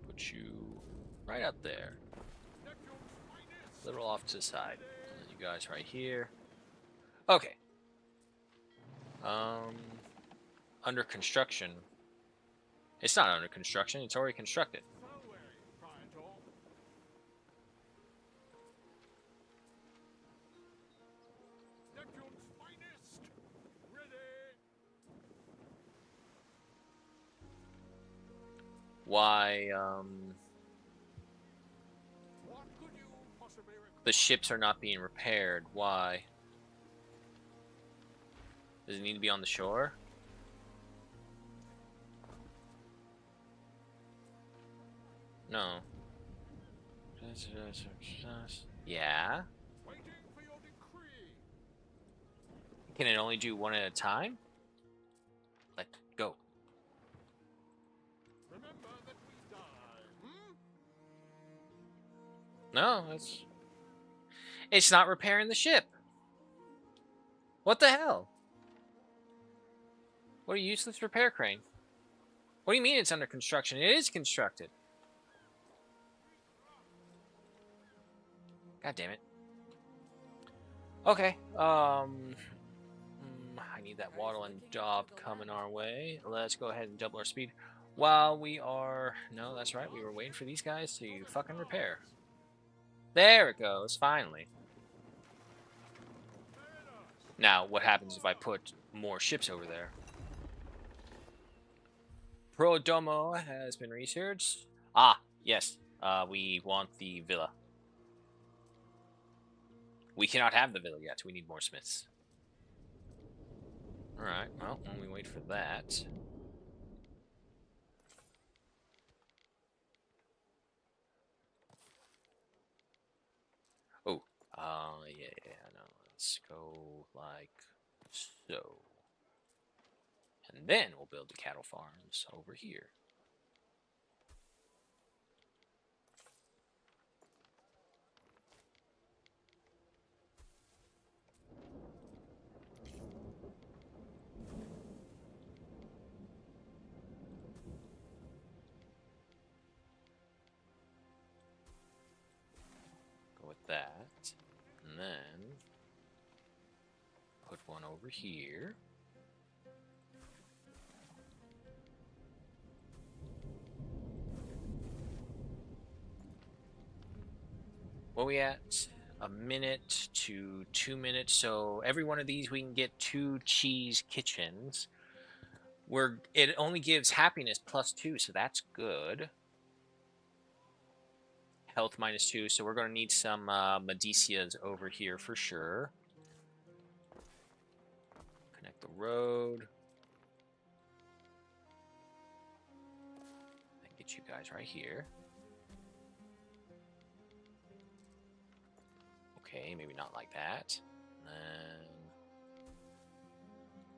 Put you right up there. A little off to the side. And then you guys right here. Okay. Under construction. It's not under construction, it's already constructed. Why, the ships are not being repaired. Why? Does it need to be on the shore? No. Yeah? Can it only do one at a time? Let's go. No, it's not repairing the ship. What the hell? What a useless repair crane. What do you mean it's under construction? It is constructed. God damn it. Okay. I need that waddle and job coming our way. Let's go ahead and double our speed. While we are... No, that's right. We were waiting for these guys to fucking repair. There it goes. Finally. Now, what happens if I put more ships over there? Pro Domo has been researched. Ah, yes. We want the villa. We cannot have the villa yet. We need more smiths. Alright, well, when we wait for that... Oh, yeah, no. Let's go like so. And then we'll build the cattle farms over here. Go with that. And then put one over here. What are we at? A minute to 2 minutes. So every one of these we can get 2 cheese kitchens. It only gives happiness +2, so that's good. Health -2, so we're going to need some Medicias over here for sure. Connect the road. And get you guys right here. Okay, maybe not like that. And then...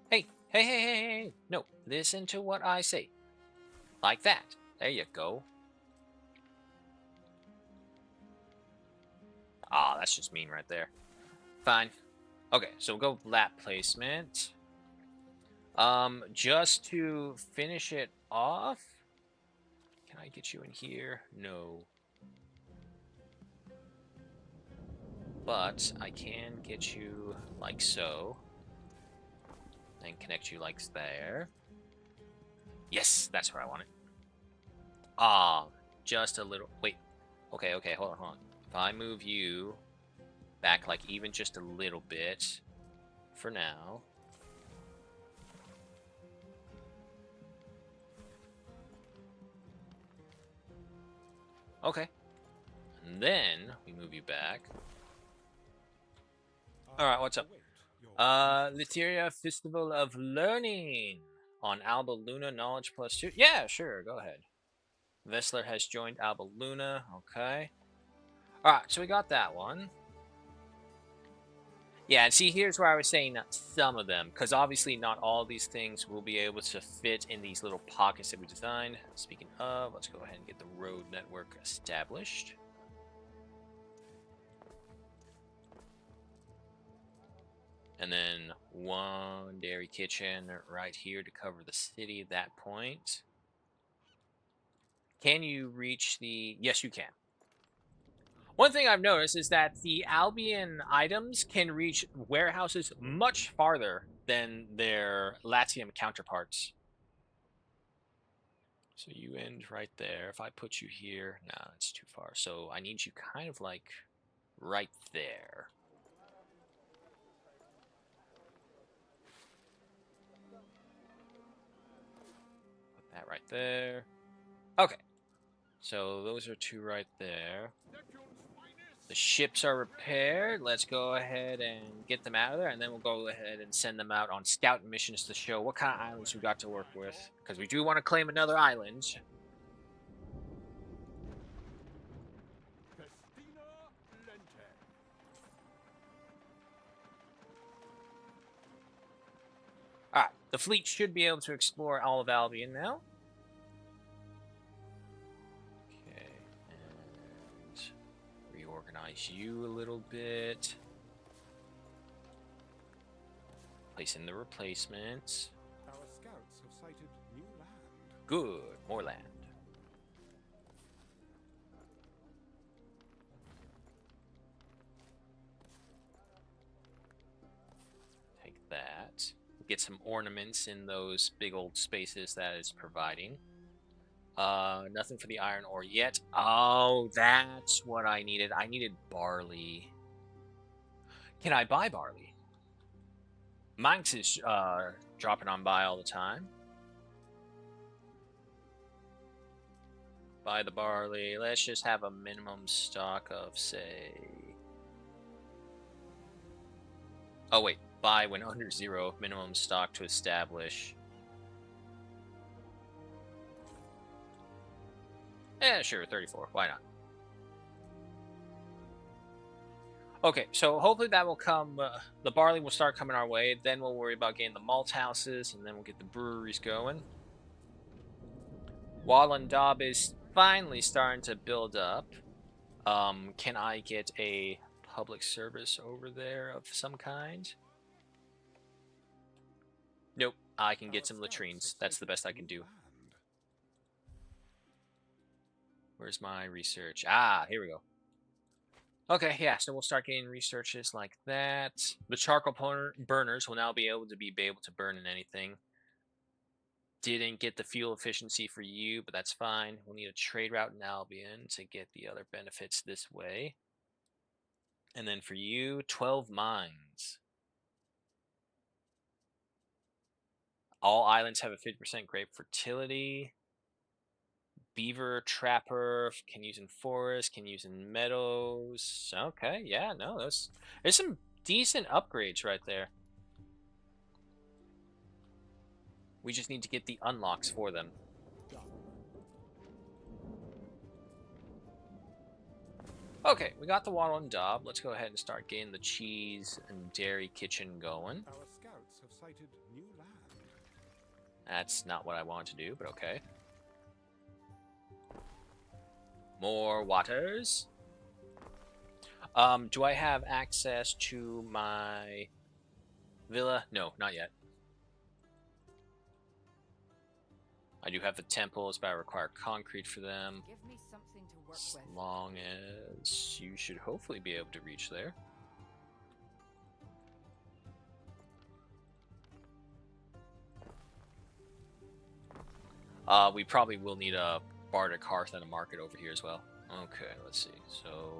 Hey, hey, hey, hey, hey! No, listen to what I say. Like that. There you go. Ah, that's just mean right there. Fine. Okay, so we'll go lap placement. Just to finish it off, can I get you in here? No. But I can get you like so. And connect you like there. Yes, that's where I want it. Ah, just a little. Wait. Okay, okay, hold on, hold on. If I move you back like even just a little bit for now. Okay. And then we move you back. Alright, what's up? Literia Festival of Learning on Alba Luna Knowledge +2. Yeah, sure, go ahead. Vessler has joined Alba Luna. Okay. Alright, so we got that one. Yeah, and see, here's where I was saying some of them, because obviously not all these things will be able to fit in these little pockets that we designed. Speaking of, let's go ahead and get the road network established. And then one dairy kitchen right here to cover the city at that point. Can you reach the... Yes, you can. One thing I've noticed is that the Albion items can reach warehouses much farther than their Latium counterparts. So you end right there. If I put you here, no, it's too far. So I need you kind of like right there. Put that right there. Okay. So those are two right there. The ships are repaired. Let's go ahead and get them out of there, and then we'll go ahead and send them out on scout missions to show what kind of islands we got to work with. Because we do want to claim another island. Alright, the fleet should be able to explore all of Albion now. Okay, and reorganize you a little bit. Place in the replacements. Our scouts have sighted new land. Good, more land. Take that. Get some ornaments in those big old spaces that it's providing. Nothing for the iron ore yet. Oh, that's what I needed. I needed barley. Can I buy barley? Manx is dropping on by all the time. Buy the barley. Let's just have a minimum stock of, say... Oh, wait. Buy when under 0. Minimum stock to establish. Yeah, sure. 34. Why not? Okay, so hopefully that will come, the barley will start coming our way, then we'll worry about getting the malt houses, and then we'll get the breweries going. Wallendaub is finally starting to build up. Can I get a public service over there of some kind? Nope, I can get some latrines. That's the best I can do. Where's my research? Ah, here we go. Okay, yeah, so we'll start getting researches like that. The charcoal burners will now be able to burn in anything. Didn't get the fuel efficiency for you, but that's fine. We'll need a trade route in Albion to get the other benefits this way. And then for you, 12 mines. All islands have a 50% grape fertility. Beaver trapper can use in forests, can use in meadows. Okay, yeah, no, there's some decent upgrades right there. We just need to get the unlocks for them. Okay, we got the Wallendaub. Let's go ahead and start getting the cheese and dairy kitchen going. Our scouts have sighted new land. That's not what I wanted to do, but okay. More waters. Do I have access to my villa? No, not yet. I do have the temples, but I require concrete for them. Give me something to work As with. long as you should hopefully be able to reach there. We probably will need a bardic hearth and a market over here as well. Okay, let's see. So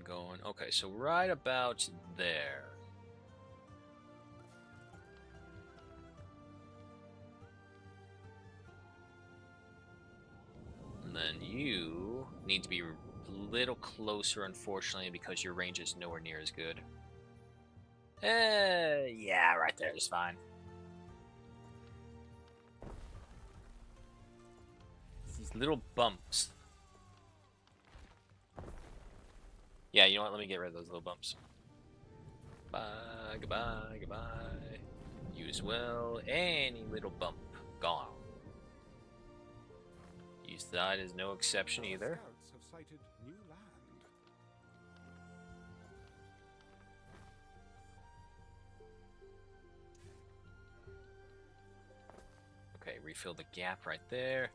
going. Okay, so right about there. And then you need to be a little closer, unfortunately, because your range is nowhere near as good. Yeah, right there is fine. These little bumps. Yeah, you know what? Let me get rid of those little bumps. Bye, goodbye. You as well. Any little bump. Gone. East side is no exception either. Scouts have sighted new land. refill the gap right there.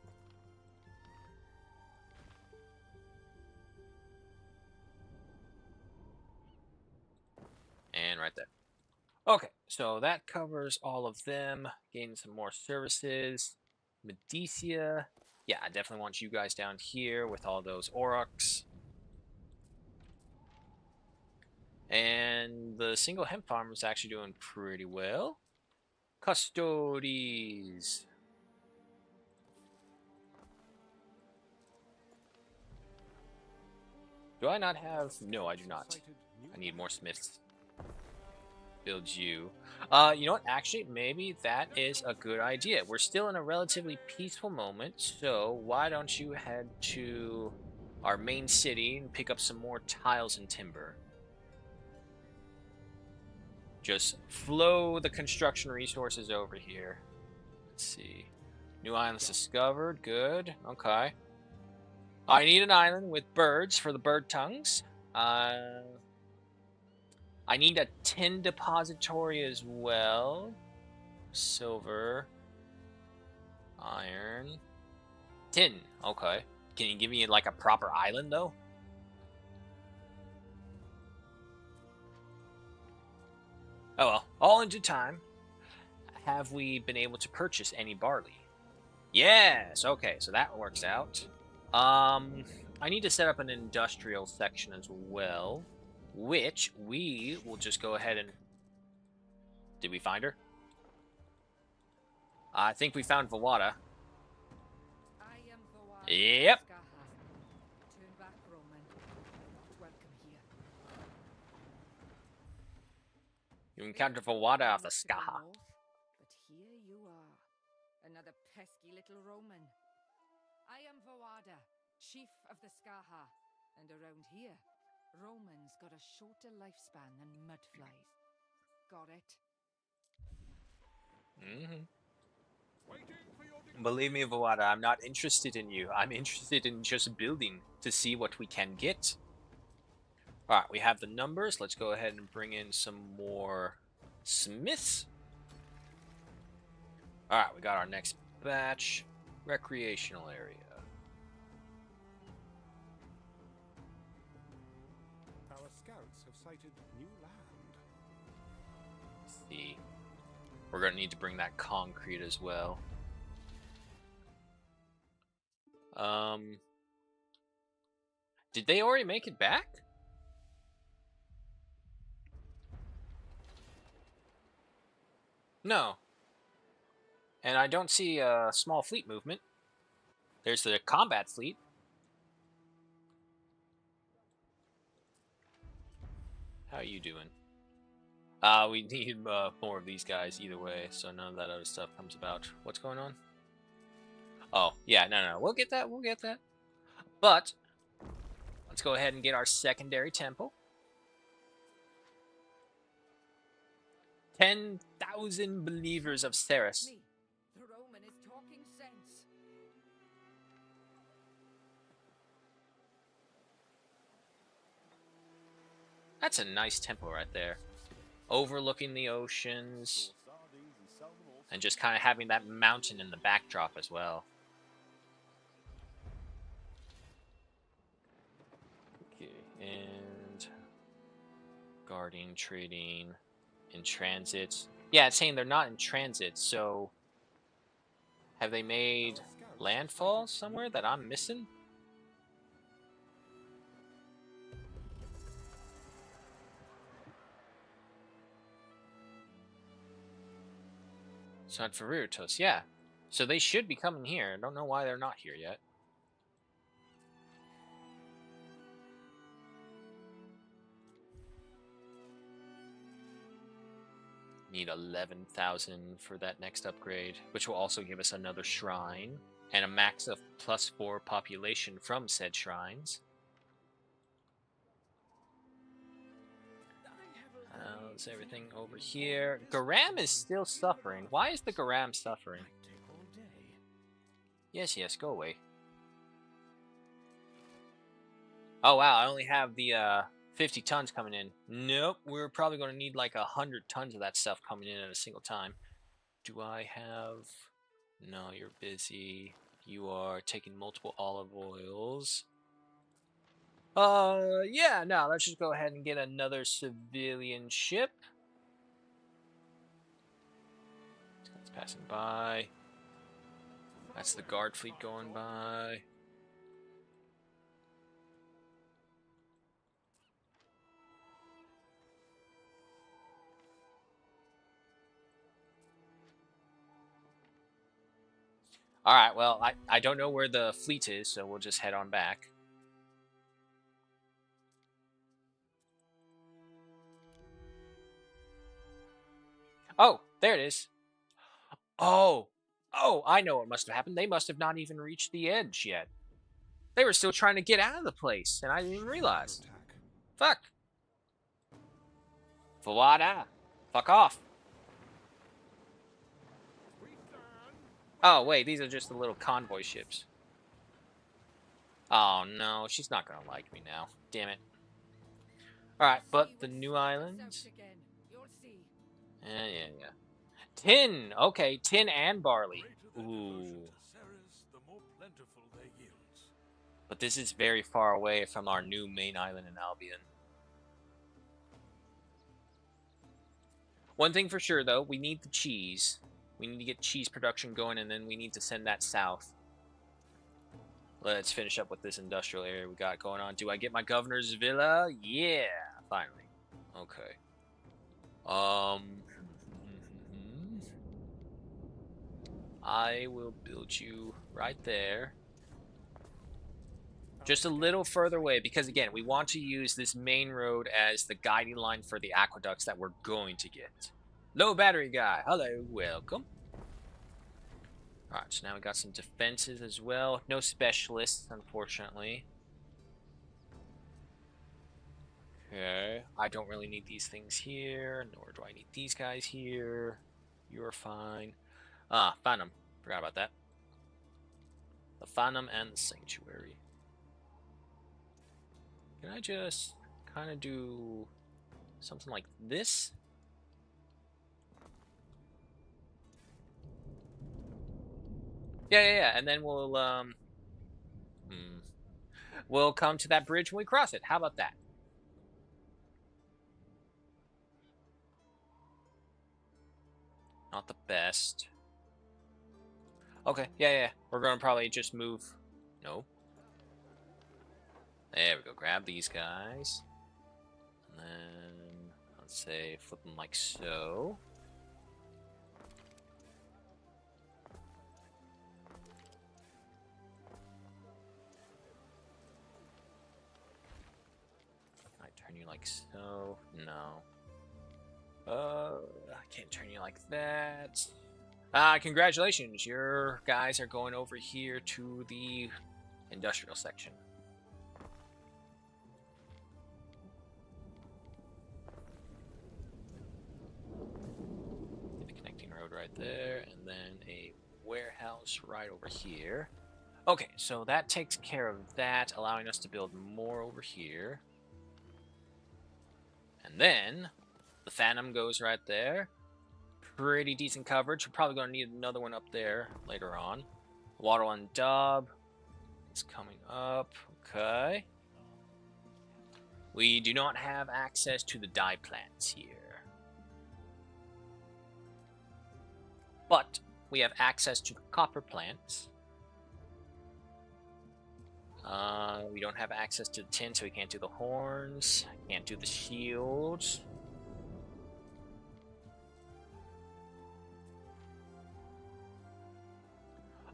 And right there. Okay, so that covers all of them. Gain some more services. Medicia. Yeah, I definitely want you guys down here with all those Aurochs. And the single hemp farm is actually doing pretty well. Custodies. Do I not have? No, I do not. I need more smiths. Build you. You know what? Actually, maybe that is a good idea. We're still in a relatively peaceful moment, so why don't you head to our main city and pick up some more tiles and timber? Just flow the construction resources over here. Let's see. New islands discovered. Good. Okay. I need an island with birds for the bird tongues. I need a tin depository as well. Silver. Iron. Tin. Okay. Can you give me like a proper island though? Oh well. All in due time. Have we been able to purchase any barley? Yes. Okay. So that works out. I need to set up an industrial section as well, which we will just go ahead and... Did we find her? I think we found Vawada. I am Vawada. Yep. Turn back, Roman. Not welcome here. You encountered Vawada of the Skaha. But here you are, another pesky little Roman. I am Vawada, chief of the Skaha, and around here, Romans got a shorter lifespan than mudflies. Got it? Believe me, Vawada, I'm not interested in you. I'm interested in just building to see what we can get. Alright, we have the numbers. Let's go ahead and bring in some more smiths. Alright, we got our next batch. Recreational area. Our scouts have sighted new land. Let's see. We're going to need to bring that concrete as well. Did they already make it back? No. And I don't see a small fleet movement. There's the combat fleet. How are you doing? We need more of these guys either way, so none of that other stuff comes about. What's going on? Oh, yeah, no. We'll get that, But, let's go ahead and get our secondary temple. 10,000 believers of Ceres. The Roman is talking sense. That's a nice temple right there. Overlooking the oceans. And just kind of having that mountain in the backdrop as well. Okay, and... guarding, trading, in transit. Yeah, it's saying they're not in transit, so... have they made landfall somewhere that I'm missing? It's not for Viritos, yeah. So they should be coming here. I don't know why they're not here yet. Need 11,000 for that next upgrade, which will also give us another shrine and a max of +4 population from said shrines. How's everything over here? Garam is still suffering. Why is the Garam suffering? Yes, go away. Oh wow, I only have the 50 tons coming in. Nope, we're probably going to need like 100 tons of that stuff coming in at a single time. Do I have... No, you're busy. You are taking multiple olive oils. Yeah, no, let's just go ahead and get another civilian ship. It's passing by. That's the guard fleet going by. Alright, well, I don't know where the fleet is, so we'll just head on back. Oh, there it is. Oh, I know what must have happened. They must have not even reached the edge yet. They were still trying to get out of the place, and I didn't even realize. Fuck. Voila. Fuck off. Oh, wait, these are just the little convoy ships. Oh, no, she's not gonna like me now. Damn it. Alright, but the new islands. Yeah. Tin! Okay, tin and barley. Ooh. But this is very far away from our new main island in Albion. One thing for sure, though, we need the cheese. We need to get cheese production going, and then we need to send that south. Let's finish up with this industrial area we got going on. Do I get my governor's villa? Yeah, finally. Okay. I will build you right there. Just a little further away, because again, we want to use this main road as the guiding line for the aqueducts that we're going to get. Low battery guy, hello, welcome. Alright, so now we got some defenses as well. No specialists, unfortunately. Okay, I don't really need these things here, nor do I need these guys here. You're fine. Ah, Phantom. Forgot about that. The Phantom and the Sanctuary. Can I just kind of do something like this? Yeah, and then we'll come to that bridge when we cross it. How about that? Not the best. Okay, yeah. We're gonna probably just move. No. There we go. Grab these guys. And then, let's say, flip them like so. Can I turn you like so? No. I can't turn you like that. Congratulations. Your guys are going over here to the industrial section. The connecting road right there, and then a warehouse right over here. Okay, so that takes care of that, allowing us to build more over here. And then the Phantom goes right there. Pretty decent coverage. We're probably going to need another one up there later on. Waddle and Dub is coming up. Okay. We do not have access to the dye plants here. But we have access to the copper plants. We don't have access to the tin, so we can't do the horns. Can't do the shields.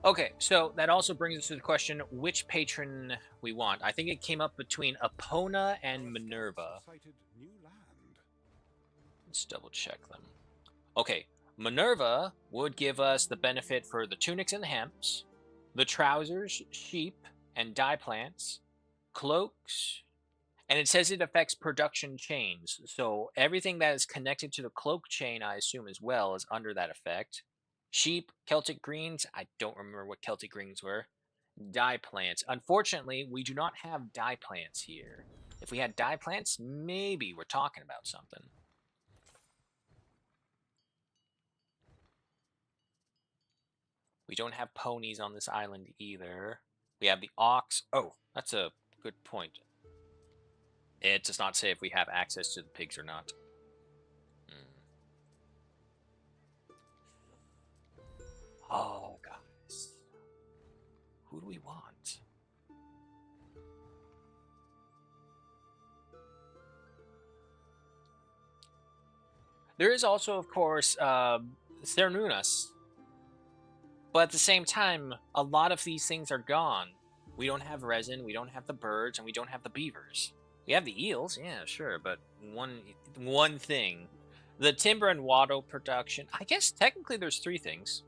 Okay, so that also brings us to the question, which patron we want. I think it came up between Epona and Minerva. Let's double check them. Okay, Minerva would give us the benefit for the tunics and the hemps, the trousers, sheep, and dye plants, cloaks, and it says it affects production chains. So everything that is connected to the cloak chain, I assume as well, is under that effect. Sheep, Celtic greens, I don't remember what Celtic greens were. Dye plants. Unfortunately, we do not have dye plants here. If we had dye plants, maybe we're talking about something. We don't have ponies on this island either. We have the ox. Oh, that's a good point. It does not say if we have access to the pigs or not. Oh, guys. Who do we want? There is also, of course, Cernunas. But at the same time, a lot of these things are gone. We don't have resin, we don't have the birds, and we don't have the beavers. We have the eels, yeah, sure, but one thing. The timber and wattle production. I guess technically there's 3 things.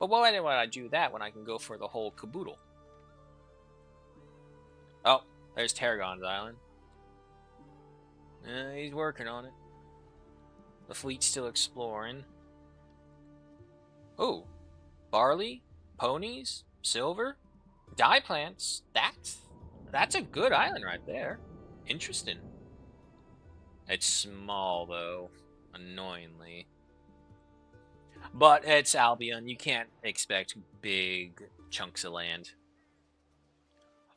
But why would I do that when I can go for the whole caboodle? Oh, there's Tarragon's Island. He's working on it. The fleet's still exploring. Oh, barley, ponies, silver, dye plants. That's a good island right there. Interesting. It's small though, annoyingly. But it's Albion. You can't expect big chunks of land.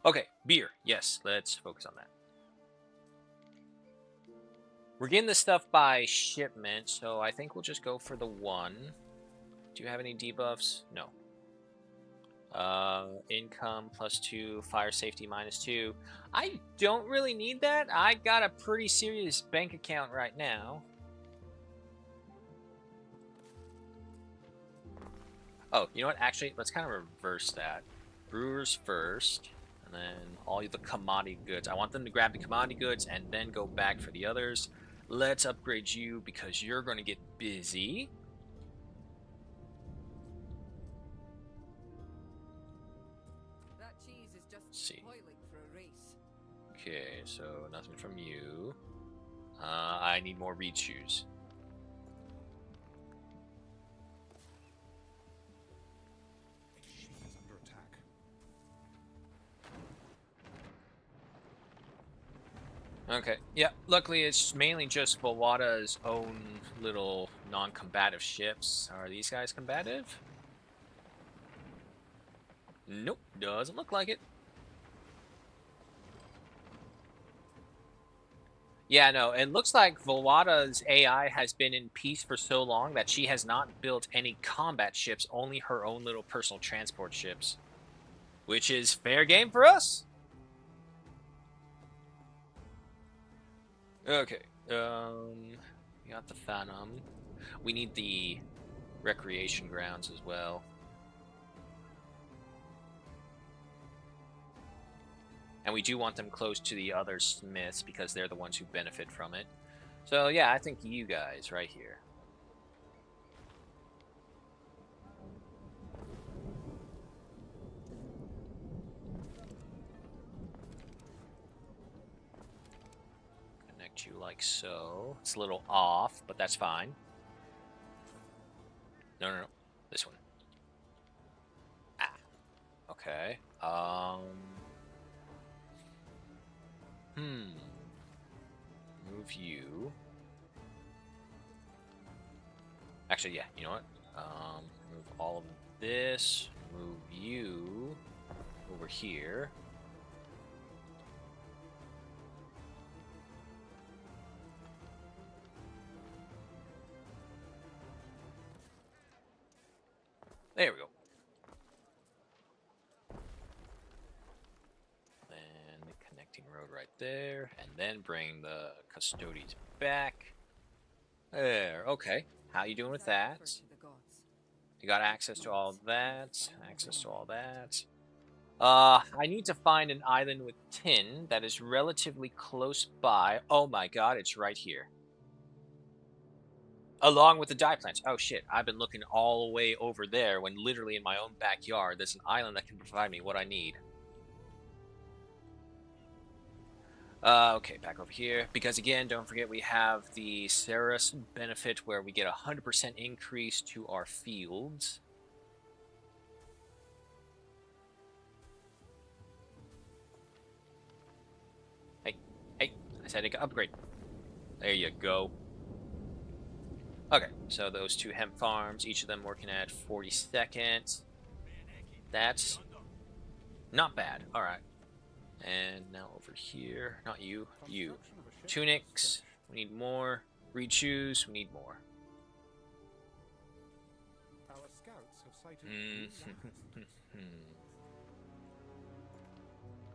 Okay, beer. Yes, let's focus on that. We're getting this stuff by shipment, so I think we'll just go for the 1. Do you have any debuffs? No. Income +2, fire safety -2. I don't really need that. I got a pretty serious bank account right now. Oh, you know what? Actually, let's kind of reverse that. Brewers first, and then all the commodity goods. I want them to grab the commodity goods and then go back for the others. Let's upgrade you because you're going to get busy. That cheese is just spoiling for a race. Okay, so nothing from you. I need more reed shoes. She is under attack. Okay, yeah, luckily it's mainly just Bowada's own little non-combative ships. Are these guys combative? Nope, doesn't look like it. Yeah, no, it looks like Volwada's AI has been in peace for so long that she has not built any combat ships, only her own little personal transport ships. Which is fair game for us. Okay, we got the Phantom. We need the recreation grounds as well. And we do want them close to the other smiths because they're the ones who benefit from it. So yeah, I think you guys right here. Connect you like so. It's a little off, but that's fine. No. This one. Ah. Okay. Move you. Actually, yeah, you know what? Move all of this. Move you over here. There we go. And the connecting road right there. And then bring the custodians back. There, okay. How you doing with that? You got access to all that. Access to all that. I need to find an island with tin that is relatively close by. Oh my god, it's right here. Along with the dye plants. Oh shit, I've been looking all the way over there when literally in my own backyard there's an island that can provide me what I need. Okay, back over here. Because again, don't forget we have the Ceres benefit where we get a 100% increase to our fields. Hey, I said I could upgrade. There you go. Okay, so those 2 hemp farms, each of them working at 40 seconds. That's not bad. All right. And now over here, not you, you. Tunics, we need more. Reed shoes, we need more. Our scouts have sighted new lands.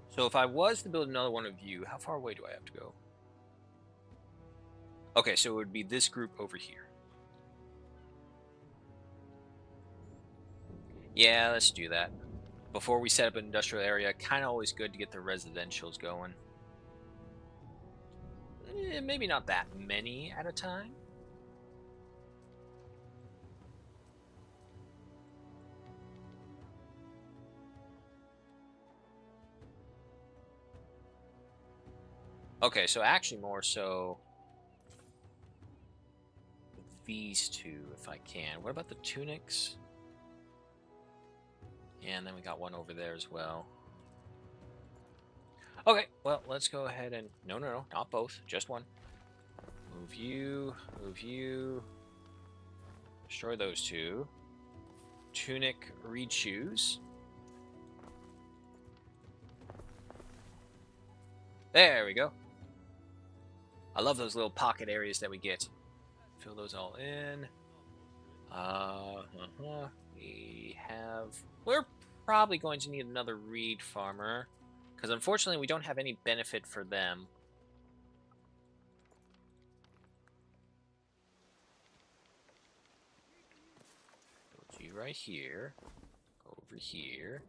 So if I was to build another one of you, how far away do I have to go? Okay, so it would be this group over here. Yeah, let's do that. Before we set up an industrial area, kind of always good to get the residentials going. Maybe not that many at a time. Okay, so actually more so these two, if I can. What about the tunics? Yeah, and then we got one over there as well. Okay, well, let's go ahead and... No, not both. Just one. Move you. Move you. Destroy those two. Tunic, re-choose. There we go. I love those little pocket areas that we get. Fill those all in. We have... We're probably going to need another reed farmer. Because unfortunately, we don't have any benefit for them. Put you right here. Go over here.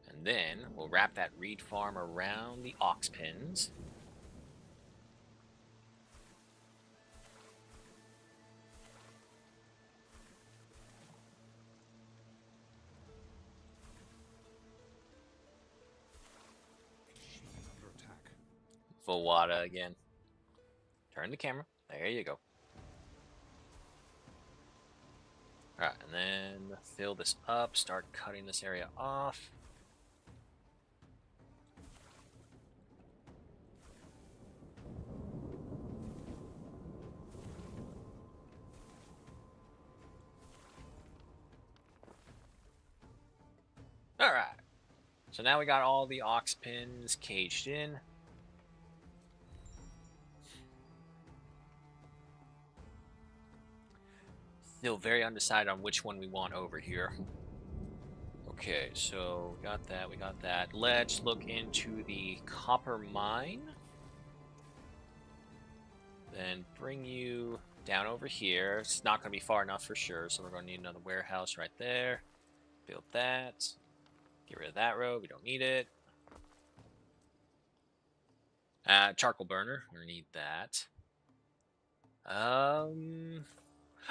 And then we'll wrap that reed farm around the ox pens. Vawada again. Turn the camera. There you go. Alright, and then fill this up. Start cutting this area off. Alright. So now we got all the ox pins caged in. Still very undecided on which one we want over here. Okay, so we got that, we got that. Let's look into the copper mine. Then bring you down over here. It's not going to be far enough for sure, so we're going to need another warehouse right there. Build that. Get rid of that road, we don't need it. Charcoal burner, we need that.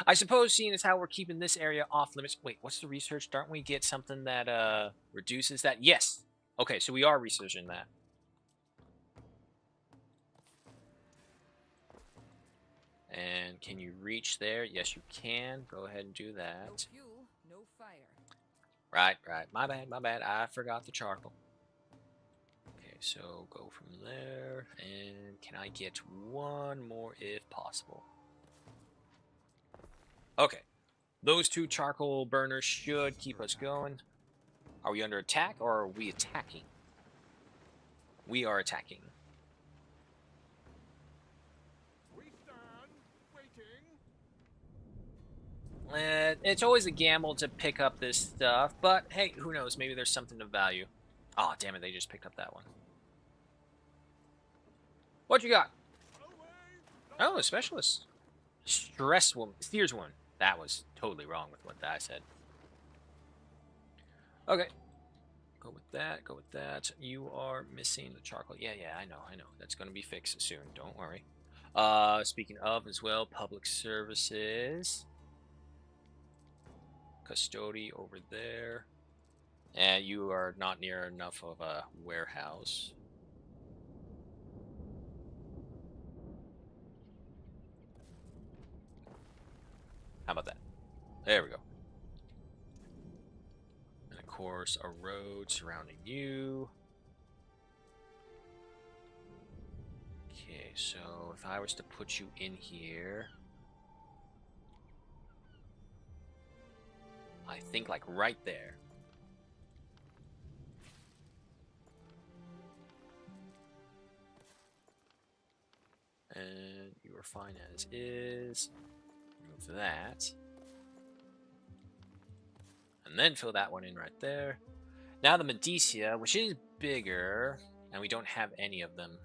I suppose, seeing as how we're keeping this area off limits... Wait, what's the research? Don't we get something that reduces that? Yes! Okay, so we are researching that. And can you reach there? Yes, you can. Go ahead and do that. No fuel, no fire. Right. My bad. I forgot the charcoal. Okay, so go from there. And can I get one more if possible? Okay. Those 2 charcoal burners should keep us going. Are we under attack or are we attacking? We are attacking. It's always a gamble to pick up this stuff, but hey, who knows? Maybe there's something of value. Oh, damn it, they just picked up that one. What you got? Oh, a specialist. Stress woman. Steers woman. That was totally wrong with what I said. Okay. Go with that, go with that. You are missing the charcoal. Yeah, I know. That's going to be fixed soon. Don't worry. Speaking of as well, public services. Custody over there. And you are not near enough of a warehouse. How about that? There we go. And of course, a road surrounding you. Okay, so if I was to put you in here... think like right there. And you are fine as is. Remove that. And then fill that one in right there. Now the Medicia, which is bigger, and we don't have any of them.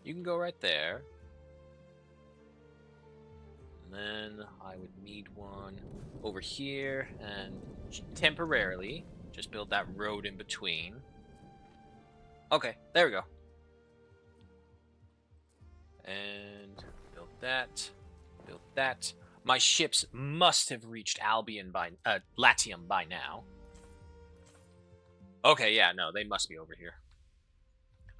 You can go right there. And then I would need one over here, and temporarily just build that road in between. Okay, there we go. And build that. Build that. My ships must have reached Latium by now. Okay, yeah, no, they must be over here.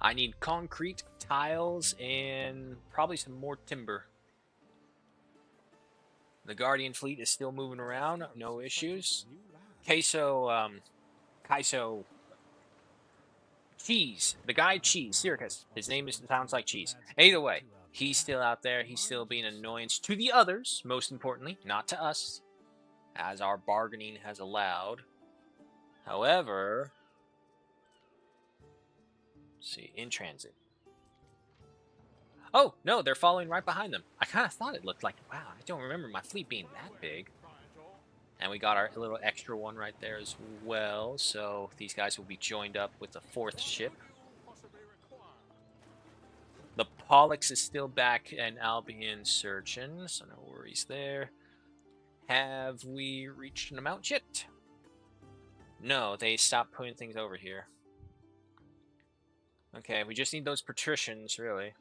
I need concrete, tiles, and probably some more timber. The Guardian fleet is still moving around, no issues. Kaiso Cheese. The guy Cheese, Syracuse. His name sounds like cheese. Either way, he's still out there. He's still being an annoyance to the others, most importantly, not to us, as our bargaining has allowed. However, let's see, in transit. Oh, no, they're following right behind them. I kind of thought it looked like, wow, I don't remember my fleet being that big. And we got our little extra one right there as well. So these guys will be joined up with the 4th ship. The Pollux is still back in Albion searching, so no worries there. Have we reached an amount yet? No, they stopped putting things over here. Okay, we just need those patricians, really.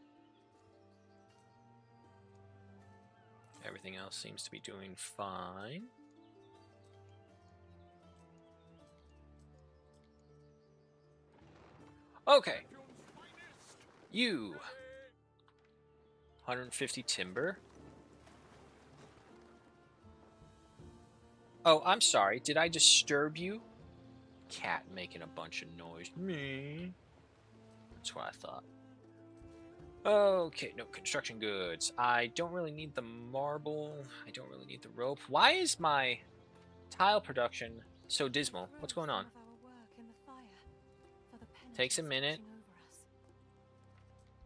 Everything else seems to be doing fine. Okay. You. 150 timber. Oh, I'm sorry. Did I disturb you? Cat making a bunch of noise. Me. That's what I thought. Okay, no construction goods. I don't really need the marble. I don't really need the rope. Why is my tile production so dismal? What's going on? Takes a minute.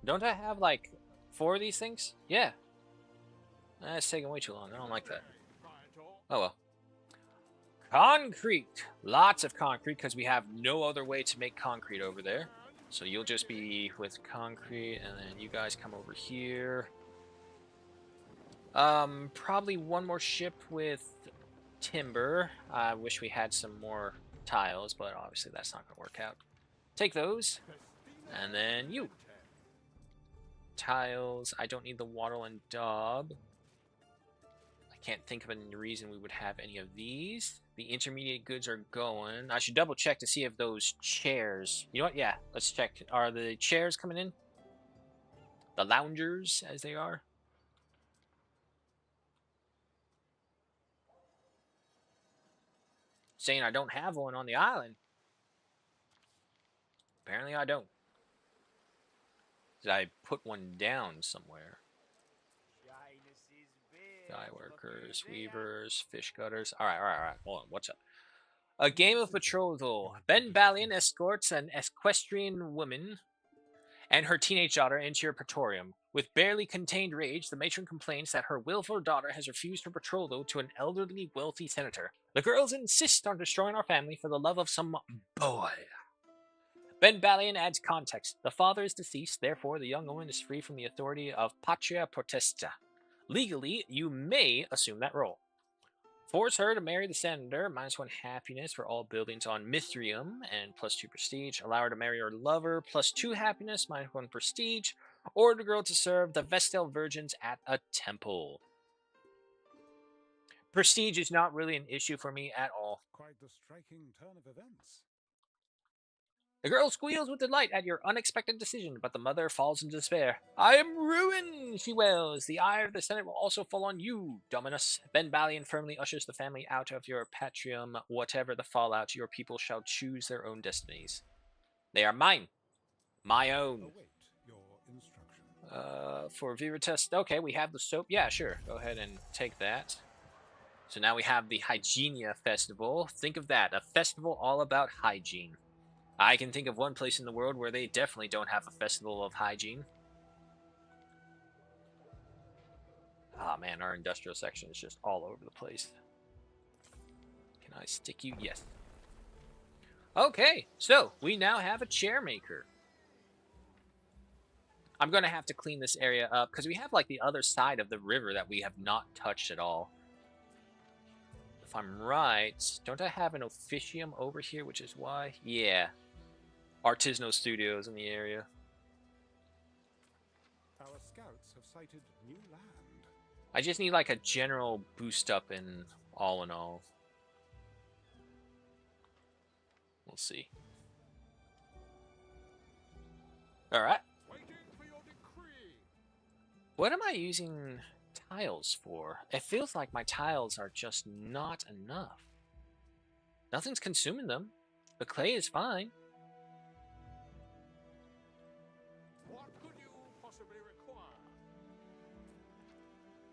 Don't I have like 4 of these things? Yeah. That's taking way too long. I don't like that. Oh well. Concrete. Lots of concrete because we have no other way to make concrete over there. So you'll just be with concrete, and then you guys come over here. Probably one more ship with timber. I wish we had some more tiles, but obviously that's not going to work out. Take those, and then you. Tiles. I don't need the wattle and daub. I can't think of any reason we would have any of these. The intermediate goods are going. I should double check to see if those chairs... You know what? Yeah, let's check. Are the chairs coming in? The loungers, as they are? Saying I don't have one on the island. Apparently I don't. Did I put one down somewhere? Dye workers, weavers, fish cutters. Alright. Hold on, what's up? A game of betrothal. Ben Ballion escorts an equestrian woman and her teenage daughter into your praetorium. With barely contained rage, the matron complains that her willful daughter has refused her betrothal to an elderly, wealthy senator. The girls insist on destroying our family for the love of some boy. Ben Ballion adds context. The father is deceased, therefore the young woman is free from the authority of patria potestas. Legally, you may assume that role. Force her to marry the senator, -1 happiness for all buildings on Mithrium, and +2 prestige. Allow her to marry her lover, +2 happiness, -1 prestige. Order the girl to serve the Vestal Virgins at a temple. Prestige is not really an issue for me at all. Quite the striking turn of events. The girl squeals with delight at your unexpected decision, but the mother falls into despair. I am ruined, she wails. The ire of the Senate will also fall on you, Dominus. Ben Ballion firmly ushers the family out of your patrium. Whatever the fallout, your people shall choose their own destinies. They are mine. My own. Await your instruction. for Veritas. Okay, we have the soap. Yeah, sure. Go ahead and take that. So now we have the Hygienia Festival. Think of that, a festival all about hygiene. I can think of one place in the world where they definitely don't have a festival of hygiene. Ah, man, our industrial section is just all over the place. Can I stick you? Yes. Okay, so we now have a chair maker. I'm going to have to clean this area up because we have like the other side of the river that we have not touched at all. If I'm right, don't I have an officium over here, which is why? Yeah. Artisanal studios in the area. Our scouts have sighted new land. I just need like a general boost up in all. We'll see. All right. What am I using tiles for? It feels like my tiles are just not enough. Nothing's consuming them. The clay is fine. What could you possibly require?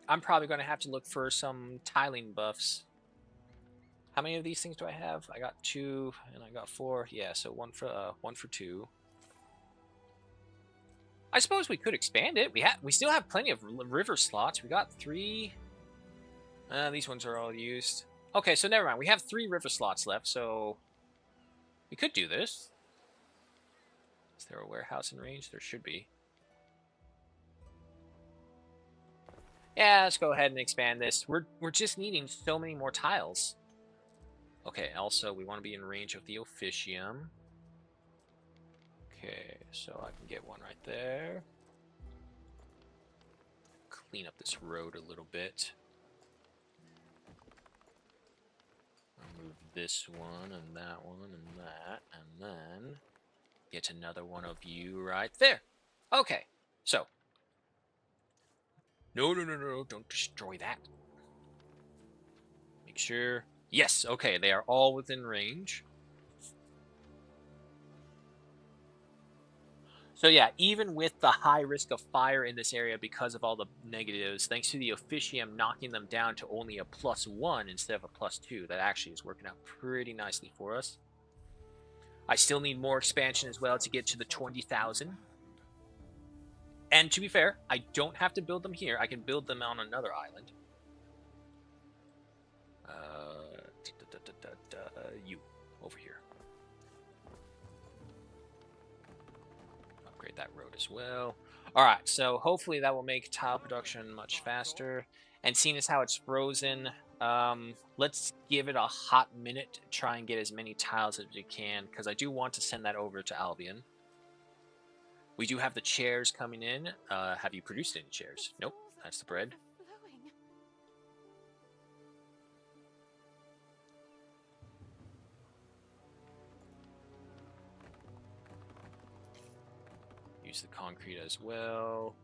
I'm probably going to have to look for some tiling buffs. How many of these things do I have? I got 2 and I got 4. Yeah, so one for 2. I suppose we could expand it. We still have plenty of river slots. We got 3. These ones are all used. Okay, so never mind. We have 3 river slots left, so we could do this. Is there a warehouse in range? There should be. Yeah, let's go ahead and expand this. We're just needing so many more tiles. Okay, also we want to be in range of the officium. Okay, so I can get one right there. Clean up this road a little bit. I'll move this one and that one and that, and then get another one of you right there. Okay, so. No, don't destroy that. Make sure. Yes, okay, they are all within range. So yeah, even with the high risk of fire in this area because of all the negatives, thanks to the officium knocking them down to only a +1 instead of a +2, that actually is working out pretty nicely for us. I still need more expansion as well to get to the 20,000. And to be fair, I don't have to build them here. I can build them on another island. You, over here. Upgrade that road as well. Alright, so hopefully that will make tile production much faster. And seeing as how it's frozen, let's give it a hot minute to try and get as many tiles as we can, because I do want to send that over to Albion. We do have the chairs coming in. Have you produced any chairs? Nope, that's the bread. Use the concrete as well.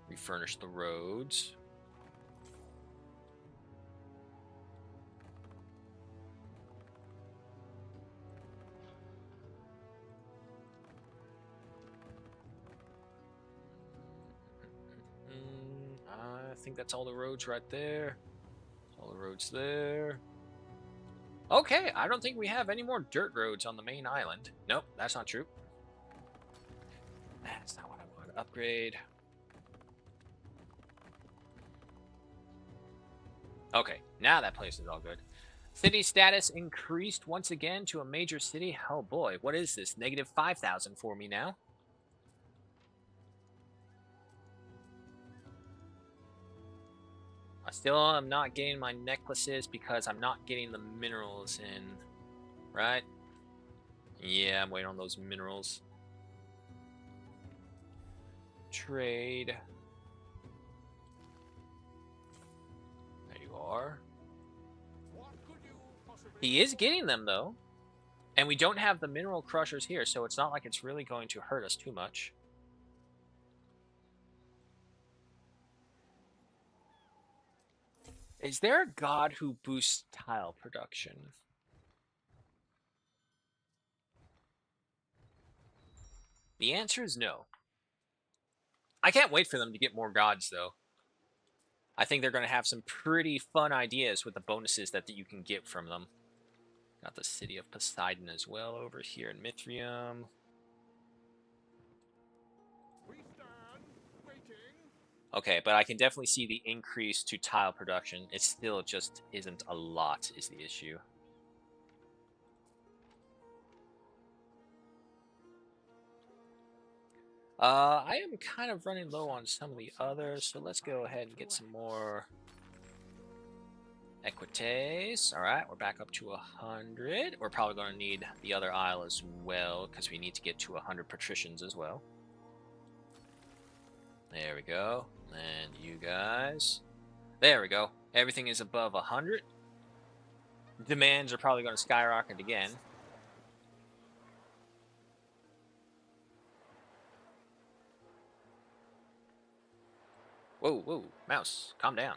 Refurnish the roads. I think that's all the roads right there. All the roads there. Okay, I don't think we have any more dirt roads on the main island. Nope, that's not true. That's not what I want to upgrade. Okay, now that place is all good. City status increased once again to a major city. Oh boy, what is this? -5,000 for me now. I still am not getting my necklaces because I'm not getting the minerals in, right? Yeah, I'm waiting on those minerals. Trade. There you are. He is getting them, though. And we don't have the mineral crushers here, so it's not like it's really going to hurt us too much. Is there a god who boosts tile production? The answer is no. I can't wait for them to get more gods, though. I think they're going to have some pretty fun ideas with the bonuses that you can get from them. Got the city of Poseidon as well over here in Mithrium. Okay, but I can definitely see the increase to tile production. It still just isn't a lot is the issue. I am kind of running low on some of the others, so let's go ahead and get some more equites. All right, we're back up to 100. We're probably going to need the other isle as well, because we need to get to 100 patricians as well. There we go. And you guys. There we go. Everything is above 100. Demands are probably going to skyrocket again. Whoa, whoa, mouse, calm down.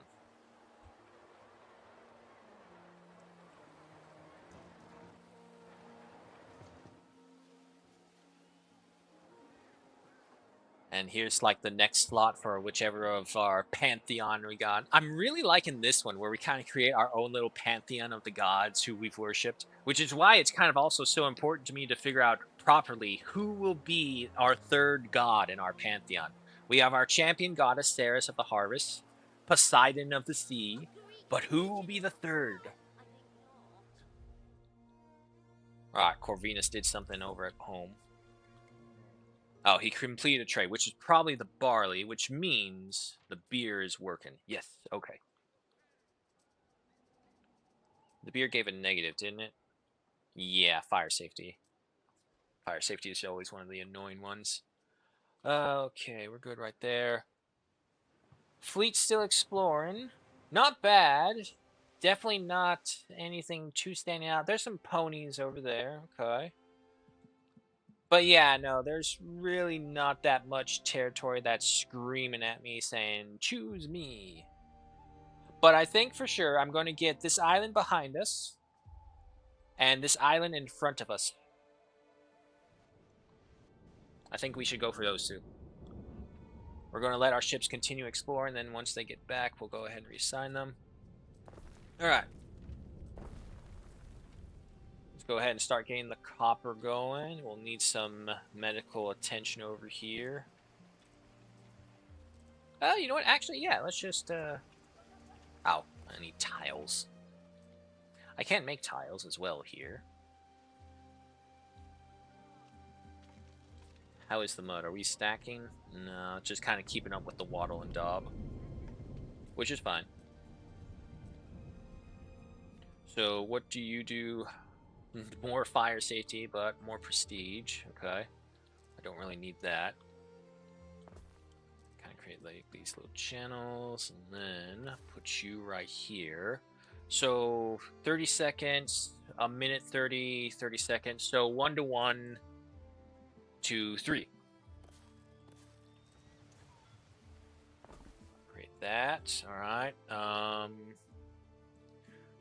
And here's like the next slot for whichever of our pantheon we got. I'm really liking this one where we kind of create our own little pantheon of the gods who we've worshipped, which is why it's kind of also so important to me to figure out properly who will be our third god in our pantheon. We have our champion goddess Ceres of the harvest, Poseidon of the sea, but who will be the third? Alright, Corvinus did something over at home. Oh, he completed a trade, which is probably the barley, which means the beer is working. Yes, okay. The beer gave a negative, didn't it? Yeah, fire safety. Fire safety is always one of the annoying ones. Okay, we're good right there. Fleet still exploring. Not bad. Definitely not anything too standing out. There's some ponies over there. Okay. But yeah, no, there's really not that much territory that's screaming at me saying, choose me. But I think for sure I'm going to get this island behind us and this island in front of us. I think we should go for those two. We're going to let our ships continue exploring, and then once they get back, we'll go ahead and reassign them. Alright. Let's go ahead and start getting the copper going. We'll need some medical attention over here. Oh, you know what? Actually, yeah, let's just, Oh, I need tiles. I can't make tiles as well here. How is the mud? Are we stacking? No, just kind of keeping up with the waddle and daub. Which is fine. So what do you do? More fire safety, but more prestige. Okay. I don't really need that. Kind of create like these little channels and then put you right here. So 30 seconds, a minute 30, 30 seconds. So 1 to 1 to 3. Create that. All right.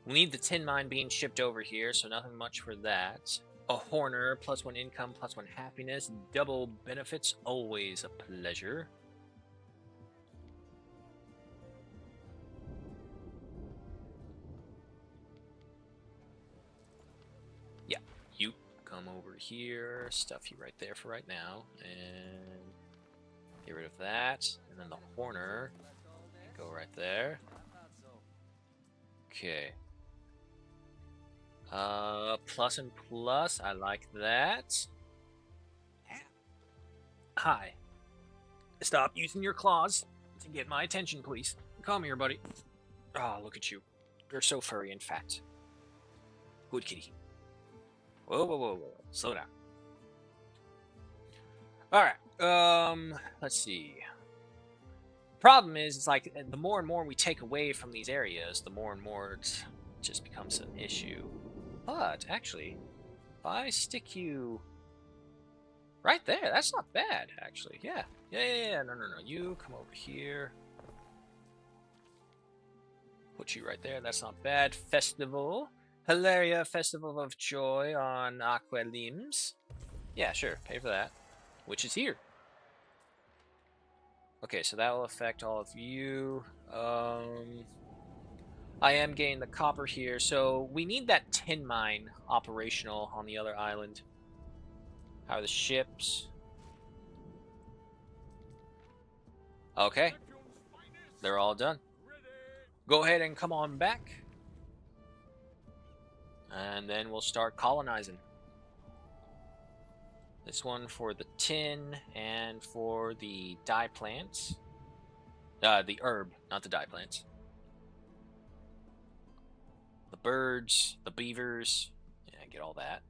We need the tin mine being shipped over here, so nothing much for that. A Horner, +1 income, +1 happiness, double benefits, always a pleasure. Yeah, you come over here, stuff you right there for right now, and get rid of that. And then the Horner, go right there. Okay. Plus and plus, I like that. Hi. Stop using your claws to get my attention, please. Come here, buddy. Oh, look at you. You're so furry and fat. Good kitty. Whoa, whoa, whoa, whoa. Slow down. Alright, let's see. Problem is, it's like, the more and more we take away from these areas, the more and more it just becomes an issue. But, actually, if I stick you right there, that's not bad, actually. Yeah. Yeah. No. You come over here. Put you right there. That's not bad. Festival. Hilaria Festival of Joy on Aqualims. Yeah, sure. Pay for that. Which is here. Okay, so that will affect all of you. I am getting the copper here, so we need that tin mine operational on the other island. How are the ships? Okay, they're all done. Go ahead and come on back. And then we'll start colonizing. This one for the tin and for the dye plants. The herb, not the dye plants. The birds, the beavers. Yeah, get all that.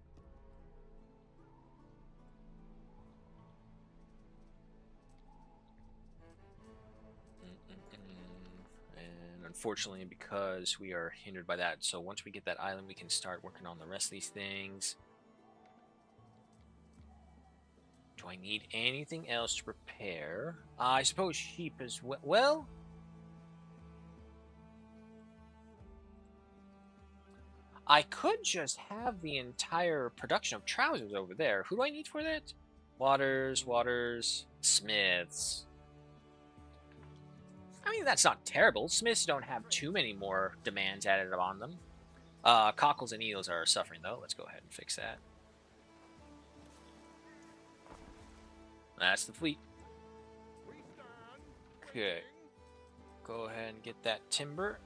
And unfortunately, because we are hindered by that, so once we get that island, we can start working on the rest of these things. Do I need anything else to prepare? I suppose sheep as well. Well, I could just have the entire production of trousers over there. Who do I need for that? Waters, smiths. I mean, that's not terrible. Smiths don't have too many more demands added on them. Cockles and eels are suffering, though. Let's go ahead and fix that. That's the fleet. Okay. Go ahead and get that timber.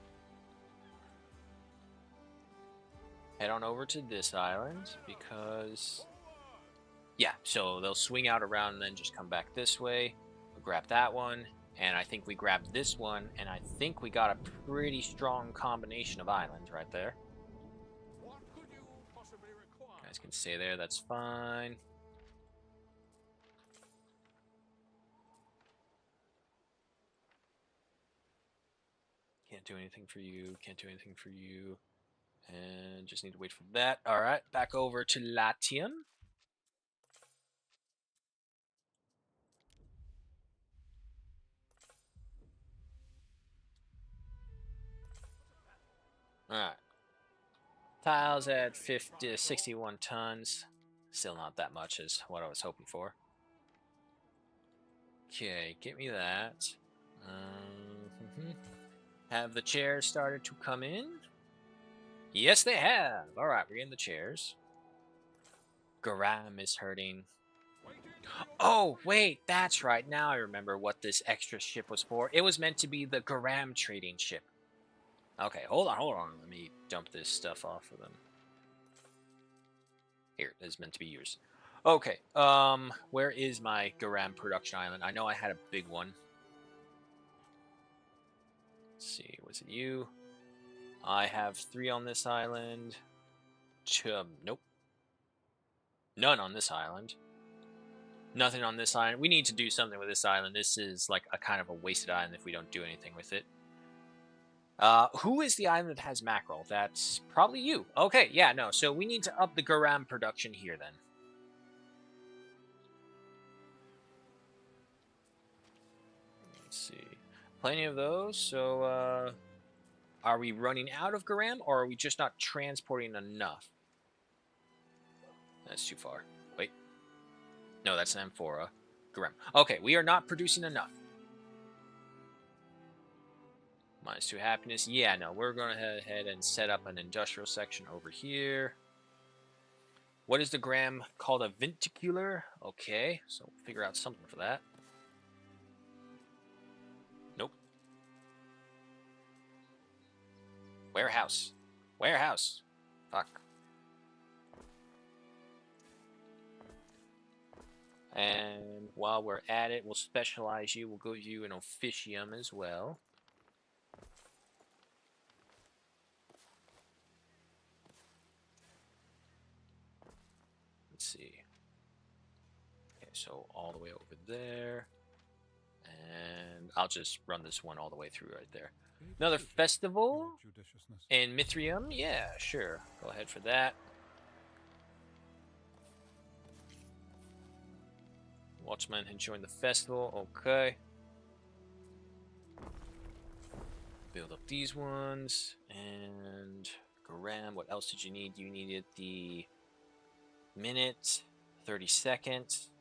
Head on over to this island because... yeah, so they'll swing out around and then just come back this way. We'll grab that one. And I think we grabbed this one, and I think we got a pretty strong combination of islands right there. What could you possibly require? You guys can stay there, that's fine. Can't do anything for you, can't do anything for you. And just need to wait for that. Alright, back over to Latium. Alright. Tiles at 61 tons. Still not that much as what I was hoping for. Okay, get me that. Have the chairs started to come in? Yes, they have. Alright, we're in the chairs. Garam is hurting. Oh, wait, that's right. Now I remember what this extra ship was for. It was meant to be the Garam trading ship. Okay, hold on. Let me dump this stuff off of them. Here, this is meant to be yours. Okay, where is my Garam production island? I know I had a big one. Let's see, was it you? I have 3 on this island. Nope. None on this island. Nothing on this island. We need to do something with this island. This is like a kind of a wasted island if we don't do anything with it. Who is the island that has mackerel? That's probably you. Okay, yeah, no. So we need to up the Garam production here then. Let's see. Plenty of those. So, are we running out of Garam or are we just not transporting enough? That's too far. Wait. No, that's an amphora. Garam. Okay, we are not producing enough. -2 happiness. Yeah, no, we're going to head ahead and set up an industrial section over here. What is the gram called? A venticular? Okay, so we'll figure out something for that. Nope. Warehouse. Warehouse. Fuck. And while we're at it, we'll specialize you. We'll give you an officium as well. Let's see. Okay, so all the way over there. And I'll just run this one all the way through right there. Another festival in Mithrium? Yeah, sure. Go ahead for that. Watchman had joined the festival. Okay. Build up these ones. And Garam, what else did you need? You needed the minute, 30 seconds.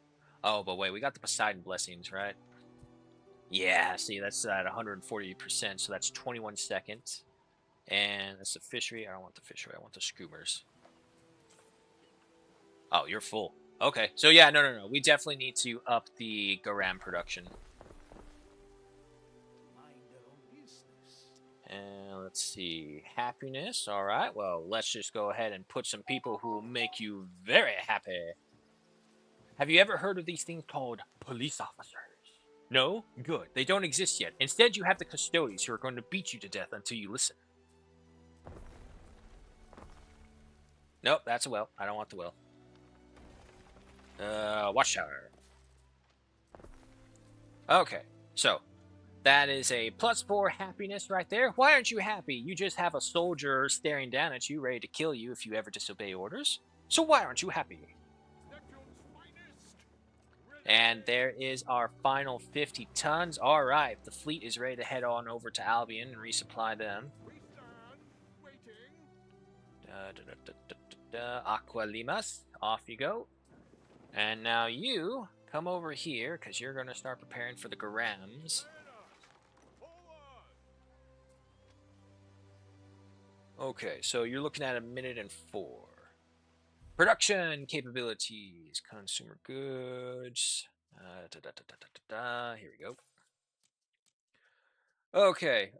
Oh, but wait, we got the Poseidon blessings, right? Yeah, see, that's at 140%, so that's 21 seconds. And that's the fishery. I don't want the fishery. I want the scoobers. Oh, you're full. Okay, so yeah, no. We definitely need to up the garam production. Mind their own business. And let's see, happiness. All right, well, let's just go ahead and put some people who will make you very happy. Have you ever heard of these things called police officers? No? Good. They don't exist yet. Instead, you have the custodians who are going to beat you to death until you listen. Nope, that's a well. I don't want the well. Watchtower. Okay, so that is a +4 happiness right there. Why aren't you happy? You just have a soldier staring down at you, ready to kill you if you ever disobey orders. So why aren't you happy? And there is our final 50 tons. All right, the fleet is ready to head on over to Albion and resupply them. Aqua Limas, off you go. And now you come over here because you're going to start preparing for the garams. Okay, so you're looking at 1:04. Production capabilities, consumer goods. Here we go. Okay.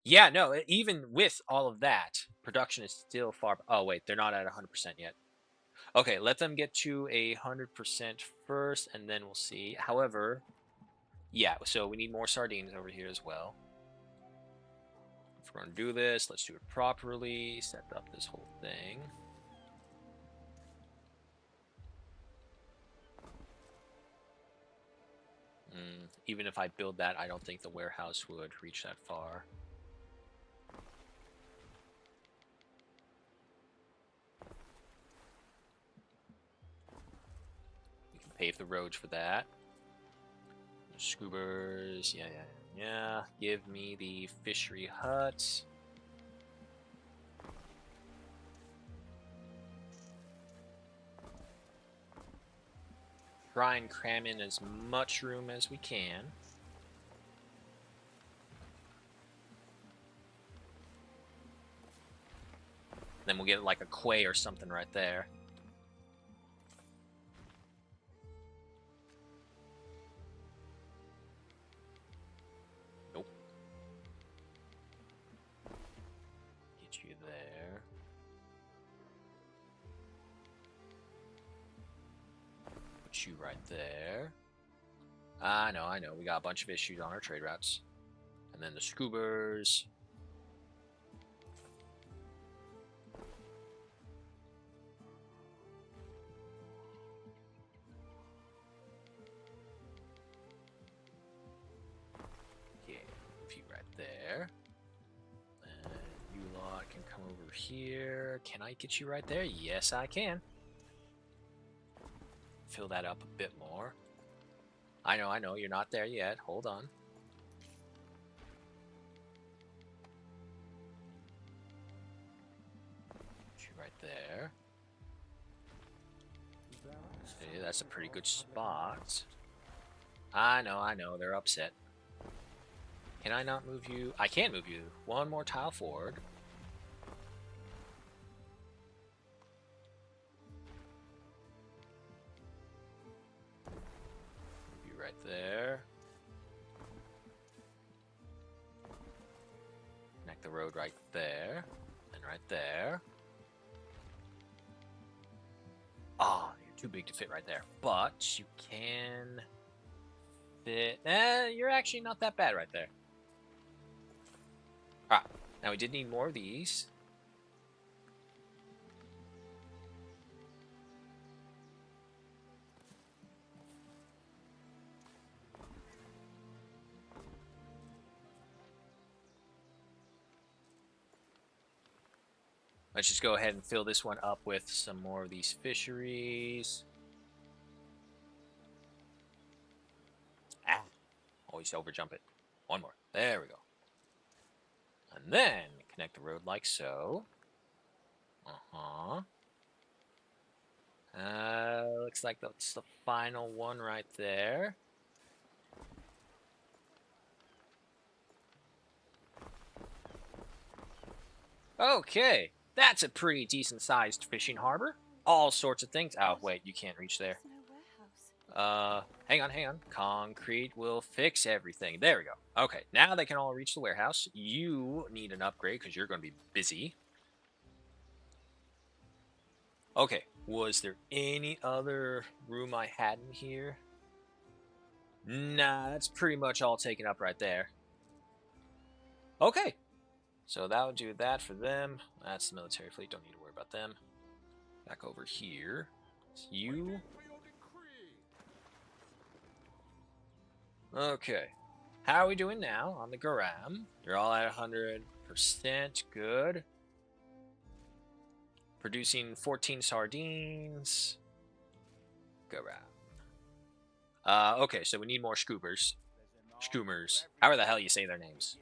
Yeah, no, even with all of that, production is still far. Oh wait, they're not at 100% yet. Okay, let them get to 100% first, and then we'll see. However, yeah, so we need more sardines over here as well. If we're going to do this, let's do it properly. Set up this whole thing. Even if I build that, I don't think the warehouse would reach that far. We can pave the roads for that. Scoobers, yeah. Give me the fishery hut. Try and cram in as much room as we can. Then we'll get like a quay or something right there. Nope. Get you there. Put you right there. I know. We got a bunch of issues on our trade routes. And then the scoobers. Okay, move you right there. And you lot can come over here. Can I get you right there? Yes, I can. Fill that up a bit more. I know, you're not there yet. Hold on. Put you right there. See, that's a pretty good spot. I know, they're upset. Can I not move you? I can move you. One more tile forward. Move you right there. Connect the road right there. And right there. Oh, you're too big to fit right there. But you can fit. You're actually not that bad right there. Alright, now we did need more of these. Let's just go ahead and fill this one up with some more of these fisheries. Always overjump it. One more. There we go. And then connect the road like so. Looks like that's the final one right there. Okay, that's a pretty decent-sized fishing harbor. All sorts of things. Oh, wait, you can't reach there. There's no warehouse. Hang on. Concrete will fix everything. There we go. Okay, now they can all reach the warehouse. You need an upgrade because you're going to be busy. Okay, was there any other room I had in here? Nah, that's pretty much all taken up right there. Okay, so that would do that for them. That's the military fleet. Don't need to worry about them. Back over here. It's you. Okay. How are we doing now on the Garam? You're all at 100%. Good. Producing 14 sardines. Garam. Okay, so we need more scoopers. Schoomers. However the hell you say their names.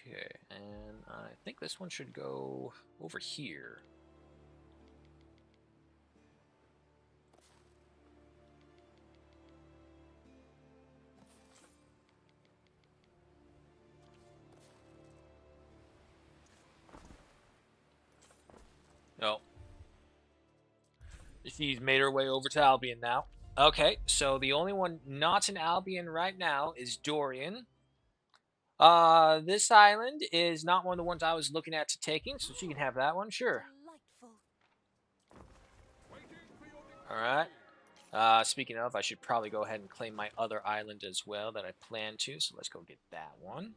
Okay, and I think this one should go over here. Oh. She's made her way over to Albion now. Okay, so the only one not in Albion right now is Dorian. This island is not one of the ones I was looking at taking, so she can have that one, sure. Alright. Speaking of, I should probably go ahead and claim my other island as well that I plan to, so let's go get that one.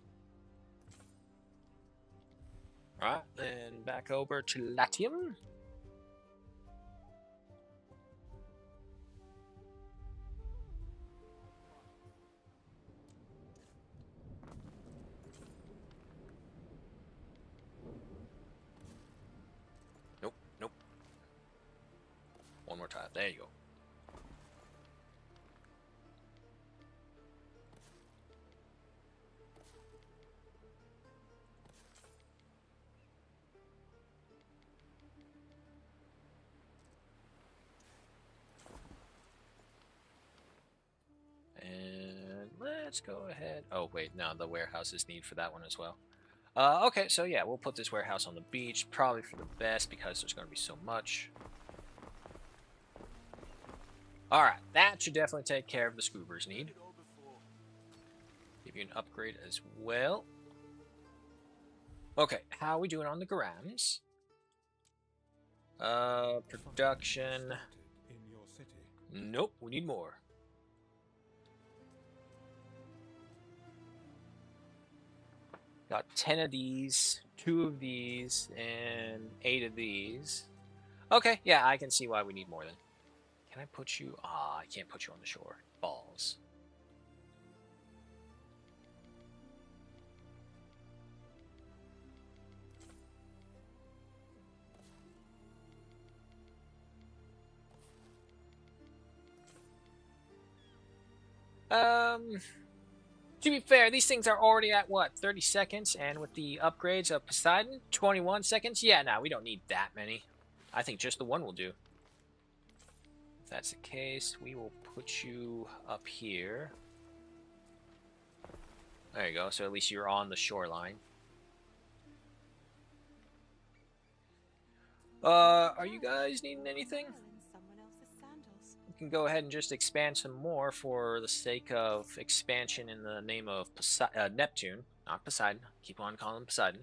Alright, then back over to Latium. Nope. One more time. There you go. And let's go ahead. Oh, wait, no, the warehouses need for that one as well. Okay, so yeah, we'll put this warehouse on the beach, probably for the best because there's going to be so much. Alright, that should definitely take care of the scoobers need. Give you an upgrade as well. Okay, how are we doing on the grams? Production. Nope, we need more. Got 10 of these, 2 of these, and 8 of these. Okay, yeah, I can see why we need more then. Can I put you? I can't put you on the shore. Balls. To be fair, these things are already at, what, 30 seconds? And with the upgrades of Poseidon, 21 seconds? Yeah, no, we don't need that many. I think just the one will do. If that's the case, we will put you up here. There you go, so at least you're on the shoreline. Are you guys needing anything? You can go ahead and just expand some more for the sake of expansion in the name of Neptune, not Poseidon. Keep on calling him Poseidon.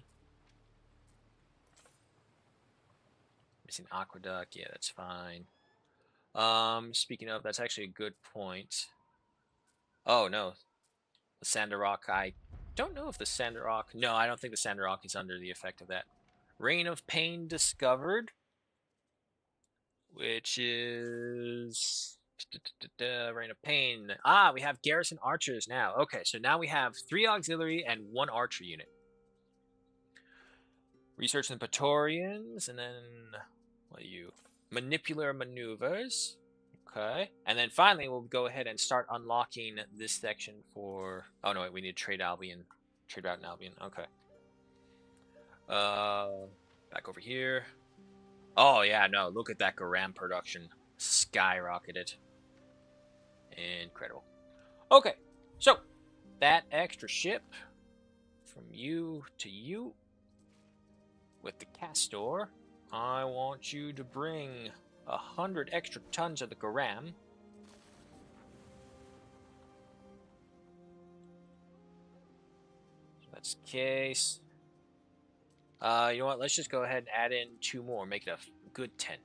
Missing aqueduct, yeah, that's fine. Speaking of, that's actually a good point. Oh no, the Sandarok. I don't know if the Sandarok. No, I don't think the Sandarok is under the effect of that. Reign of Pain discovered, which is Reign of Pain. Ah, we have garrison archers now. Okay, so now we have 3 auxiliary and 1 archer unit. Research the Praetorians, and then what are you? Manipular maneuvers. Okay, and then finally we'll go ahead and start unlocking this section for. Oh no, wait, we need to trade Albion. Trade route in Albion. Okay. Back over here. Oh yeah, no, look at that Garam production. Skyrocketed. Incredible. Okay, so that extra ship from you to you. With the castor, I want you to bring 100 extra tons of the garam. So that's the case. You know what? Let's just go ahead and add in 2 more. Make it a good 10.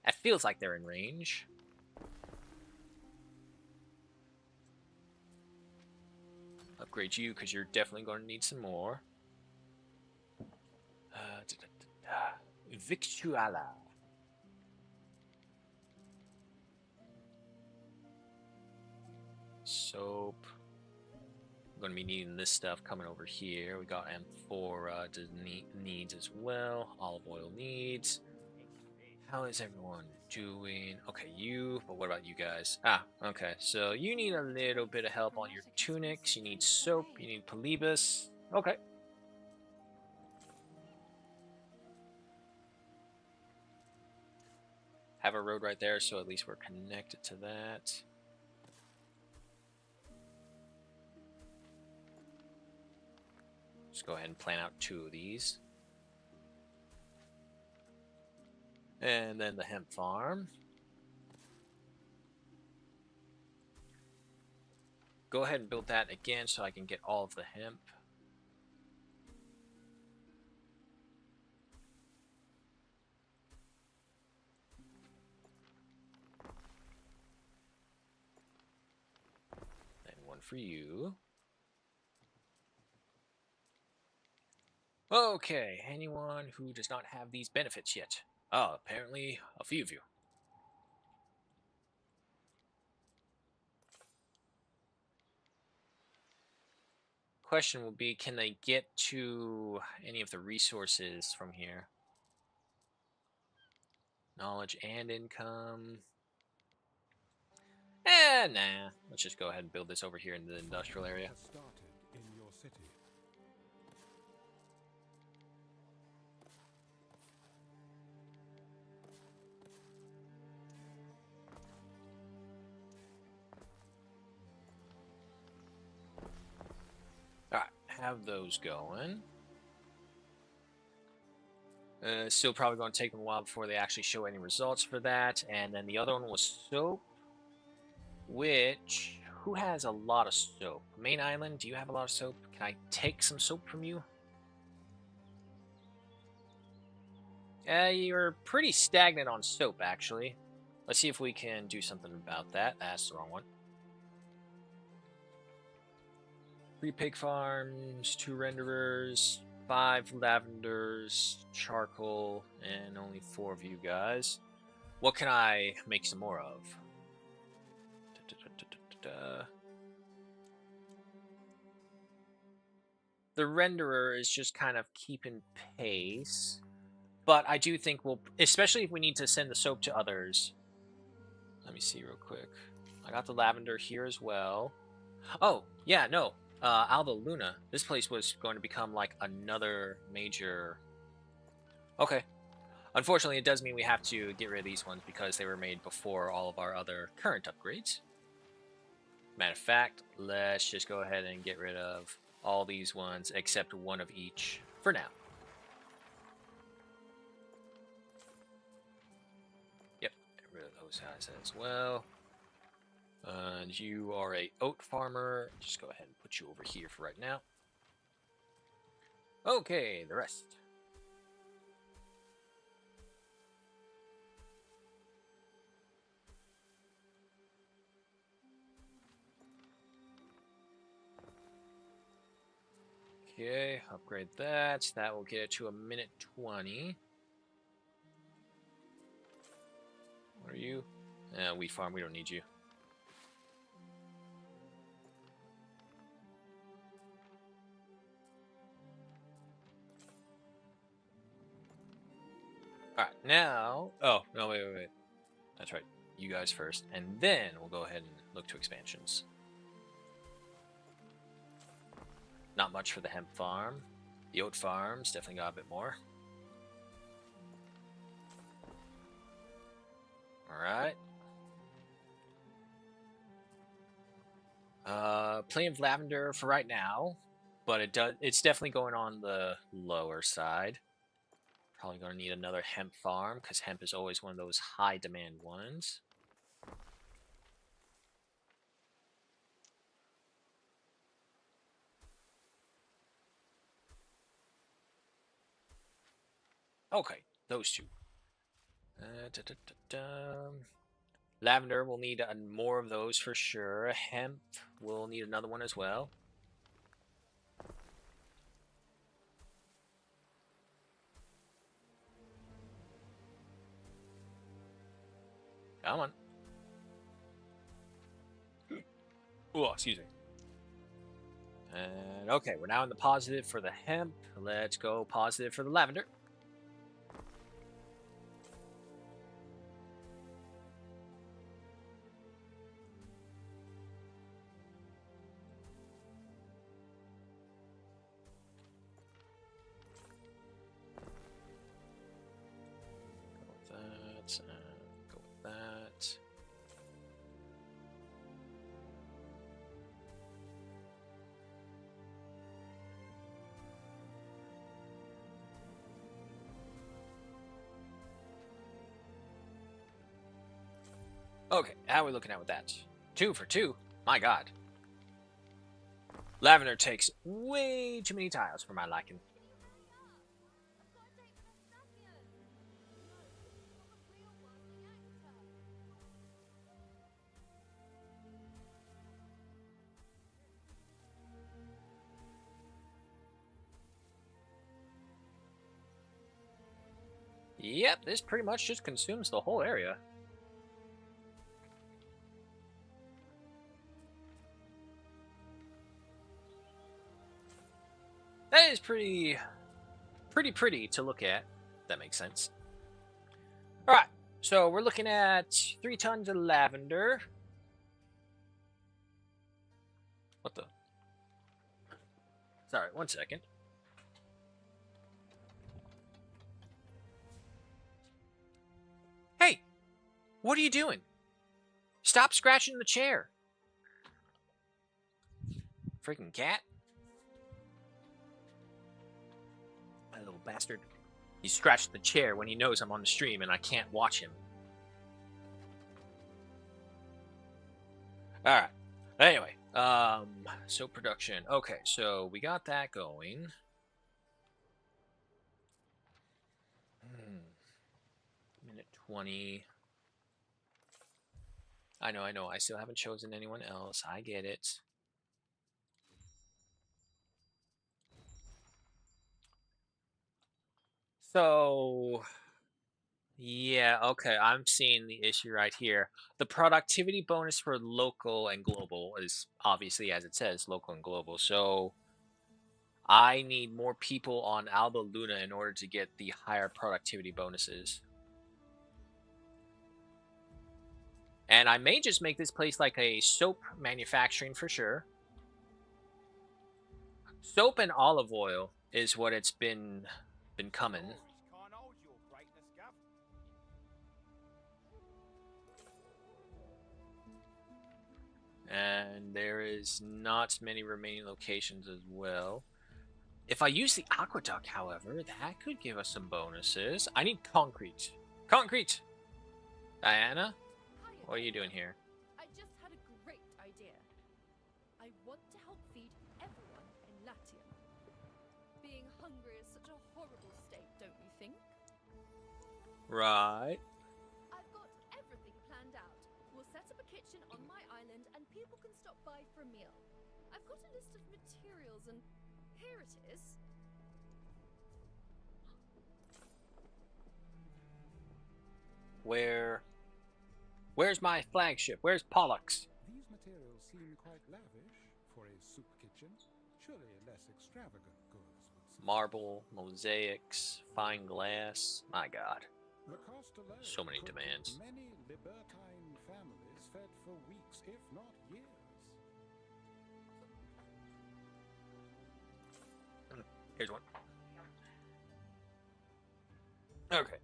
It feels like they're in range. Upgrade you because you're definitely going to need some more. Victuala. Soap. I'm going to be needing this stuff coming over here. We got amphora needs as well. Olive oil needs. How is everyone doing? Okay, you, but what about you guys? Ah, okay, so you need a little bit of help on your tunics. You need soap. You need polybus. Okay. Have a road right there, so at least we're connected to that. Just go ahead and plan out 2 of these. And then the hemp farm. Go ahead and build that again so I can get all of the hemp. And one for you. Okay, anyone who does not have these benefits yet? Oh, apparently a few of you. Question will be, can they get to any of the resources from here? Knowledge and income. Nah. Let's just go ahead and build this over here in the industrial area. Has started in your city. Alright, have those going. Still probably going to take them a while before they actually show any results for that. And then the other one was soap, which... Who has a lot of soap? Main Island, do you have a lot of soap? Can I take some soap from you? You're pretty stagnant on soap, actually. Let's see if we can do something about that. That's the wrong one. 3 pig farms, 2 renderers, 5 lavenders, charcoal, and only 4 of you guys. What can I make some more of? The renderer is just kind of keeping pace. But I do think we'll, especially if we need to send the soap to others. Let me see real quick. I got the lavender here as well. Oh, yeah, no. Alba Luna. This place was going to become like another major... Okay. Unfortunately, it does mean we have to get rid of these ones because they were made before all of our other current upgrades. Matter of fact, let's just go ahead and get rid of all these ones except one of each for now. Yep, get rid of those guys as well. And you are a oat farmer. Just go ahead and put you over here for right now. Okay, the rest. Okay, upgrade that. That will get it to 1:20. What are you? Wheat farm, we don't need you. Alright, now... Oh, no, wait. That's right. You guys first. And then we'll go ahead and look to expansions. Not much for the hemp farm. The oat farms definitely got a bit more. Alright. plenty of lavender for right now, but it's definitely going on the lower side. Probably going to need another hemp farm, because hemp is always one of those high demand ones. Okay, those two. Lavender, will need more of those for sure. Hemp, will need another one as well. Come on. Oh, excuse me. And okay, we're now in the positive for the hemp. Let's go positive for the lavender. Go with that. Go with that. Okay, how are we looking at with that? 2 for 2? My god. Lavender takes way too many tiles for my liking. Yep, this pretty much just consumes the whole area. That is pretty to look at. That makes sense. Alright, so we're looking at 3 tons of lavender. What the? Sorry, 1 second. Hey! What are you doing? Stop scratching the chair. Freaking cat. That little bastard. He scratched the chair when he knows I'm on the stream and I can't watch him. Alright. Anyway, so production. Okay, so we got that going. Minute 20. I know. I still haven't chosen anyone else. I get it. So, yeah, okay, I'm seeing the issue right here. The productivity bonus for local and global is obviously, as it says, local and global. So, I need more people on Alba Luna in order to get the higher productivity bonuses. And I may just make this place like a soap manufacturing for sure. Soap and olive oil is what it's been coming. And there is not many remaining locations as well. If I use the aqueduct, however, that could give us some bonuses. I need concrete. Concrete! Diana? What are you doing here? I just had a great idea. I want to help feed everyone in Latium. Being hungry is such a horrible state, don't you think? Right. I've got everything planned out. We'll set up a kitchen on my island and people can stop by for a meal. I've got a list of materials and here it is. Where's my flagship? Where's Pollux? These materials seem quite lavish for a soup kitchen. Surely less extravagant goods would seem. Marble, mosaics, fine glass. My god. The cost alone So many could keep demands. many libertine families fed for weeks, if not years. Here's one. Okay.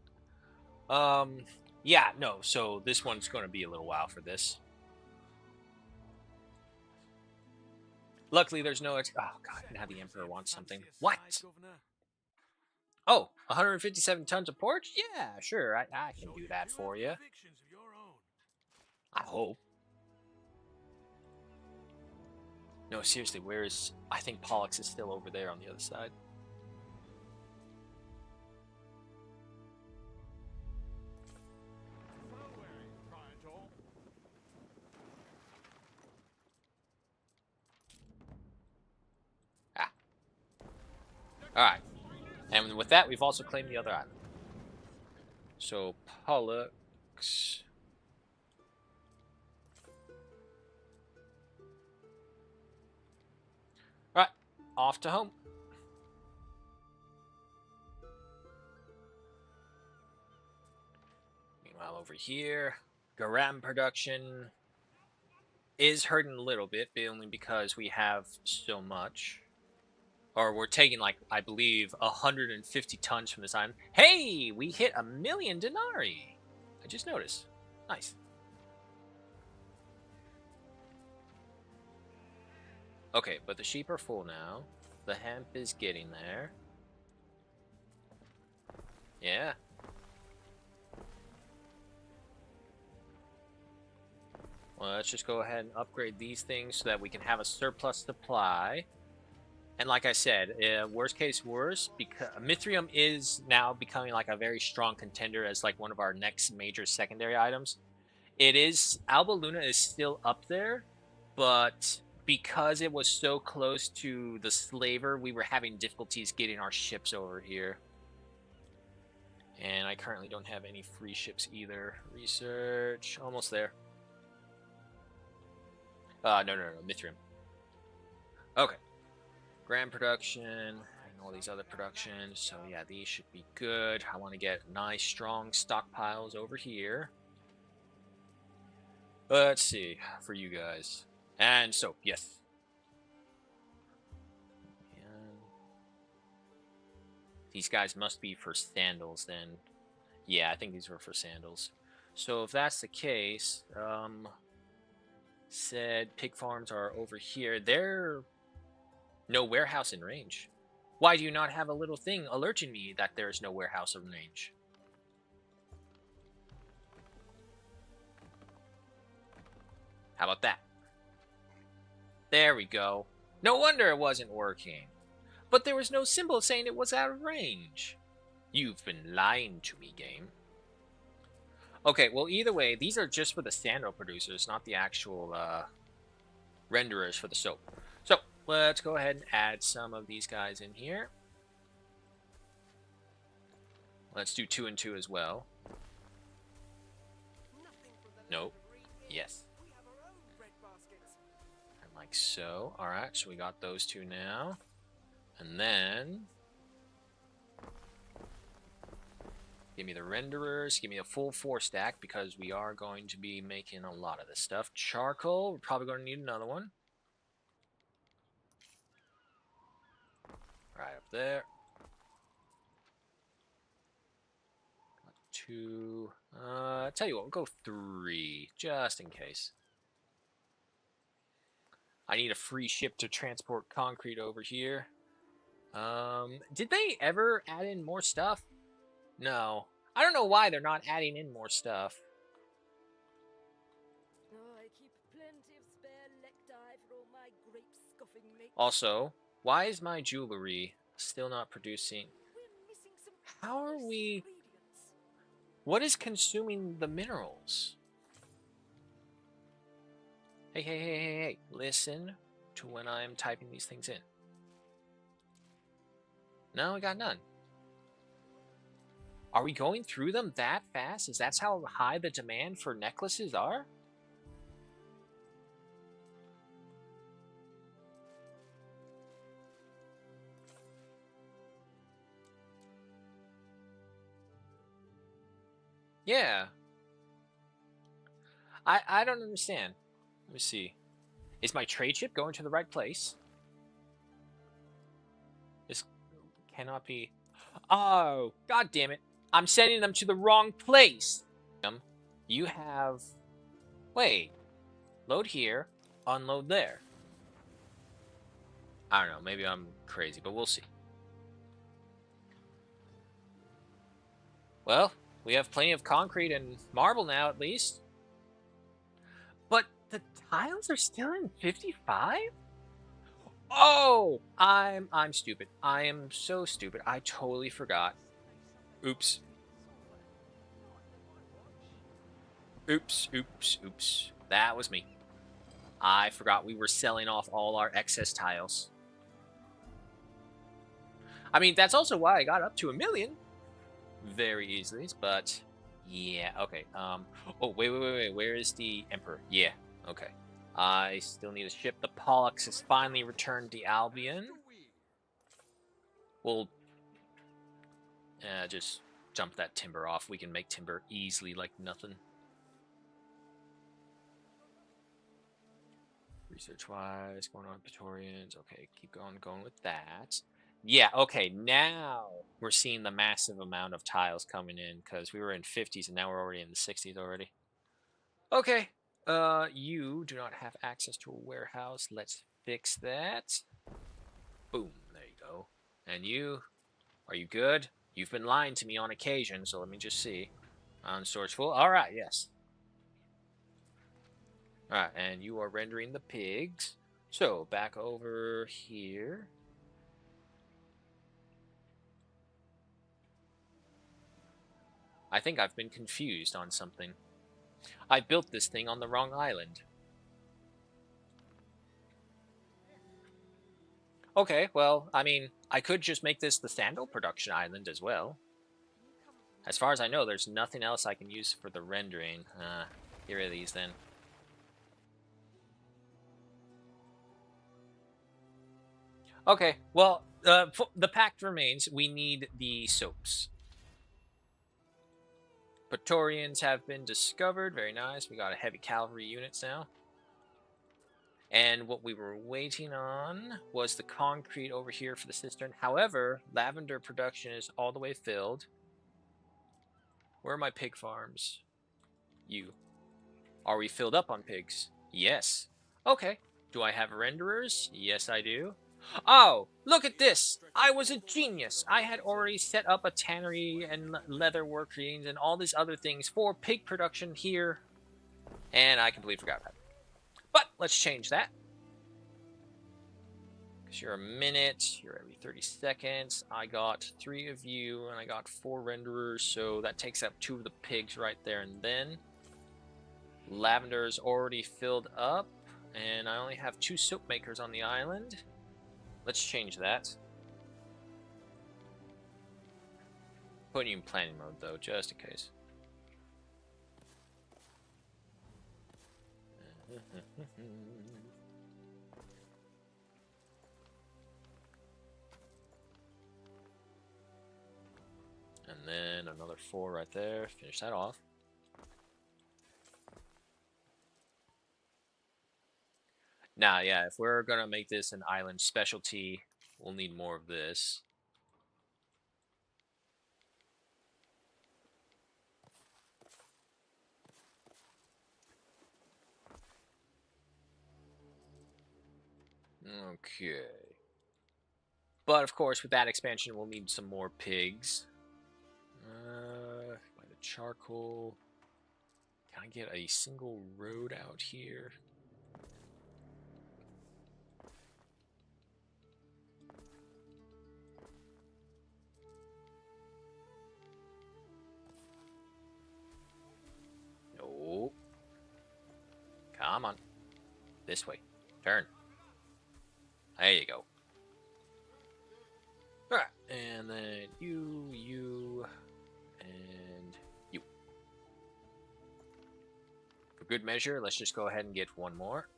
Yeah, no, so this one's going to be a little while for this. Luckily, there's no. Oh god! Now the Emperor wants something. Fancy a What? side, Governor? Oh, 157 tons of porch? Yeah, sure. I can So do you that do for have you. convictions of your own. I hope. No, seriously, where is... I think Pollux is still over there on the other side. Ah. Alright. And with that, we've also claimed the other island. So, Pollux... Right, off to home. Meanwhile, over here, Garam production is hurting a little bit, but only because we have so much. Or we're taking, like, I believe, 150 tons from this island. Hey, we hit 1,000,000 denarii. I just noticed. Nice. Okay, but the sheep are full now. The hemp is getting there. Yeah. Well, let's just go ahead and upgrade these things so that we can have a surplus supply. And like I said, worst case worst, because Mithrium is now becoming like a very strong contender as like one of our next major secondary items. It is, Alba Luna is still up there, but because it was so close to the slaver, we were having difficulties getting our ships over here. And I currently don't have any free ships either. Research, almost there. No, Mithrium. Okay. Grand production and all these other productions. So yeah, these should be good. I want to get nice, strong stockpiles over here. Let's see for you guys. And so, yes. And these guys must be for sandals then. Yeah, I think these were for sandals. So if that's the case, said pig farms are over here. They're no warehouse in range. Why do you not have a little thing alerting me that there is no warehouse in range? How about that? There we go. No wonder it wasn't working. But there was no symbol saying it was out of range. You've been lying to me, game. Okay, well, either way, these are just for the sandal producers, not the actual renderers for the soap. So, let's go ahead and add some of these guys in here. Let's do 2 and 2 as well. Nope. Yes. And like so. Alright, so we got those two now. And then... give me the renderers, give me a full 4 stack, because we are going to be making a lot of this stuff. Charcoal, we're probably going to need another one. Right up there. Got 2. Tell you what, we'll go 3, just in case. I need a free ship to transport concrete over here. Did they ever add in more stuff? No. I don't know why they're not adding in more stuff. Oh, I keep plenty of spare lecti for all my grape-scoffing mates. Also, why is my jewelry still not producing? We're missing some How are precious we... ingredients. What is consuming the minerals? Hey. Listen to when I'm typing these things in. No, I got none. Are we going through them that fast? Is that how high the demand for necklaces are? Yeah. I don't understand. Let me see. Is my trade ship going to the right place? This cannot be... Oh, god damn it. I'm sending them to the wrong place. You have... Wait. Load here. Unload there. I don't know, maybe I'm crazy, but we'll see. Well, we have plenty of concrete and marble now, at least. But the tiles are still in 55? Oh, I'm stupid. I am so stupid. I totally forgot. Oops. Oops. That was me. I forgot we were selling off all our excess tiles. I mean, that's also why I got up to 1,000,000 very easily, but yeah, okay. Oh, wait. Where is the Emperor? Yeah, okay. I still need a ship. The Pollux has finally returned to Albion. We'll just jump that timber off. We can make timber easily like nothing. Research-wise, going on Praetorians. Okay, keep going with that. Yeah, okay, now we're seeing the massive amount of tiles coming in because we were in 50s and now we're already in the 60s already. Okay, you do not have access to a warehouse. Let's fix that. Boom, there you go. And you, are you good? You've been lying to me on occasion, so let me just see. On storage full. All right, yes. All right, and you are rendering the pigs. So back over here. I think I've been confused on something. I built this thing on the wrong island. Okay, well, I mean, I could just make this the sandal production island as well. As far as I know, there's nothing else I can use for the rendering. Get rid of these then. Okay, well, the pact remains. We need the soaps. Praetorians have been discovered. Very nice. We got a heavy cavalry units now. And what we were waiting on was the concrete over here for the cistern. However, lavender production is all the way filled. Where are my pig farms? You. Are we filled up on pigs? Yes. Okay. Do I have renderers? Yes, I do. Oh, look at this! I was a genius! I had already set up a tannery and leather workings and all these other things for pig production here. And I completely forgot about it. But let's change that. Because you're a minute, you're every 30 seconds. I got 3 of you, and I got 4 renderers, so that takes up 2 of the pigs right there and then. Lavender is already filled up, and I only have 2 soap makers on the island. Let's change that. Putting you in planning mode, though, just in case. And then another 4 right there. Finish that off. Now, yeah, if we're gonna make this an island specialty, we'll need more of this. Okay. But, of course, with that expansion, we'll need some more pigs. By the charcoal. Can I get a single road out here? No. Come on. This way. Turn. There you go. Alright, and then you, and you. For good measure, let's just go ahead and get one more.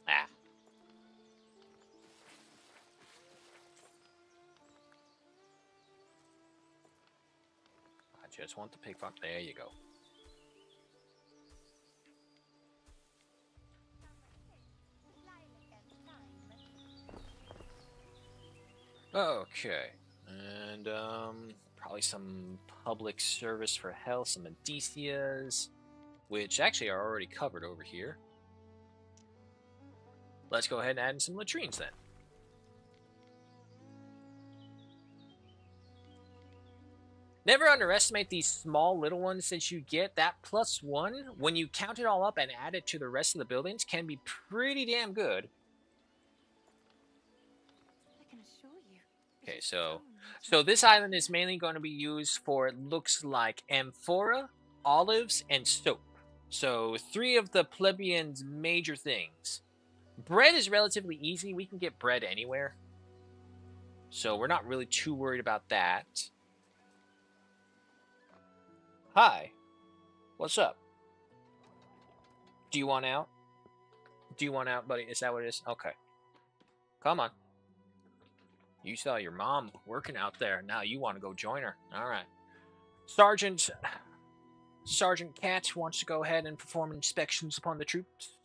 Ah. I just want the pig farm. There you go. Okay, and probably some public service for health, some Indicias. which actually are already covered over here. Let's go ahead and add in some latrines then. Never underestimate these small little ones that you get. That +1, when you count it all up and add it to the rest of the buildings, can be pretty damn good. I can assure you. Okay, so this island is mainly going to be used for, it looks like, amphora, olives, and soap. So 3 of the plebeians' major things. Bread is relatively easy. We can get bread anywhere. So we're not really too worried about that. Hi. What's up? Do you want out? Do you want out, buddy? Is that what it is? Okay. Come on. You saw your mom working out there. Now you want to go join her. All right. Sergeant Cat wants to go ahead and perform inspections upon the troops.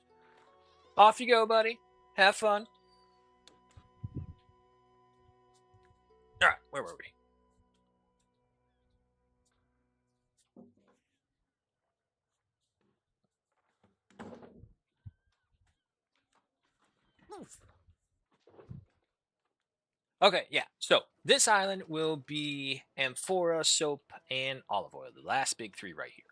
Off you go, buddy. Have fun. All right. Where were we? Okay, yeah. So this island will be amphora, soap, and olive oil. The last big 3 right here.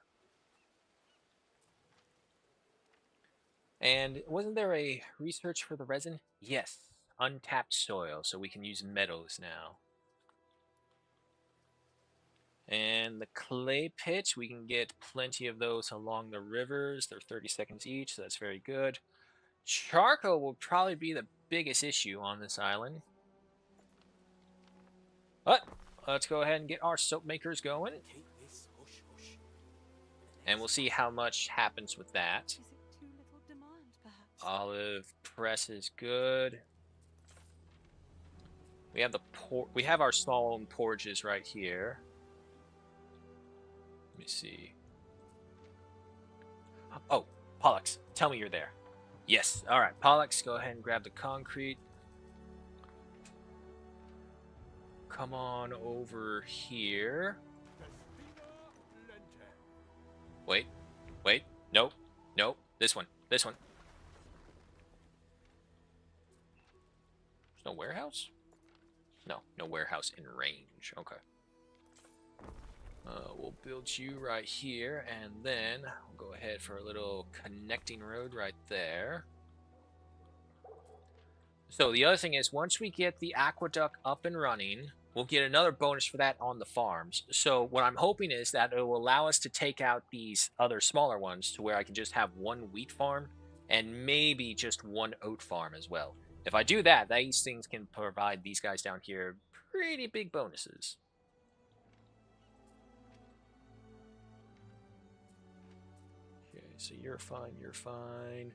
And wasn't there a research for the resin? Yes. Untapped soil, so we can use meadows now. And the clay pits, we can get plenty of those along the rivers. They're 30 seconds each, so that's very good. Charcoal will probably be the biggest issue on this island. But let's go ahead and get our soap makers going. And we'll see how much happens with that. Is it too little demand, perhaps? Olive press is good. We have our small porridges right here. Let me see. Oh, Pollux, tell me you're there. Yes. All right, Pollux, go ahead and grab the concrete. Come on over here. Wait. Nope. This one. There's no warehouse? No warehouse in range. Okay. We'll build you right here, and then we'll go ahead for a little connecting road right there. So the other thing is, once we get the aqueduct up and running, we'll get another bonus for that on the farms. So what I'm hoping is that it will allow us to take out these other smaller ones to where I can just have 1 wheat farm and maybe just 1 oat farm as well. If I do that, these things can provide these guys down here pretty big bonuses. Okay, so you're fine.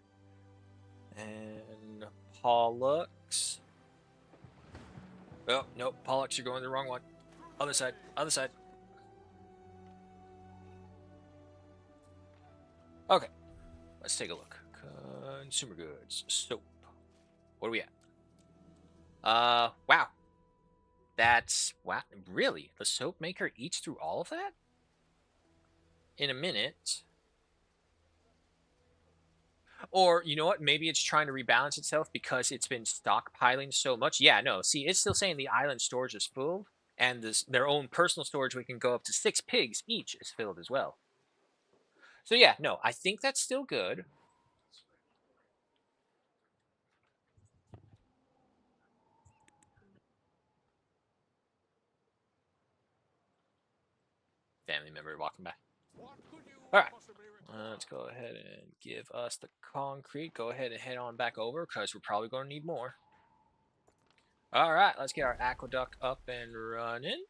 And Pollux. Oh, nope, Pollux, you're going the wrong one. Other side. Okay, let's take a look. Consumer goods, soap. What are we at? Wow. Wow, really? The soap maker eats through all of that? In a minute. Or, you know what? Maybe it's trying to rebalance itself because it's been stockpiling so much. Yeah, no. See, it's still saying the island storage is full, and their own personal storage, we can go up to 6 pigs each, is filled as well. So yeah, no, I think that's still good. Family member walking by. All right. Let's go ahead and give us the concrete. Go ahead and head on back over because we're probably going to need more. All right, let's get our aqueduct up and running.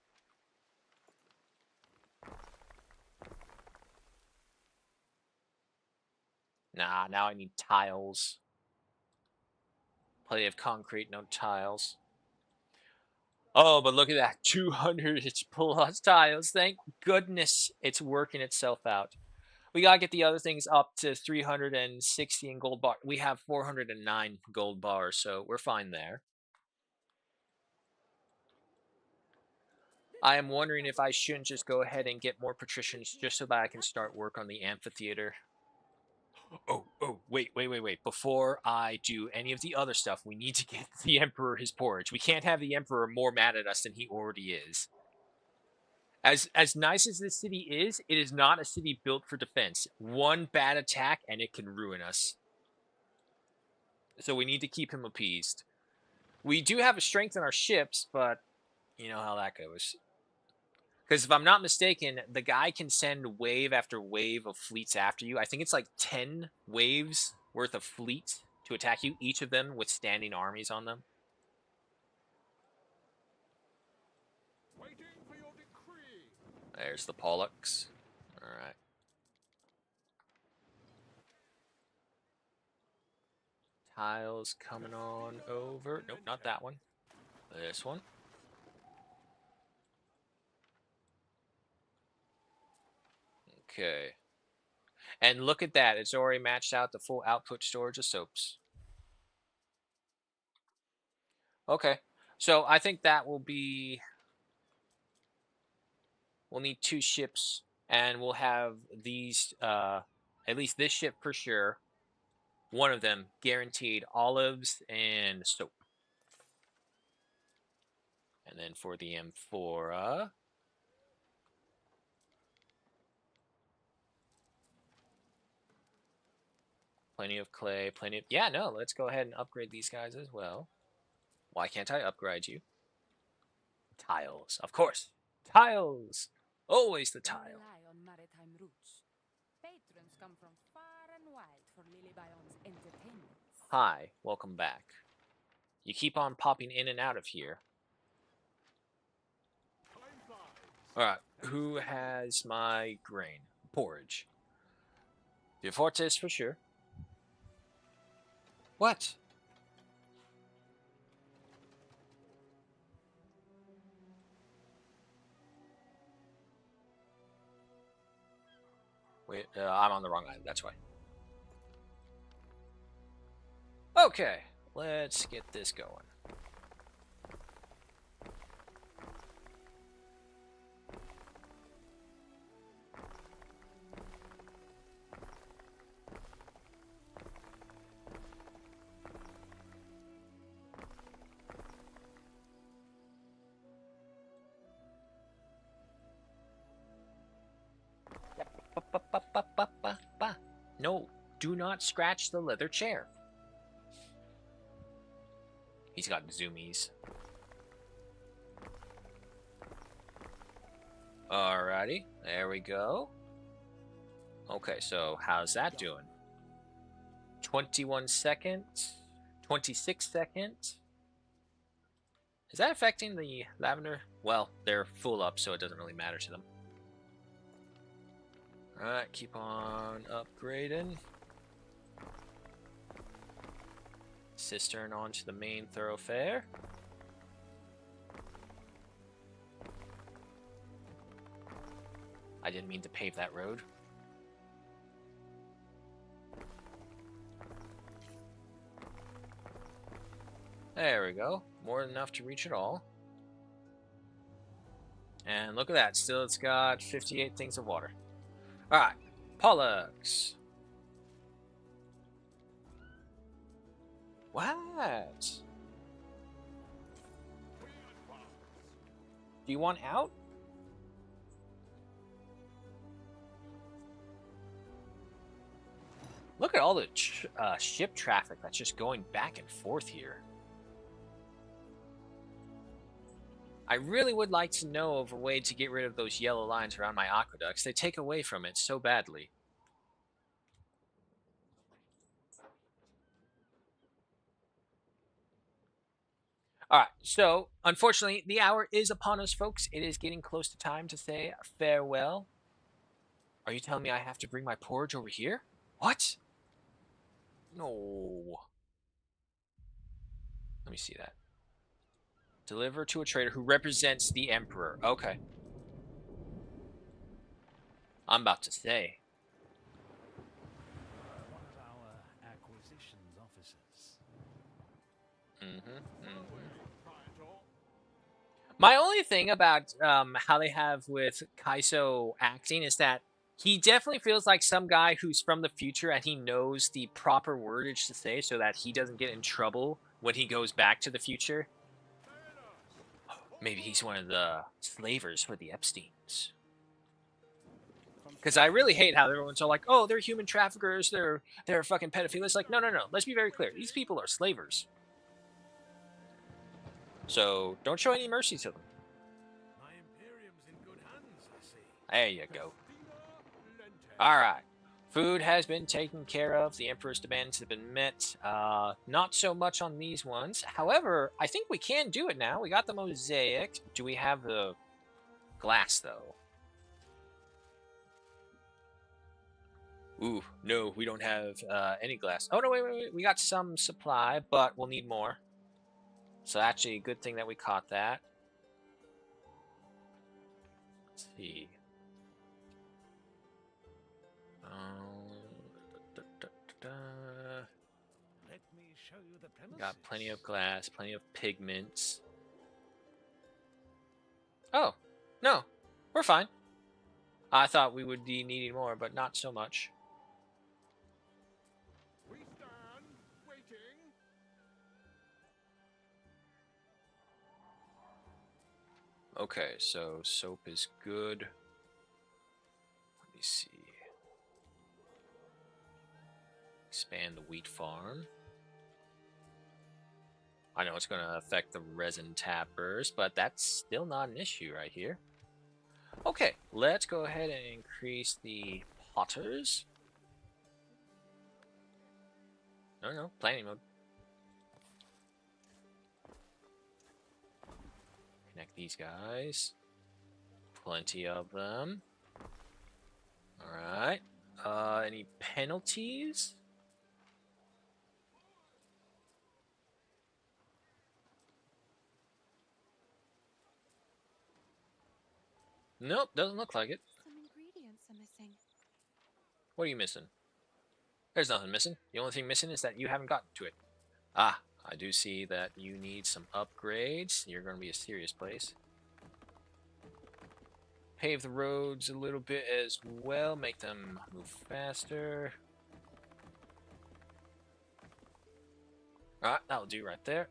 Nah, now I need tiles. Plenty of concrete, no tiles. Oh, but look at that. 200 plus tiles. Thank goodness it's working itself out. We gotta get the other things up to 360 in gold bar. We have 409 gold bars, so we're fine there. I am wondering if I shouldn't just go ahead and get more patricians just so that I can start work on the amphitheater. Wait. Before I do any of the other stuff, we need to get the Emperor his porridge. We can't have the Emperor more mad at us than he already is. As nice as this city is, it is not a city built for defense. One bad attack and it can ruin us. So we need to keep him appeased. We do have a strength in our ships, but you know how that goes. Because if I'm not mistaken, the guy can send wave after wave of fleets after you. I think it's like 10 waves worth of fleet to attack you, each of them with standing armies on them. Waiting for your decree. There's the Pollux. All right. Tiles coming on over. Nope, not that one. This one. Okay. And look at that. It's already matched out the full output storage of soaps. Okay. So I think that will be... We'll need 2 ships, and we'll have these, at least this ship for sure. One of them guaranteed olives and soap. And then for the Amphora, plenty of clay, plenty of... Yeah, no, let's go ahead and upgrade these guys as well. Why can't I upgrade you? Tiles, of course. Tiles! Always the tile. Rely on maritime routes. Patrons come from far and wide for Lily Bion's entertainments. Hi, welcome back. You keep on popping in and out of here. Alright, who has my grain? Porridge. The Fortis for sure. What? Wait, I'm on the wrong island, that's why. Okay, let's get this going. No, do not scratch the leather chair. He's got zoomies. Alrighty, there we go. Okay, so how's that doing? 21 seconds, 26 seconds. Is that affecting the lavender? Well, they're full up, so it doesn't really matter to them. Alright, keep on upgrading. Cistern onto the main thoroughfare. I didn't mean to pave that road. There we go. More than enough to reach it all. And look at that. Still, it's got 58 things of water. Alright. Pollux. What? Do you want out? Look at all the ship traffic that's just going back and forth here. I really would like to know of a way to get rid of those yellow lines around my aqueducts. They take away from it so badly. Alright, so unfortunately, the hour is upon us, folks. It is getting close to time to say farewell. Are you telling me I have to bring my porridge over here? What? No. Let me see that. Deliver to a trader who represents the Emperor. Okay. I'm about to say. One of our acquisitions officers. My only thing about how they have with Kaiso acting is that He definitely feels like some guy who's from the future and he knows the proper wordage to say so that he doesn't get in trouble when he goes back to the future. Maybe he's one of the slavers for the Epsteins. Because I really hate how everyone's all like, oh, they're human traffickers, they're fucking pedophilists. Like, no. Let's be very clear. These people are slavers. So don't show any mercy to them. My Imperium's in good hands, I see. There you go. Alright. Food has been taken care of. The Emperor's demands have been met. Not so much on these ones. However, I think we can do it now. We got the mosaic. Do we have the glass, though? Ooh, no, we don't have any glass. Oh, no, wait. We got some supply, but we'll need more. So actually, a good thing that we caught that. Let's see. Let me show you the premises. Got plenty of glass, plenty of pigments. Oh, no, we're fine. I thought we would be needing more, but not so much. We stand waiting. Okay, so soap is good. Let me see. Expand the wheat farm. I know it's going to affect the resin tappers, but that's still not an issue right here. Okay, let's go ahead and increase the potters. No, planning mode. Connect these guys. Plenty of them. Alright. Any penalties? Nope, doesn't look like it. Some ingredients are missing. What are you missing? There's nothing missing. The only thing missing is that you haven't gotten to it. Ah, I do see that you need some upgrades. You're going to be a serious place. Pave the roads a little bit as well. Make them move faster. Alright, that'll do right there.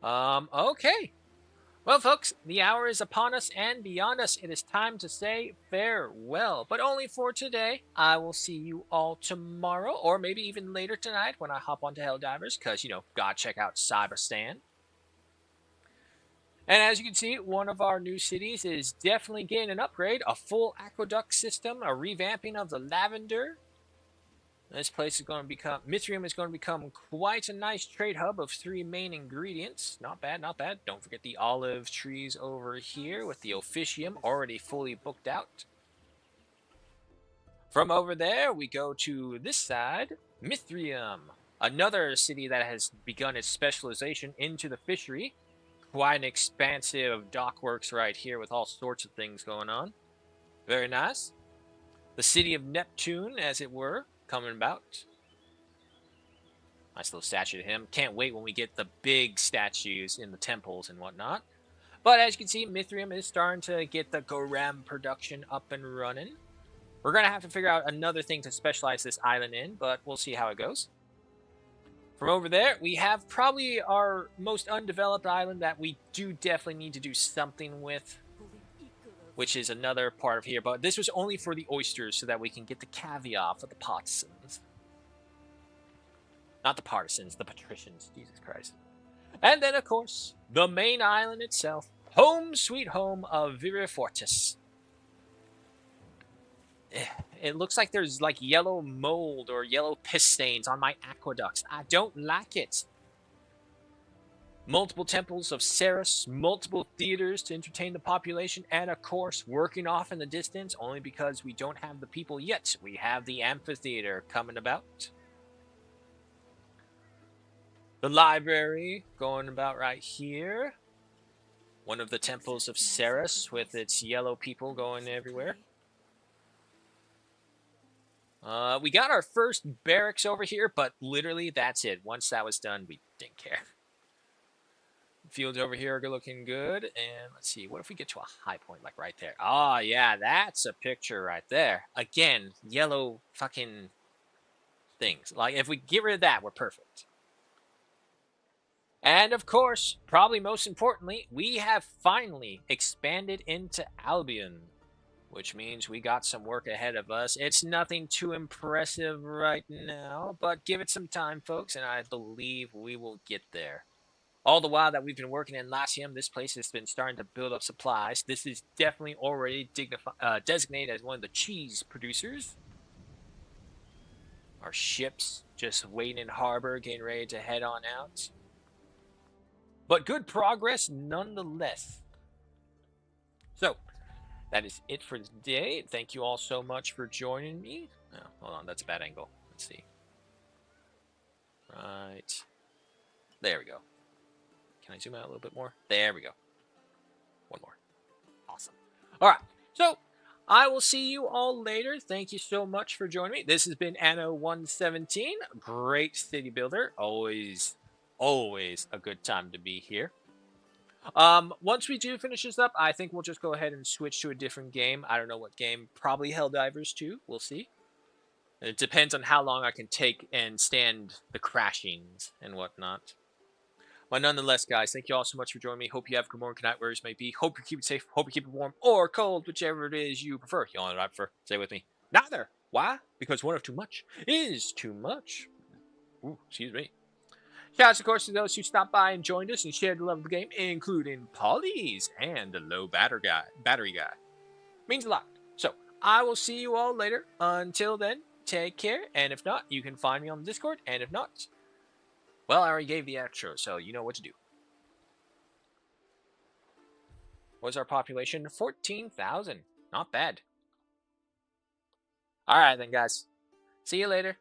Okay. Well, folks, the hour is upon us and beyond us. It is time to say farewell, but only for today. I will see you all tomorrow, or maybe even later tonight when I hop onto Helldivers, because, you know, gotta check out Cyberstan. And as you can see, one of our new cities is definitely getting an upgrade, a full aqueduct system, a revamping of the lavender. This place is going to become, Mithrium is going to become quite a nice trade hub of 3 main ingredients. Not bad, not bad. Don't forget the olive trees over here with the officium already fully booked out. From over there, we go to this side, Mithrium, another city that has begun its specialization into the fishery. Quite an expansive dockworks right here with all sorts of things going on. Very nice. The city of Neptune, as it were, coming about. Nice little statue to him. Can't wait when we get the big statues in the temples and whatnot. But as you can see, Mithrium is starting to get the Goram production up and running. We're going to have to figure out another thing to specialize this island in, but we'll see how it goes. From over there, we have probably our most undeveloped island that we do definitely need to do something with, which is another part of here. But this was only for the oysters so that we can get the caviar for the partisans. Not the partisans, the patricians. Jesus Christ. And then, of course, the main island itself. Home sweet home of Vira Fortis. It looks like there's like yellow mold or yellow piss stains on my aqueducts. I don't like it. Multiple temples of Ceres, multiple theaters to entertain the population, and of course, working off in the distance, only because we don't have the people yet. We have the amphitheater coming about. The library going about right here. One of the temples of Ceres with its yellow people going everywhere. We got our first barracks over here, but literally that's it. Once that was done, we didn't care. fields over here are looking good. And let's see, what if we get to a high point, like right there? Oh, yeah, that's a picture right there. Again, yellow fucking things. Like, if we get rid of that, we're perfect. And of course, probably most importantly, we have finally expanded into Albion, which means we got some work ahead of us. It's nothing too impressive right now, but give it some time, folks, and I believe we will get there. All the while that we've been working in Latium, this place has been starting to build up supplies. This is definitely already designated as one of the cheese producers. Our ships just waiting in harbor, getting ready to head on out. But good progress nonetheless. So, that is it for today. Thank you all so much for joining me. Oh, hold on, that's a bad angle. Let's see. Right. There we go. Can I zoom out a little bit more? There we go. One more. Awesome. All right. So, I will see you all later. Thank you so much for joining me. This has been Anno 117. Great city builder. Always a good time to be here. Once we do finish this up, I think we'll just go ahead and switch to a different game. I don't know what game. Probably Helldivers 2. We'll see. It depends on how long I can take and stand the crashings and whatnot. But nonetheless, guys, thank you all so much for joining me. Hope you have a good morning, good night, wherever it may be. Hope you keep it safe. Hope you keep it warm or cold, whichever it is you prefer. You all know what I prefer. Say it with me. Neither. Why? Because one of too much is too much. Ooh, excuse me. Shoutouts, of course, to those who stopped by and joined us and shared the love of the game, including Polly's and the low battery guy. Means a lot. So, I will see you all later. Until then, take care. And if not, you can find me on the Discord. And if not, well, I already gave the outro, so you know what to do. What's our population? 14,000. Not bad. Alright then, guys. See you later.